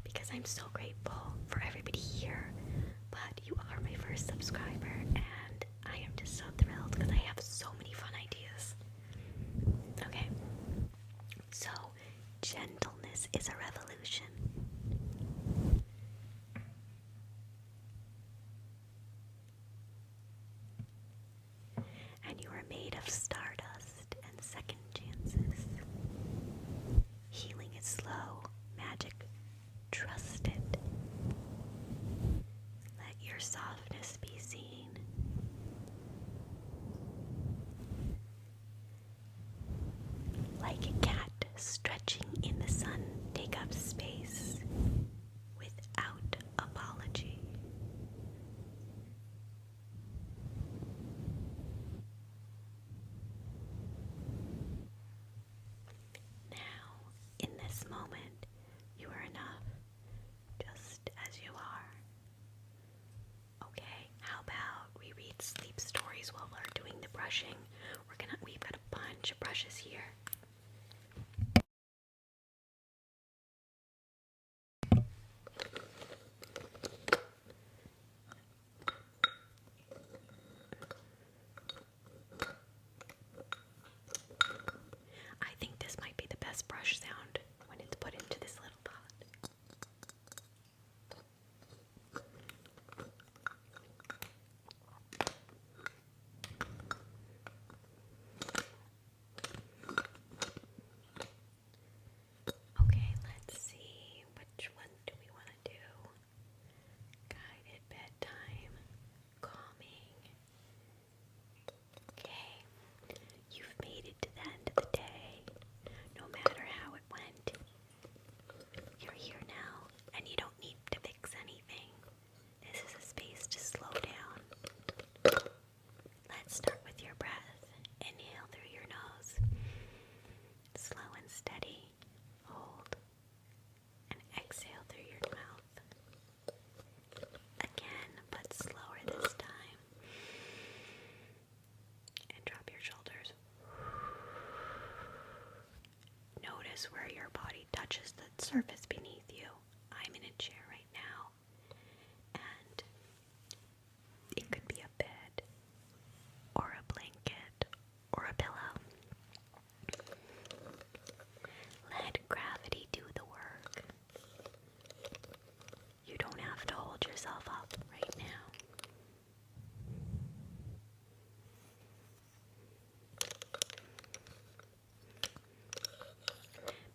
[SPEAKER 2] because I'm so grateful for everybody here. But you are my first subscriber, and I am just so thrilled because I have so many fun ideas. Okay, so gentleness is a revolution. And you are made of stardust and second chances. Healing is slow, magic, trust it. Let your softness be seen. Like a cat stretching in the sun, take up space without apology. Now, in this moment, you are enough, just as you are. Okay, how about we read sleep stories while we're doing the brushing? We've got a bunch of brushes here. I think this might be the best brush sound when it's put into this little pot. Okay, let's see, which one do we want to do? Guided bedtime, calming. Okay, you've made it to the end of the day. No matter how it went, you're here now, and you don't need to fix anything. This is a space to slow down. Let's start with your breath. Inhale through your nose. Slow and steady. Hold. And exhale through your mouth. Again, but slower this time. And drop your shoulders. Notice where your body touches the surface beneath you. I'm in a chair right now, and it could be a bed, or a blanket, or a pillow. Let gravity do the work. You don't have to hold yourself up right now.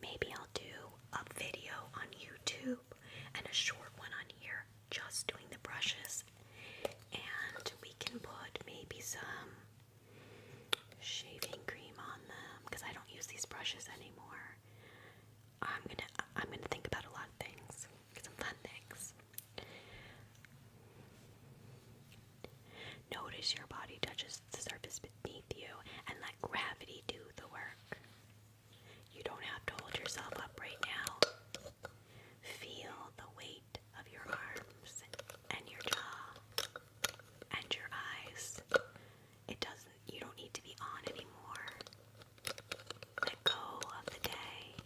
[SPEAKER 2] Maybe I'll do a video on YouTube and a short one on here just doing the brushes, and we can put maybe some shaving cream on them because I don't use these brushes anymore. I'm gonna think about a lot of things, some fun things. Notice your body touches the surface beneath you and let gravity do the work. You don't have to hold yourself up right now. Feel the weight of your arms and your jaw and your eyes. You don't need to be on anymore. Let go of the day.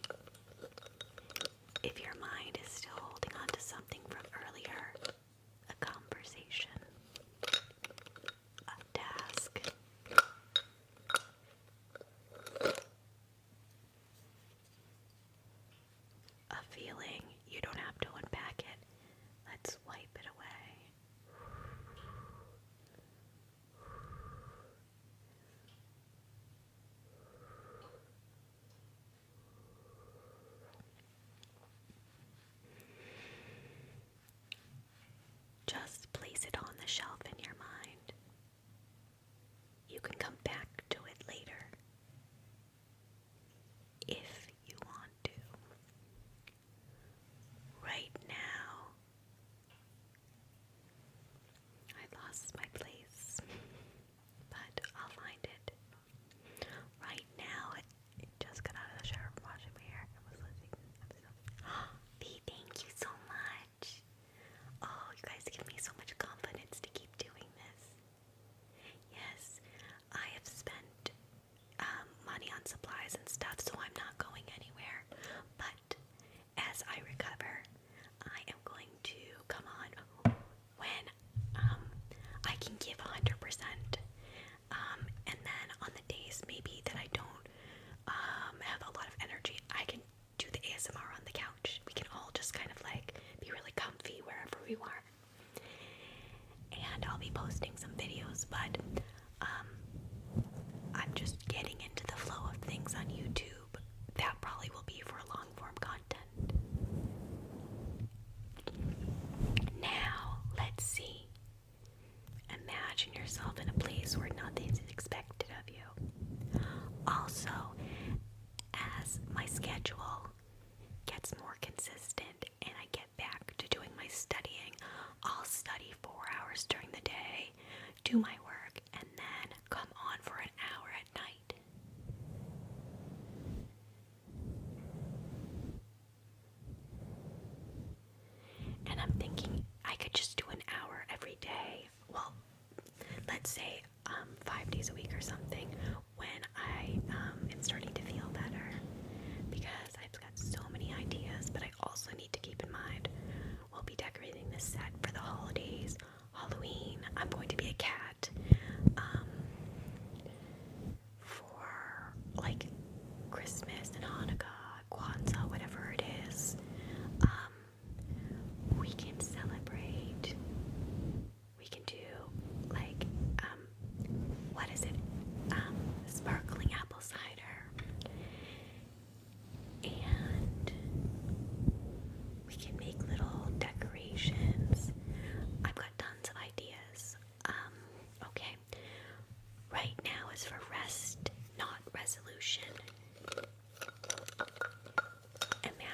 [SPEAKER 2] If your mind is still holding on to something from earlier, a conversation, a task, a feeling, you don't have to unpack it. Let's wipe it away. Just place it on the shelf in your mind. You can come back to it later if you want to. Right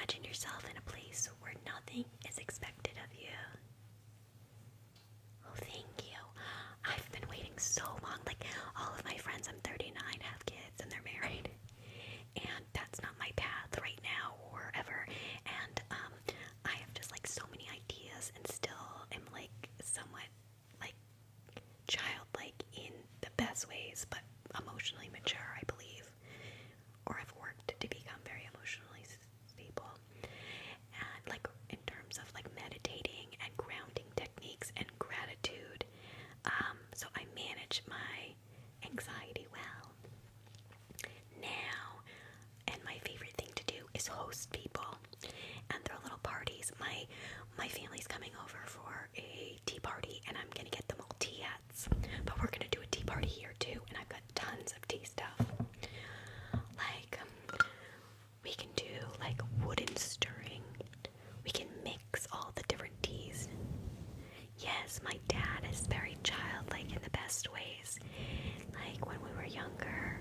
[SPEAKER 2] imagine yourself in a place where nothing is expected of you. Oh, thank you. I've been waiting so long. Like, all of my friends, I'm 39, have kids, and they're married. And that's not my path right now or ever. And I have just like so many ideas and still am like somewhat like childlike in the best ways, but emotionally mature, I believe. Or I've worked to become very emotionally stable. And like in terms of like meditating and grounding techniques and gratitude. So I manage my anxiety well. Now, and my favorite thing to do is host people and throw little parties. My family's coming over for a tea party, and I'm gonna get them all tea hats. But we're gonna do a tea party here too, and I've got tons of tea stuff. Like, we can do like wooden stirring. We can mix all the different teas. Yes, my dad is very childlike in the best ways. Like when we were younger,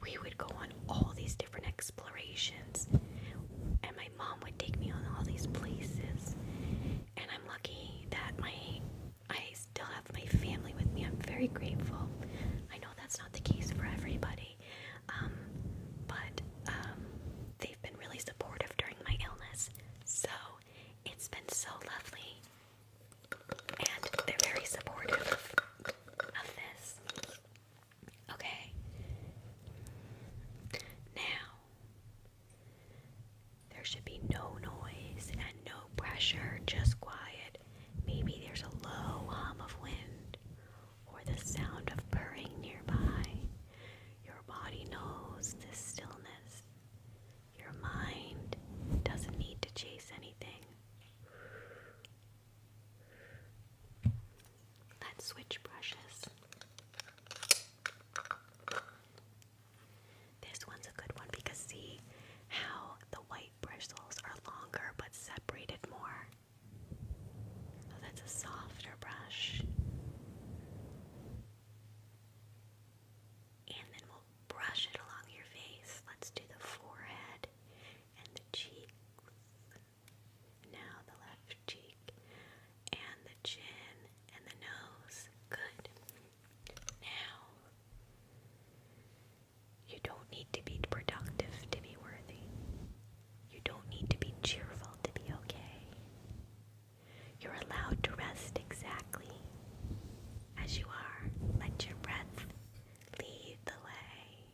[SPEAKER 2] we would go on all these different explorations, and my mom would take me on all these places. And I'm lucky that I still have my family with me. I'm very grateful. I know that's not the case for everybody, but they've been really supportive during my illness, so it's been so lovely. And they're very supportive of this. Okay. Now, there should be no noise and no pressure, just quiet. Maybe there's a low hum of wind or the sound of purring nearby. Your body knows this stillness. Your mind doesn't need to chase anything. Let's switch brushes. This one's a good one because see how the white bristles are longer but separated more. So that's a softer brush. And then we'll brush it along your face. Let's do the forehead and the cheeks. Now the left cheek and the chin and the nose. Good. Now, you don't need to be productive to be worthy. You don't need to be cheerful to be okay. You're allowed to rest exactly as you are. Let your breath lead the way.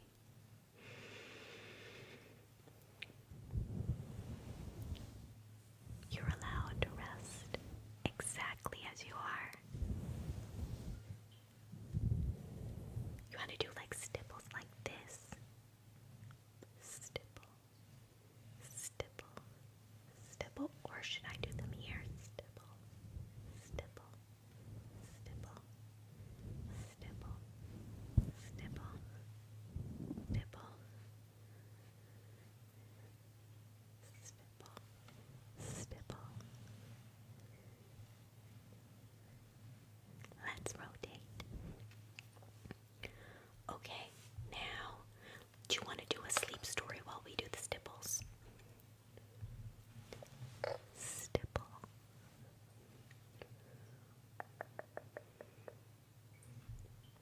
[SPEAKER 2] You're allowed to rest exactly as you are. You want to do like stipples like this. Stipple, stipple, stipple, or should I do them here? Stipple, stipple, stipple, stipple, stipple, stipple, stipple, stipple. Let's rotate. Okay, now, do you want to do a sleep story while we do the stipples? Stipple.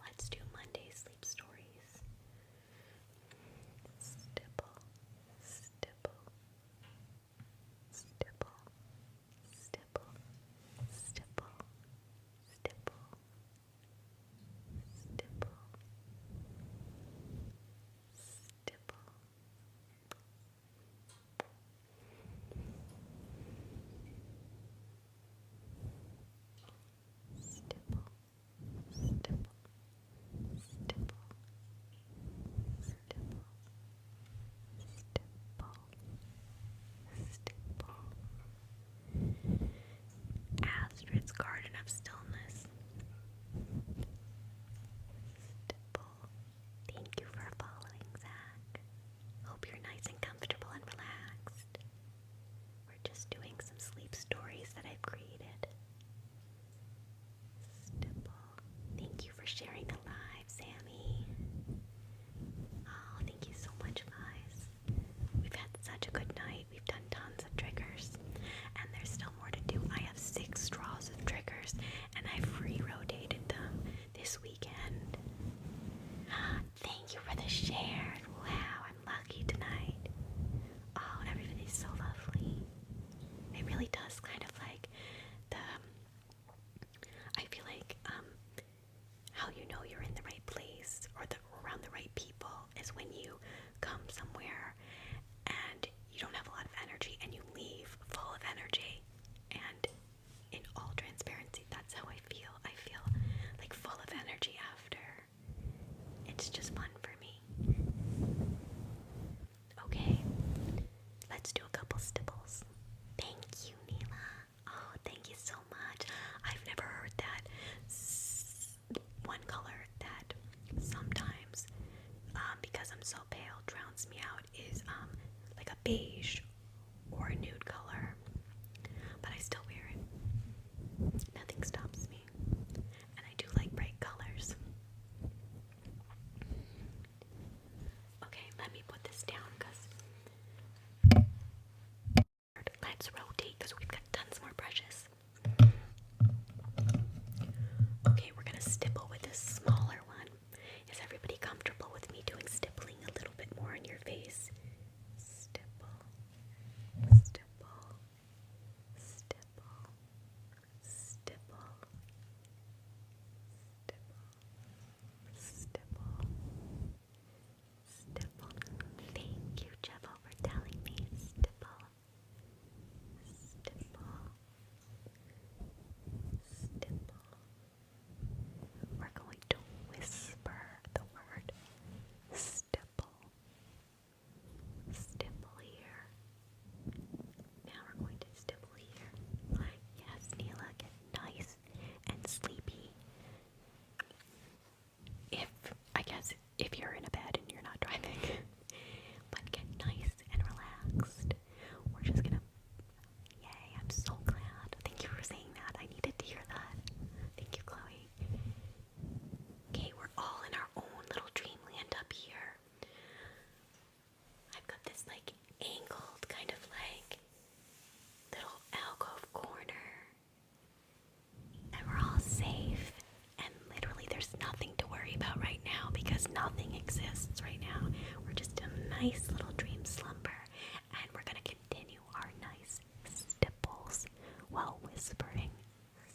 [SPEAKER 2] Let's do Monday sleep stories. Stipple, stipple, stipple, stipple, stipple, stipple, stipple, stipple. Stipple, stipple, stipple, stipple, stipple, stipple. Astrid's Garden of Stillness. Stipple. Thank you for following, Zach. Hope you're nice and comfortable and relaxed. We're just doing some sleep stories that I've created. Stipple. Thank you for sharing the live, Sammy. Oh, thank you so much, guys. We've had such a good night. We've done tons let's rotate because we've got tons more brushes. Okay, we're gonna stipple with this smaller one. Is everybody comfortable with me doing stippling a little bit more on your face? Stipple, stipple, stipple, stipple, stipple, stipple. Thank you, Jebo, for telling me. Stipple, stipple, stipple. We're going to whisper the word stipple. Stipple here. Now we're going to stipple here. Yes, Neela, get nice and sleepy. If you're in a bed and you're not driving, but get nice and relaxed. We're just gonna, yay, I'm so glad. Thank you for saying that. I needed to hear that. Thank you, Chloe. Okay, we're all in our own little dreamland up here. I've got this like angled kind of like little alcove corner. And we're all safe. And literally there's nothing to worry about right now because nothing exists right now. We're just in a nice little dream slumber. And we're gonna continue our nice stipples while whispering.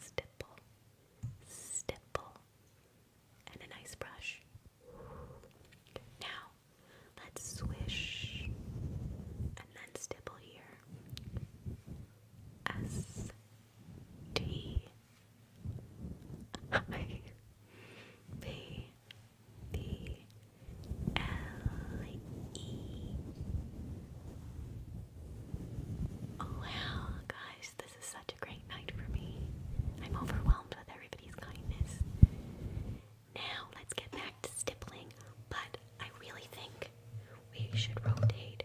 [SPEAKER 2] Stipple, stipple, and a nice brush. Now, let's swish and then stipple here. S T I B B L E. Oh wow, guys, this is such a great night for me. I'm overwhelmed with everybody's kindness. Now let's get back to stippling, but I really think we should rotate.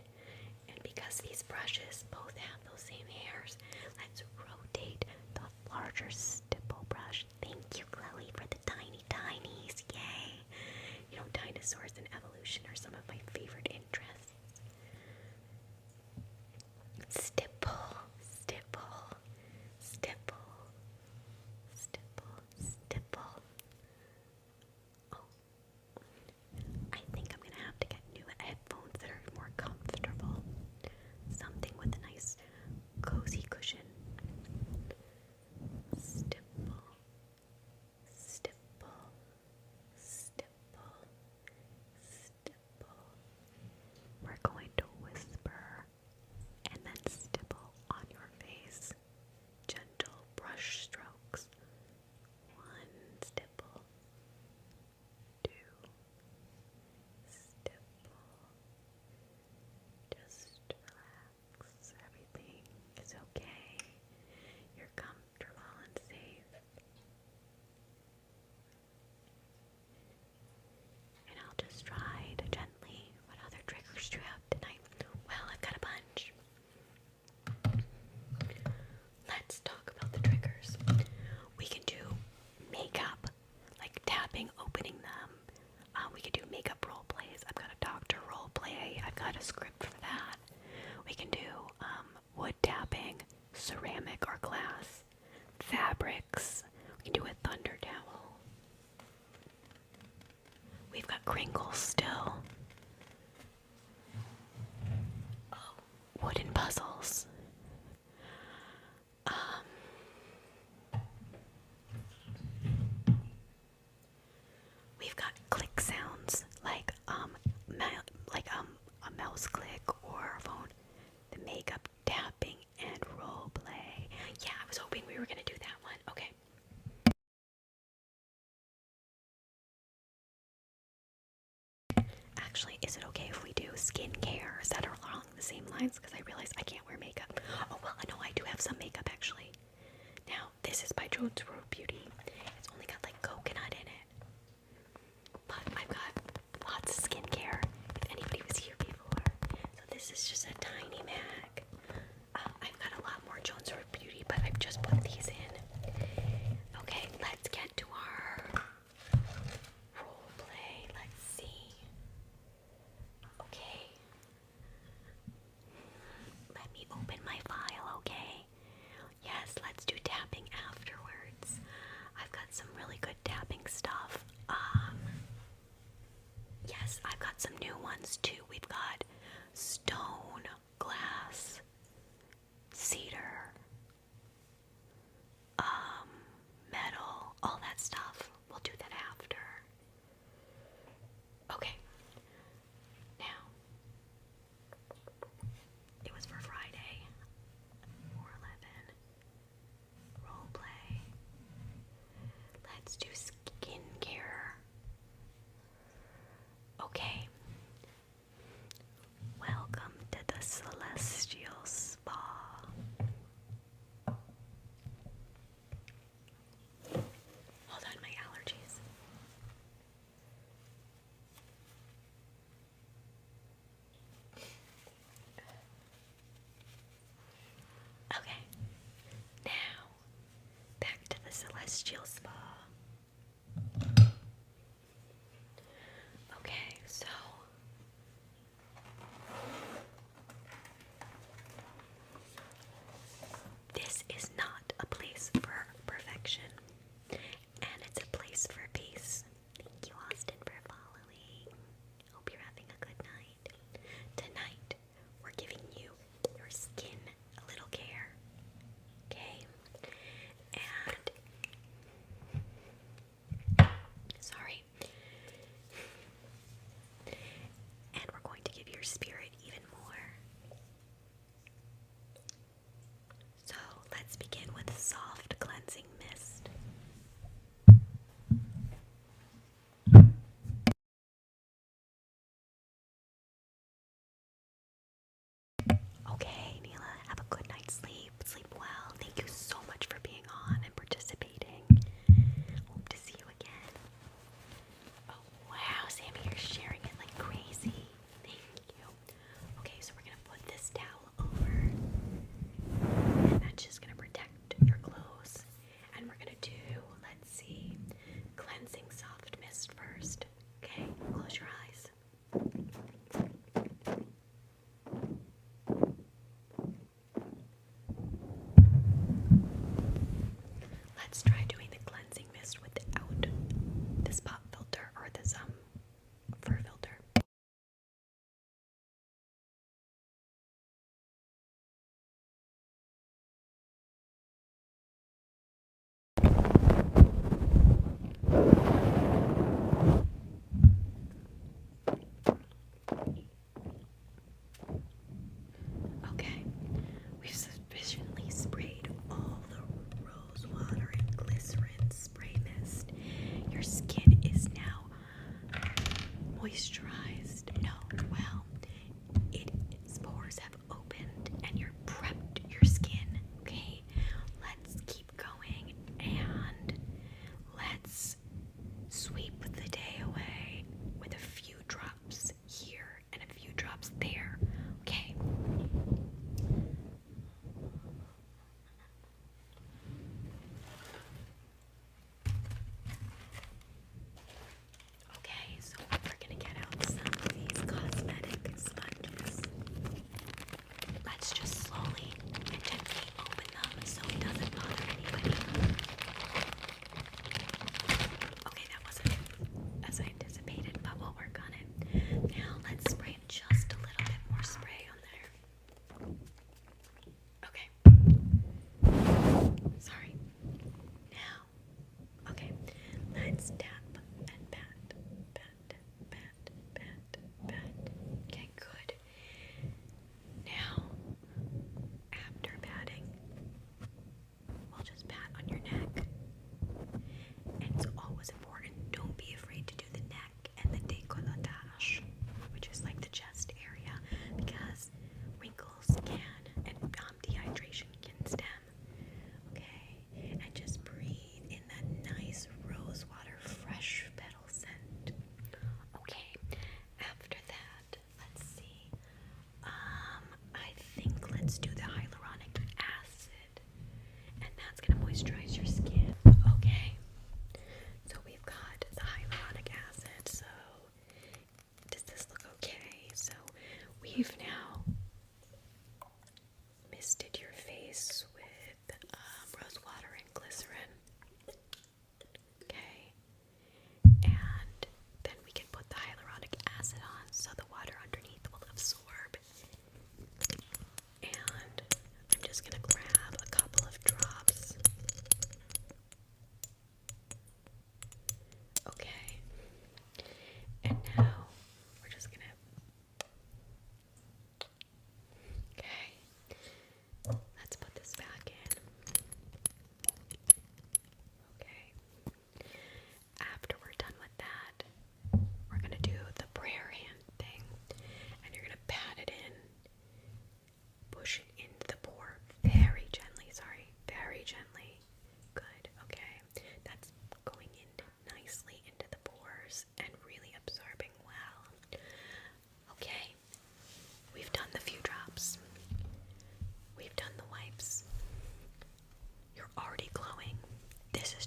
[SPEAKER 2] And because these brushes both have those same hairs, let's rotate the larger stipple brush. Thank you, Chloe, for the tiny tinies. Yay! You know, dinosaurs and evolution are some of my favorite interests. Stipple, stipple, stipple, stipple, stipple. Oh, I think I'm gonna have to get new headphones that are more comfortable. Something with a nice cozy cushion. Stipple, stipple, stipple, stipple. We're going to whisper and then stipple on your face. Gentle brush strokes. 1 stipple. 2 stipple. Just relax. Everything is okay. You're comfortable and safe. And I'll just try to gently. What other triggers do you have tonight? Well, I've got a bunch. Let's talk about the triggers. We can do makeup, like tapping, opening them. We can do makeup role plays. I've got a doctor role play. I've got a script for that. We can do wood tapping, ceramic or glass, fabrics. We can do a thunder towel. We've got crinkles still. Oh, wooden puzzles. We've got click sounds like a mouse click or a phone. The makeup tapping and role play. Yeah, I was hoping we were gonna do that one. Okay. Actually, is it okay if we do skincare? Is that along the same lines? Because I realize I can't wear makeup. Oh well, no, I do have some makeup actually. Now, this is by Jones Road Beauty. It's only got like coconut in it. But I've got lots of skincare, if anybody was here before. So this is just a tiny mag. I've got a lot more Jones Road Beauty, but I've just put these in. Okay, let's get to our role play. Let's see. Okay. Let me open my file, okay? celestial spa. Okay, so this is not a place for perfection, and it's a place for peace. Thank you, Austin, for following. Hope you're having a good night. Tonight, we're giving you your skin a little care, okay? And sorry. And we're going to give your spirit even more. So let's begin with a soft cleansing mist. Okay, Neela, have a good night's sleep. Sleep well. Thank you so much for being on and participating. Hope to see you again. Oh, wow, Sammy, you're sharing it like crazy. Thank you. Okay, so we're going to put this towel over, and that's just going to protect your clothes. And we're going to do, let's see, cleansing soft mist first. Okay, close your eyes. Let's try doing the cleansing mist without this pop filter or this fur filter.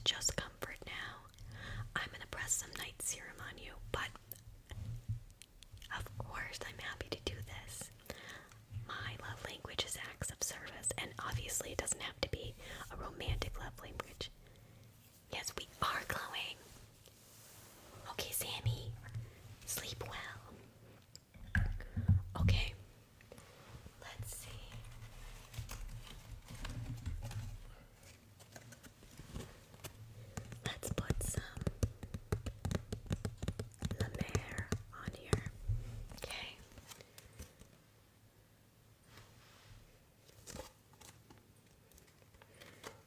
[SPEAKER 2] just comfort now. I'm gonna press some night serum on you, but of course I'm happy to do this. My love language is acts of service, and obviously it doesn't have to be a romantic love language. Yes, we are glowing. Okay, Sammy, sleep well. Okay, let's see. Let's put some La Mer on here. Okay.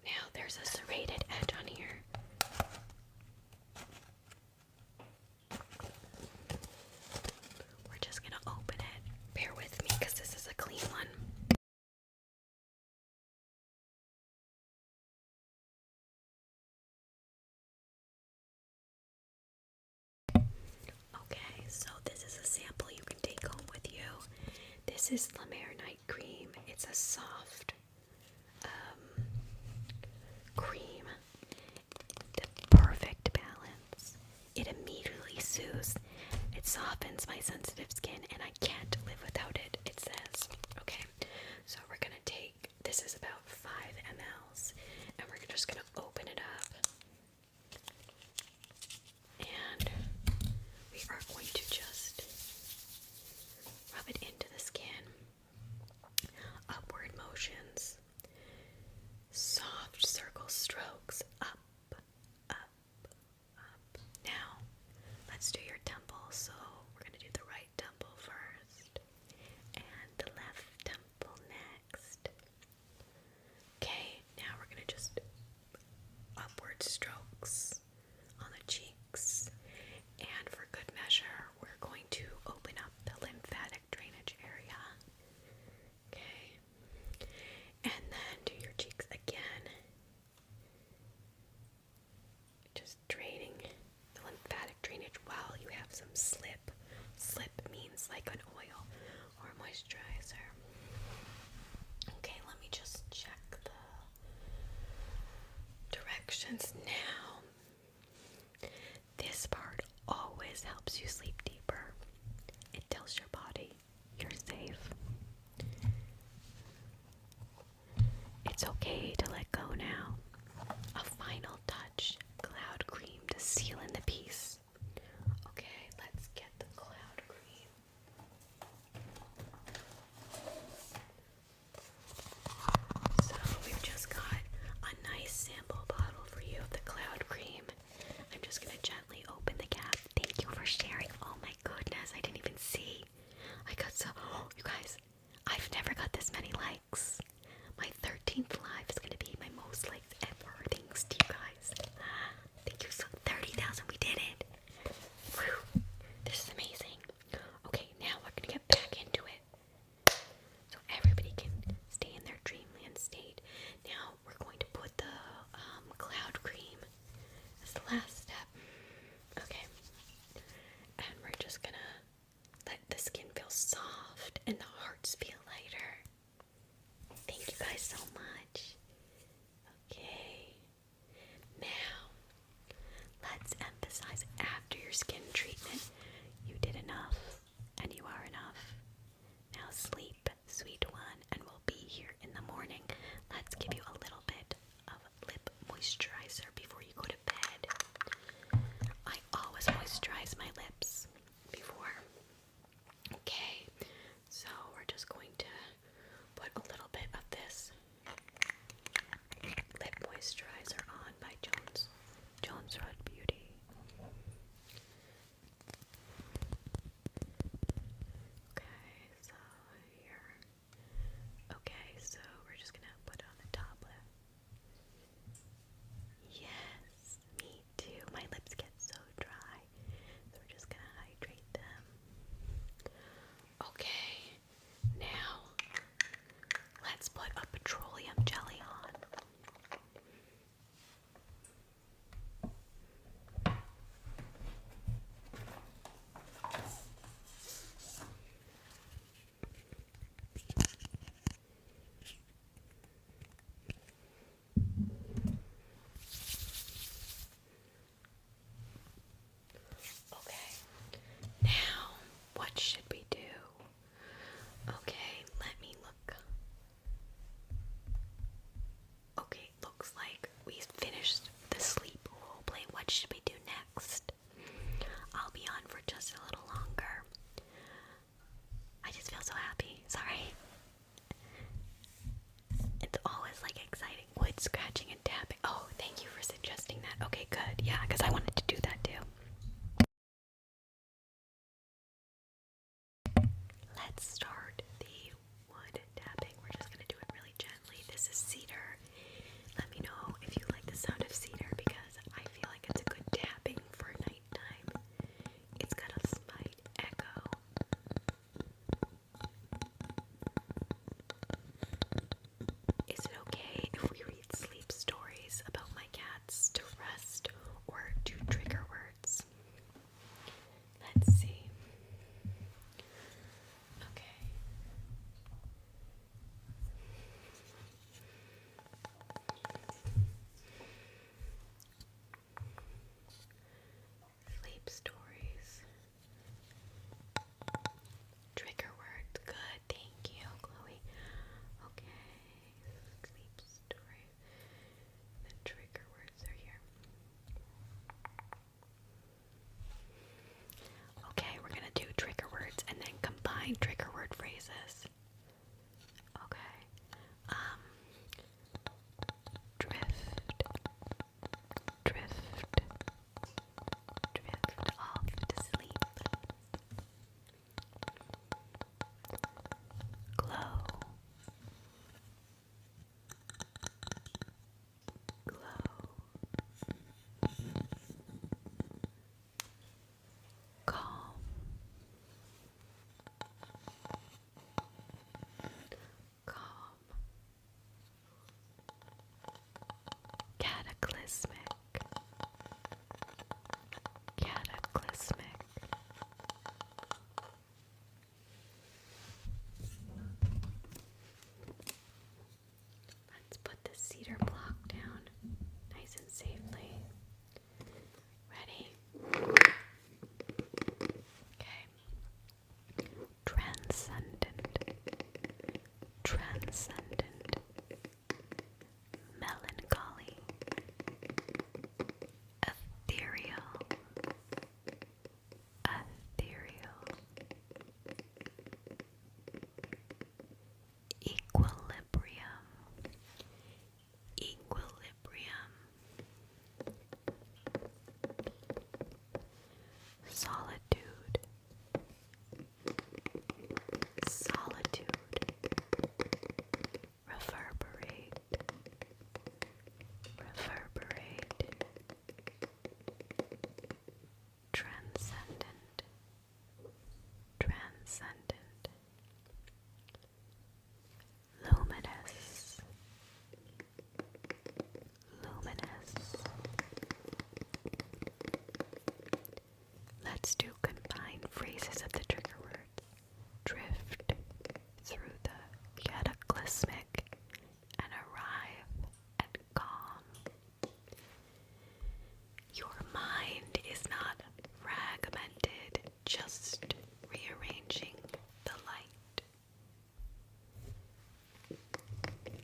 [SPEAKER 2] Now there's a serrated edge on here. We're just gonna open it. Bear with me because this is a clean one. Okay, so this is a sample you can take home with you. This is La Mer Night Cream. It's a soft cream. The perfect balance. It immediately soothes. It softens my sensitive skin, and I can't live without it, it says. Okay, so we're gonna take, this is about 5 mLs, and we're just gonna open it up. And we are going to just rub it into the skin. Upward motions. Soft circle strokes. Up, up, up. Now, let's do your temple. So, we're going to do the right temple first. And the left temple next. Okay, now we're going to just upward strokes on the cheeks. And for good measure, we're going to open up the lymphatic drainage area. Okay. And then do your cheeks again. Just draining the lymphatic drainage while you have some slip. Slip means like an oil or a moisturizer. Okay, let me just check the directions now. This part always helps you sleep deeper. It tells your body you're safe. It's okay to let go now. A final touch, cloud cream to seal in the piece. Okay, let's get the cloud cream. So we've just got a nice sample bottle for you of the cloud cream. I'm just gonna gently open the cap. Thank you for sharing. Oh my goodness, I didn't even see. I got so, you guys, I've never got this many likes. My 13th live is gonna be my most liked ever. Thanks to you guys. Thank you so 30,000, we did it. scratching and tapping. Oh, thank you for suggesting that. Okay, good. Yeah, because I wanted to do that too. Let's start the wood tapping. We're just going to do it really gently. This is cedar. Let me know if you like the sound of cedar because I feel like it's a good tapping for nighttime. It's got a slight echo. Is it okay if we read sleep stories about my cats to rest or do trigger words? Let's see. Okay. Sleep stories. Trigger words. Good. Thank you, Chloe. Okay. Sleep story. The trigger words are here. Okay, we're gonna do trigger words and then combine trigger word phrases. Okay. Drift, drift, drift off to sleep. Glow, glow. Calm, calm. Cataclysmic, cataclysmic. Let's put the cedar block down nice and safely. Ready? Okay. Transcendent, transcendent. Melancholy, ethereal, ethereal. Equilibrium, equilibrium. Solitude, solitude. Reverberate, reverberate. Transcendent, transcendent. Luminous, luminous. Let's do combined phrases of the trigger words. Drift through the cataclysmic and arrive at calm. Your mind is not fragmented, just rearranging the light.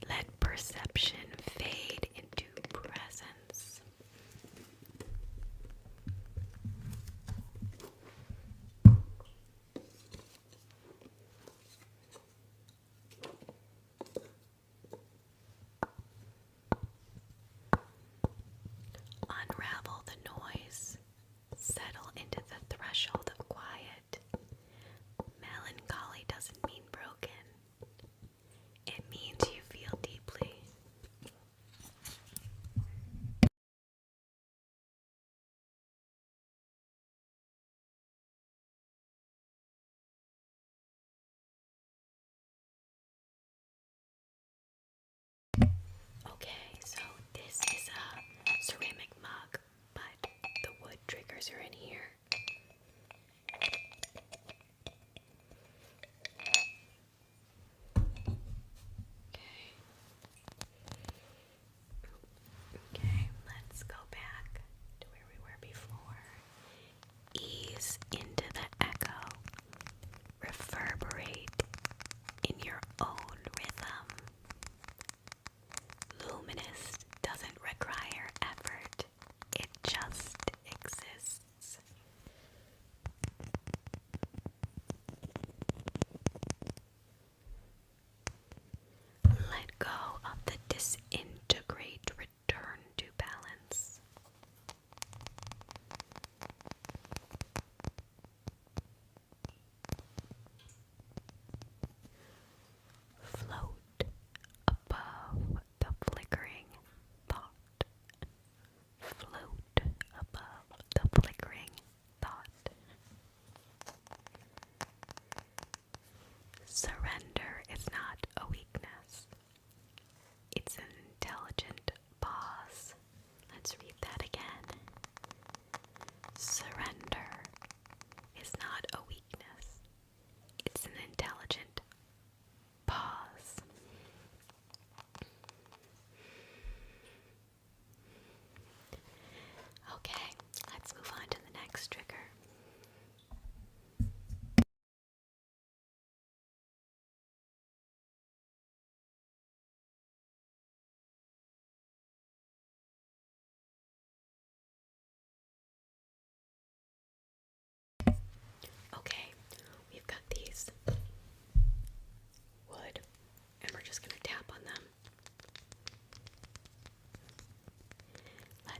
[SPEAKER 2] Let perception fade into presence. Unravel the noise. Settle into the threshold of quiet. Melancholy doesn't mean broken. It means you feel deeply. Okay, so this is a ceramic mug, but the wood triggers are in here. Okay, let's go back to where we were before. Ease into the echo. Reverberate in your own rhythm. Luminous doesn't require effort, it just exists.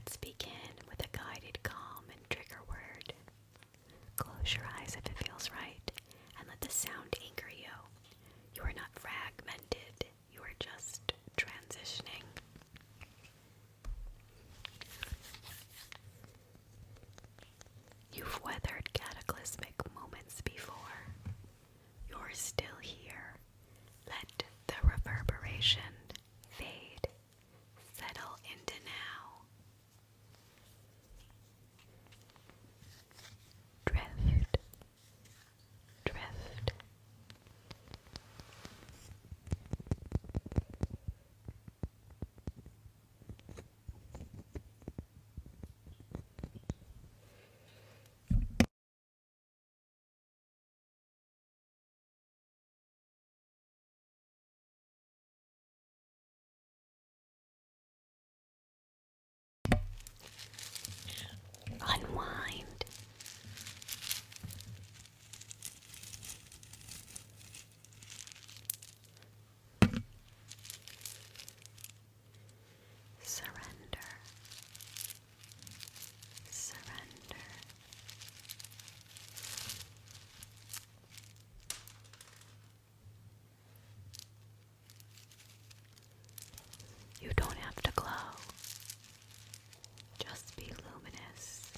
[SPEAKER 2] Let's begin with a guided calm and trigger word. Close your eyes if it feels right, and let the sound anchor you. You are not fragmented, you are just transitioning. You've weathered cataclysmic moments before. You're still here. Let the reverberation fade. Settle into now. Drift. Drift. Unwind. Surrender. Surrender. You don't have to glow. Just be luminous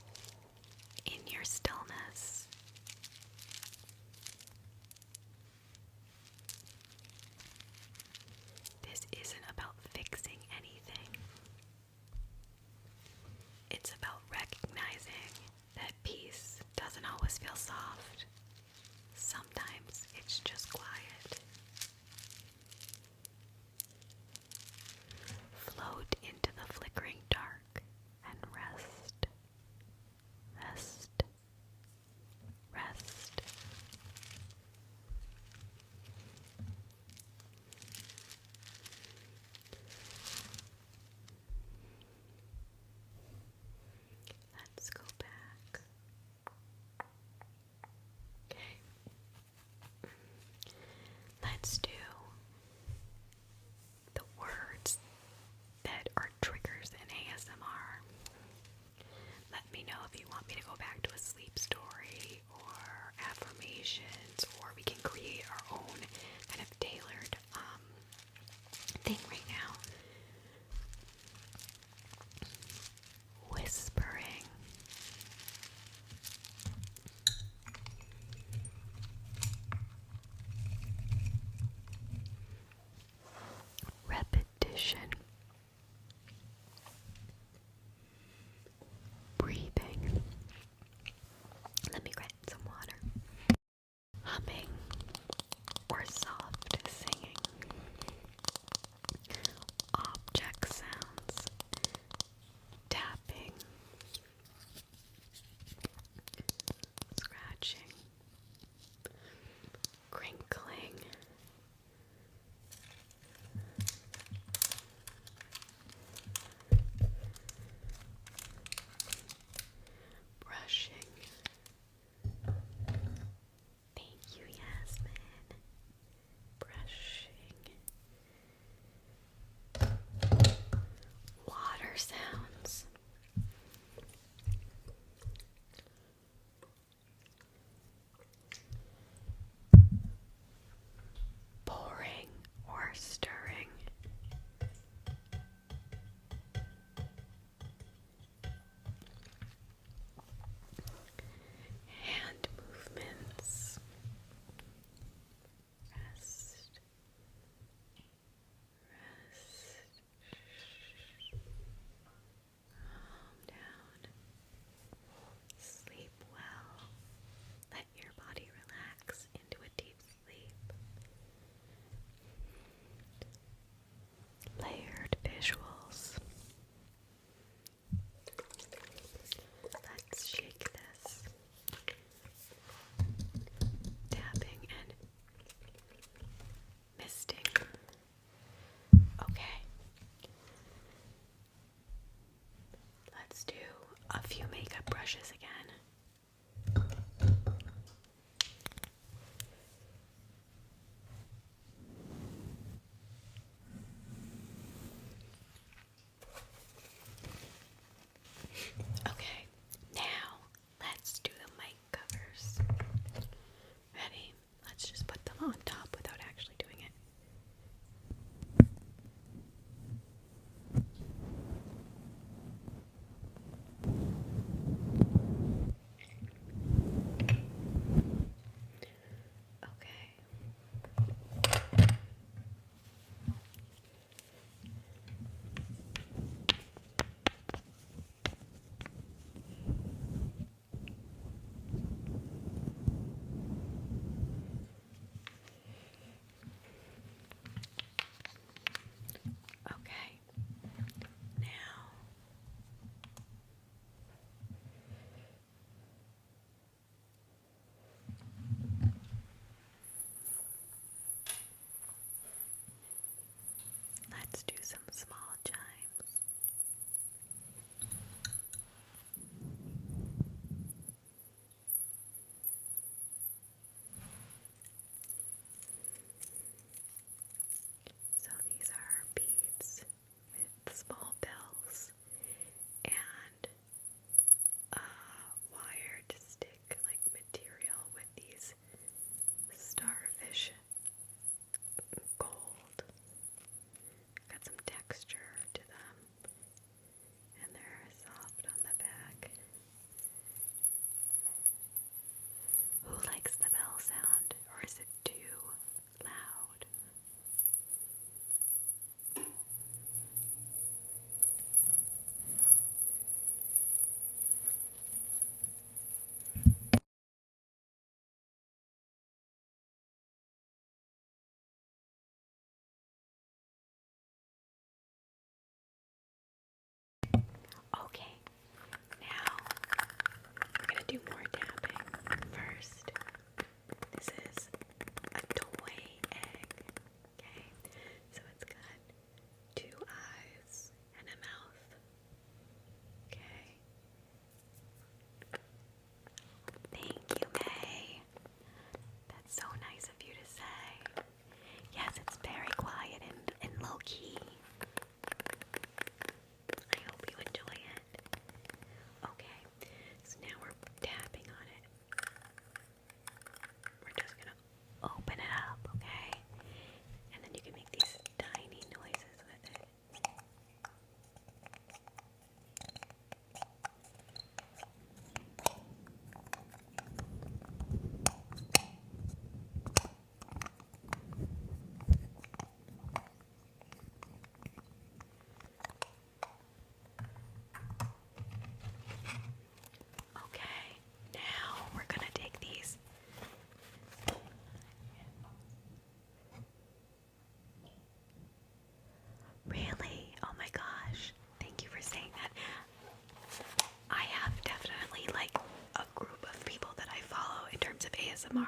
[SPEAKER 2] ASMR,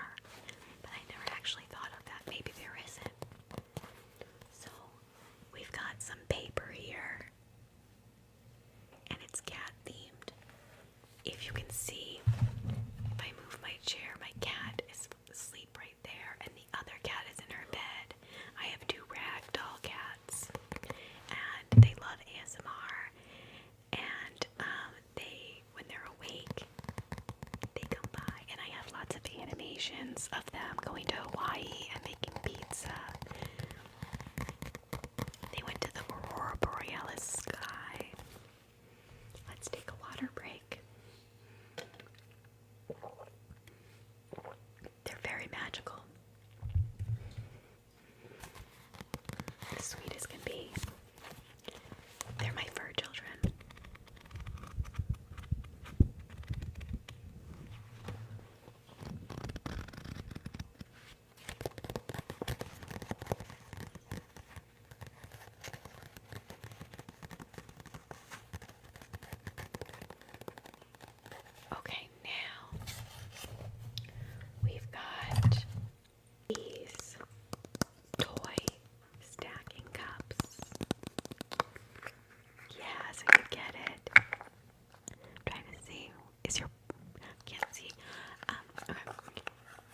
[SPEAKER 2] but I never actually thought of that. Maybe there isn't. So we've got some paper here, and it's cat themed. If you can see, if I move my chair, my cat is asleep right there, and the other cat is in her bed. I have two Ragdoll cats, and they love ASMR, and when they're awake, they come by, and I have lots of animations of them going to Hawaii and making pizza. They went to the Aurora Borealis sky. Let's take a water break. They're very magical. As sweet as can be. They're my fur children. Okay, now we've got these toy stacking cups. Yeah, so you get it. Trying to see. Can't see.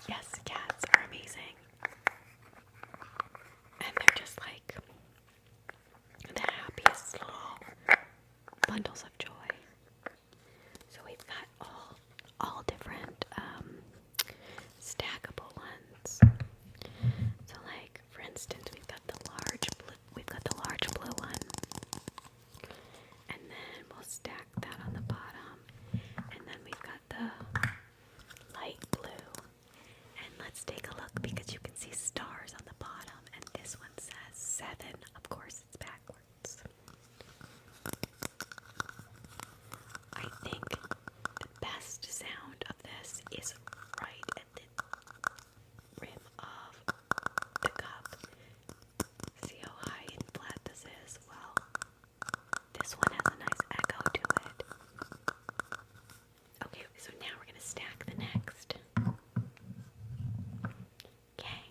[SPEAKER 2] Yes, cats are amazing. And they're just like the happiest little bundles of joy. So we've got all different stackable ones. So like for instance, we've got the large blue one. And then we'll stack that on the bottom. And then we've got the light blue. And let's take a look because you can see stars on the bottom. And this one says 7. Of course, it's backwards. I think the best sound of this is right at the rim of the cup. See how high and flat this is? Well, this one has a nice echo to it. Okay, so now we're going to stack the next. Okay.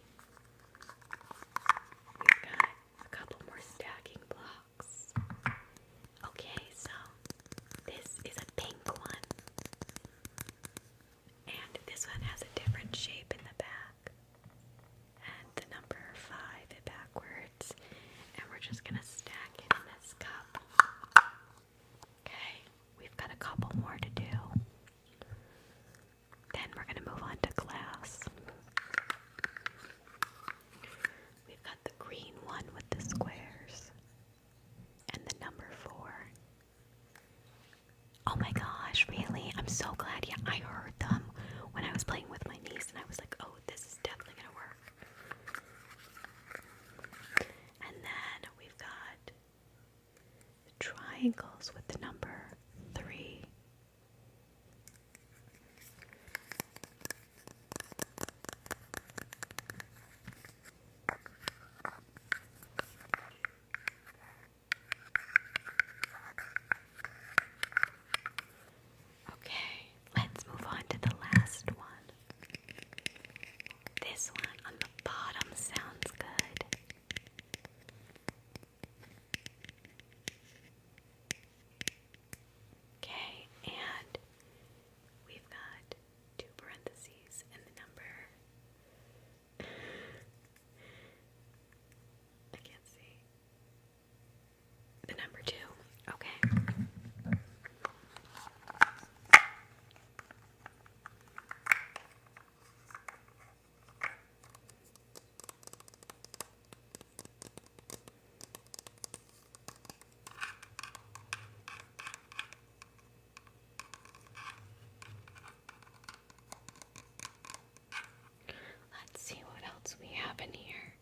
[SPEAKER 2] We've got a couple more stacking blocks. Okay, so this is a pink one. And this one has a different shape in the back. And the number 5 backwards. And we're just going to stack it in this cup. Okay, we've got a couple more to do. Then we're going to move on to glass. We've got the green one with the squares. And the number 4. Oh my gosh, really? I'm so glad. Yeah, I heard them when I was playing with my niece, and I was like, oh, this is definitely going to work. And then we've got the triangles with the number 3. Okay, let's move on to the last one. This one on the bottom sounds good. Okay, and we've got 2 parentheses and the number. I can't see. The number 2. Okay. Let's see what else we have in here.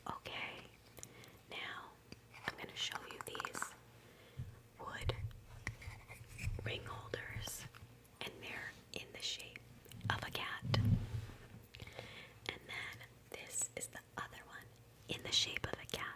[SPEAKER 2] Okay, now I'm going to show you these wood ring holders, and they're in the shape of a cat. And then this is the other one in the shape of a cat.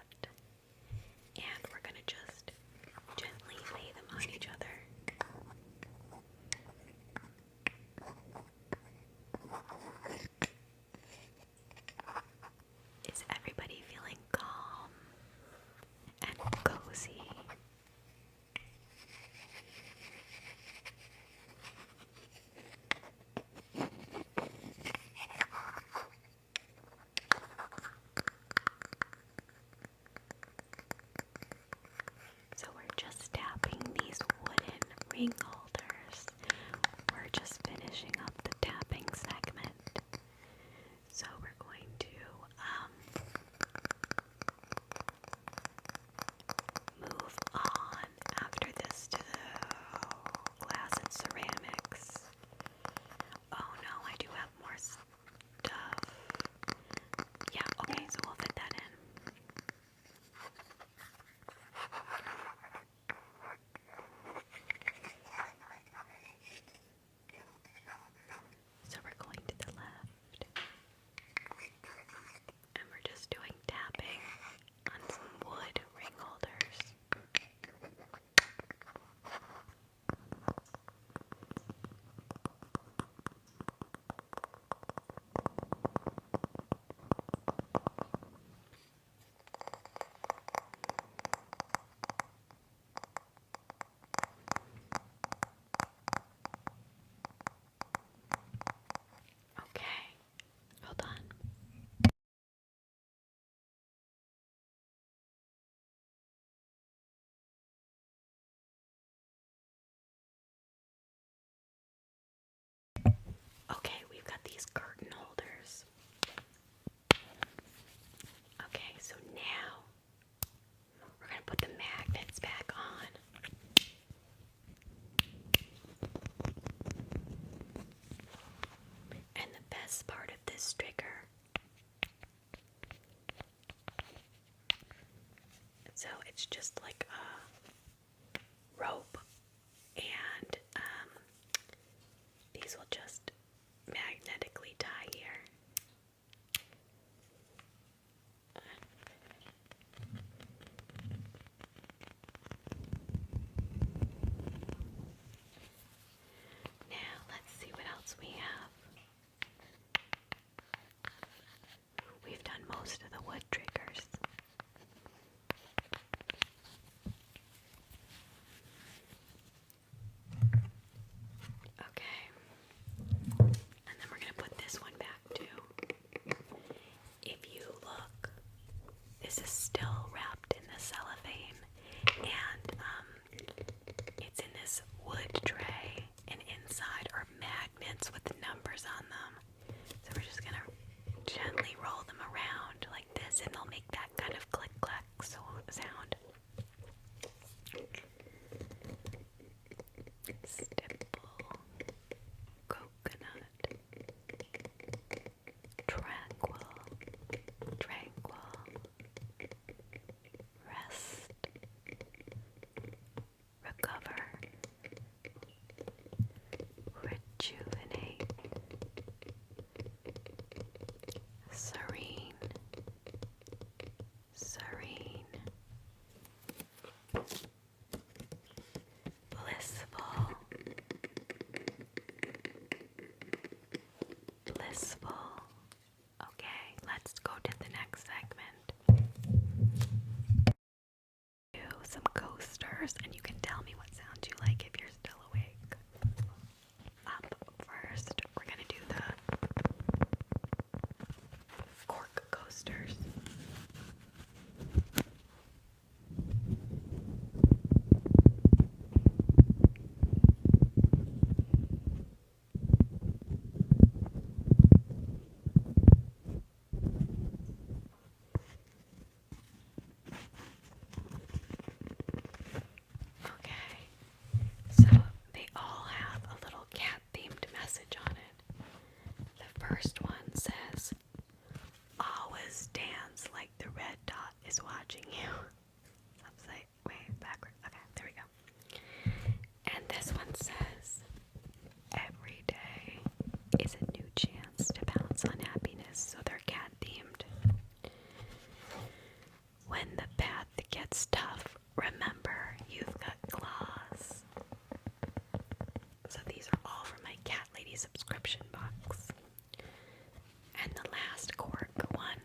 [SPEAKER 2] best part of this trigger. So it's just like a rope, and these will just magnetically tie here. Now let's see what else we have. We've done most of the wood triggers. Okay. And then we're going to put this one back too. If you look, this is still wrapped in the cellophane, and it's in this wood tray, and inside are magnets with numbers on them. So we're just gonna gently roll them around like this, and they'll make that kind of click clack sound. Stipple, coconut, tranquil, rest, recover, rejuvenate, serene, blissful, Okay, let's go to the next segment. Do some coasters, and you can tell me what sounds you like if you're still awake. Up first, we're gonna do the cork coasters. Okay, so they all have a little cat-themed message on it. The first one says, "Always dance like the red dot is watching you." Upside, wait, backward. Okay, there we go. And this one says, "Every day is a new chance to bounce on happiness." So they're cat-themed. When the path gets tough, remember you've got claws. So these are all from my Cat Lady subscription box. And the last cork one.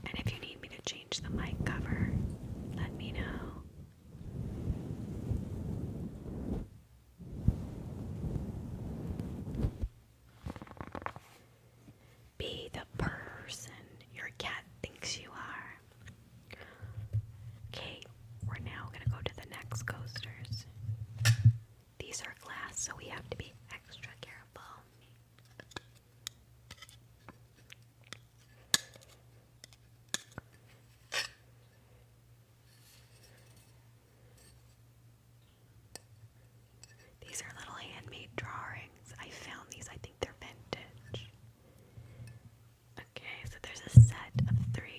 [SPEAKER 2] And if you need me to change the mic cover, let me know. Be the person your cat thinks you are. Okay, we're now going to go to the next coasters. These are glass, so we have to be extra careful. These are little handmade drawings. I found these. I think they're vintage. Okay, so there's a set of 3.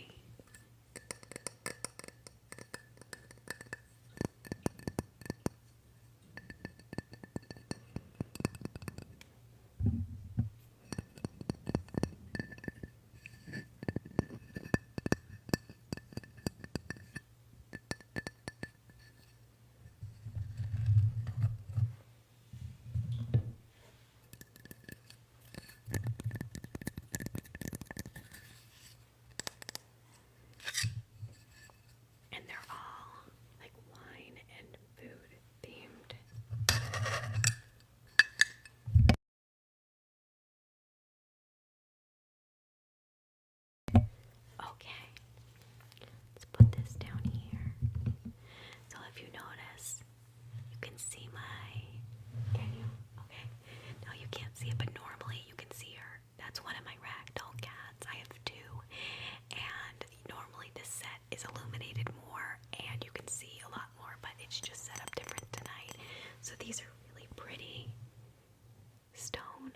[SPEAKER 2] And they're all like wine and food themed. Okay, let's put this down here. So if you notice, you can see can you? Okay. No, you can't see it, but normally you can see her. That's one of my Ragdoll cats. I have 2. And normally this set is illuminated more and you can see a lot more, but it's just set up different tonight. So these are really pretty stone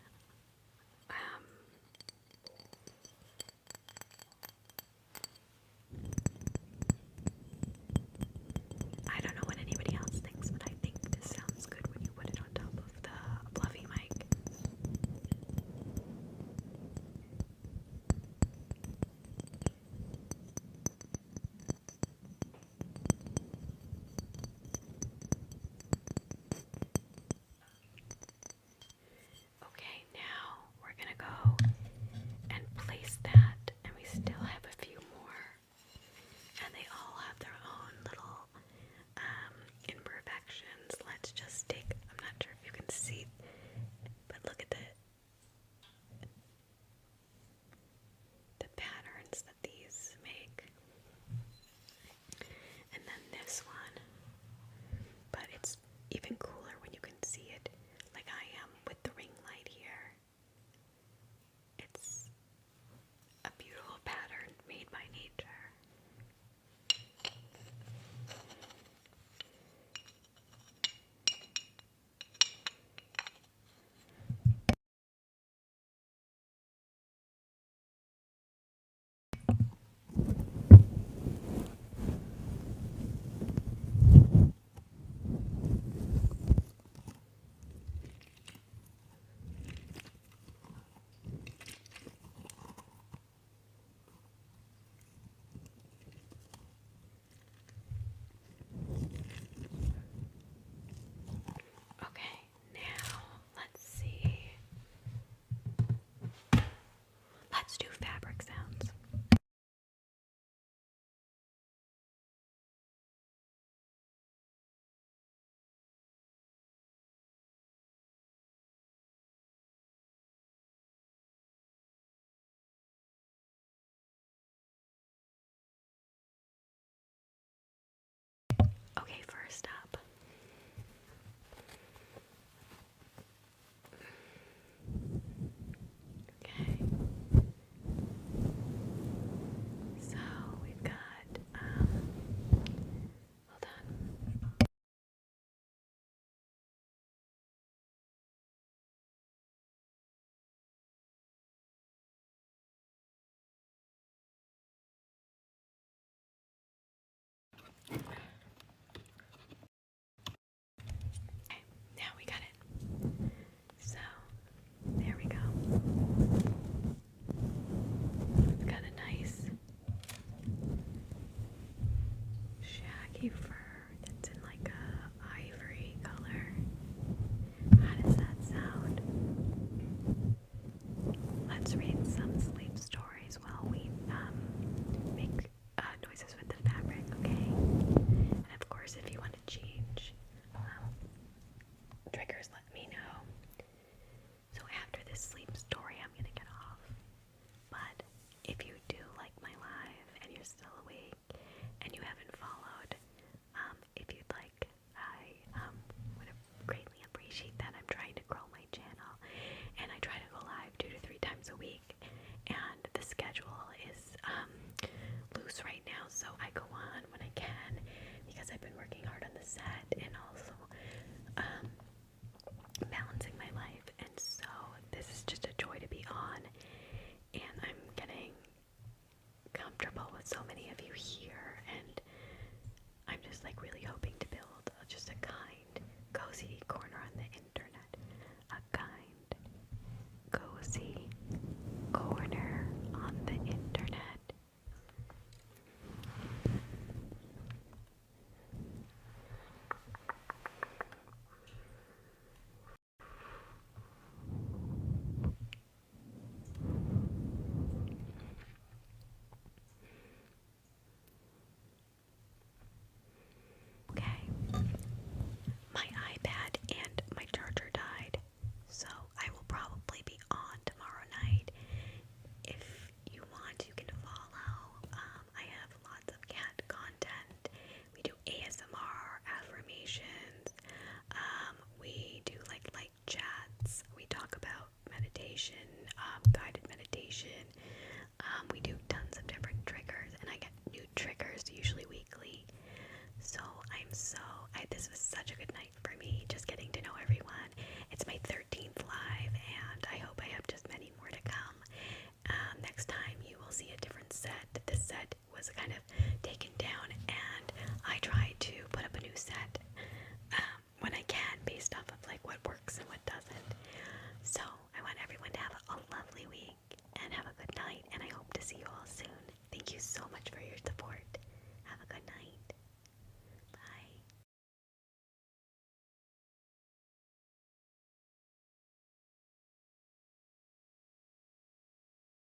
[SPEAKER 2] sleep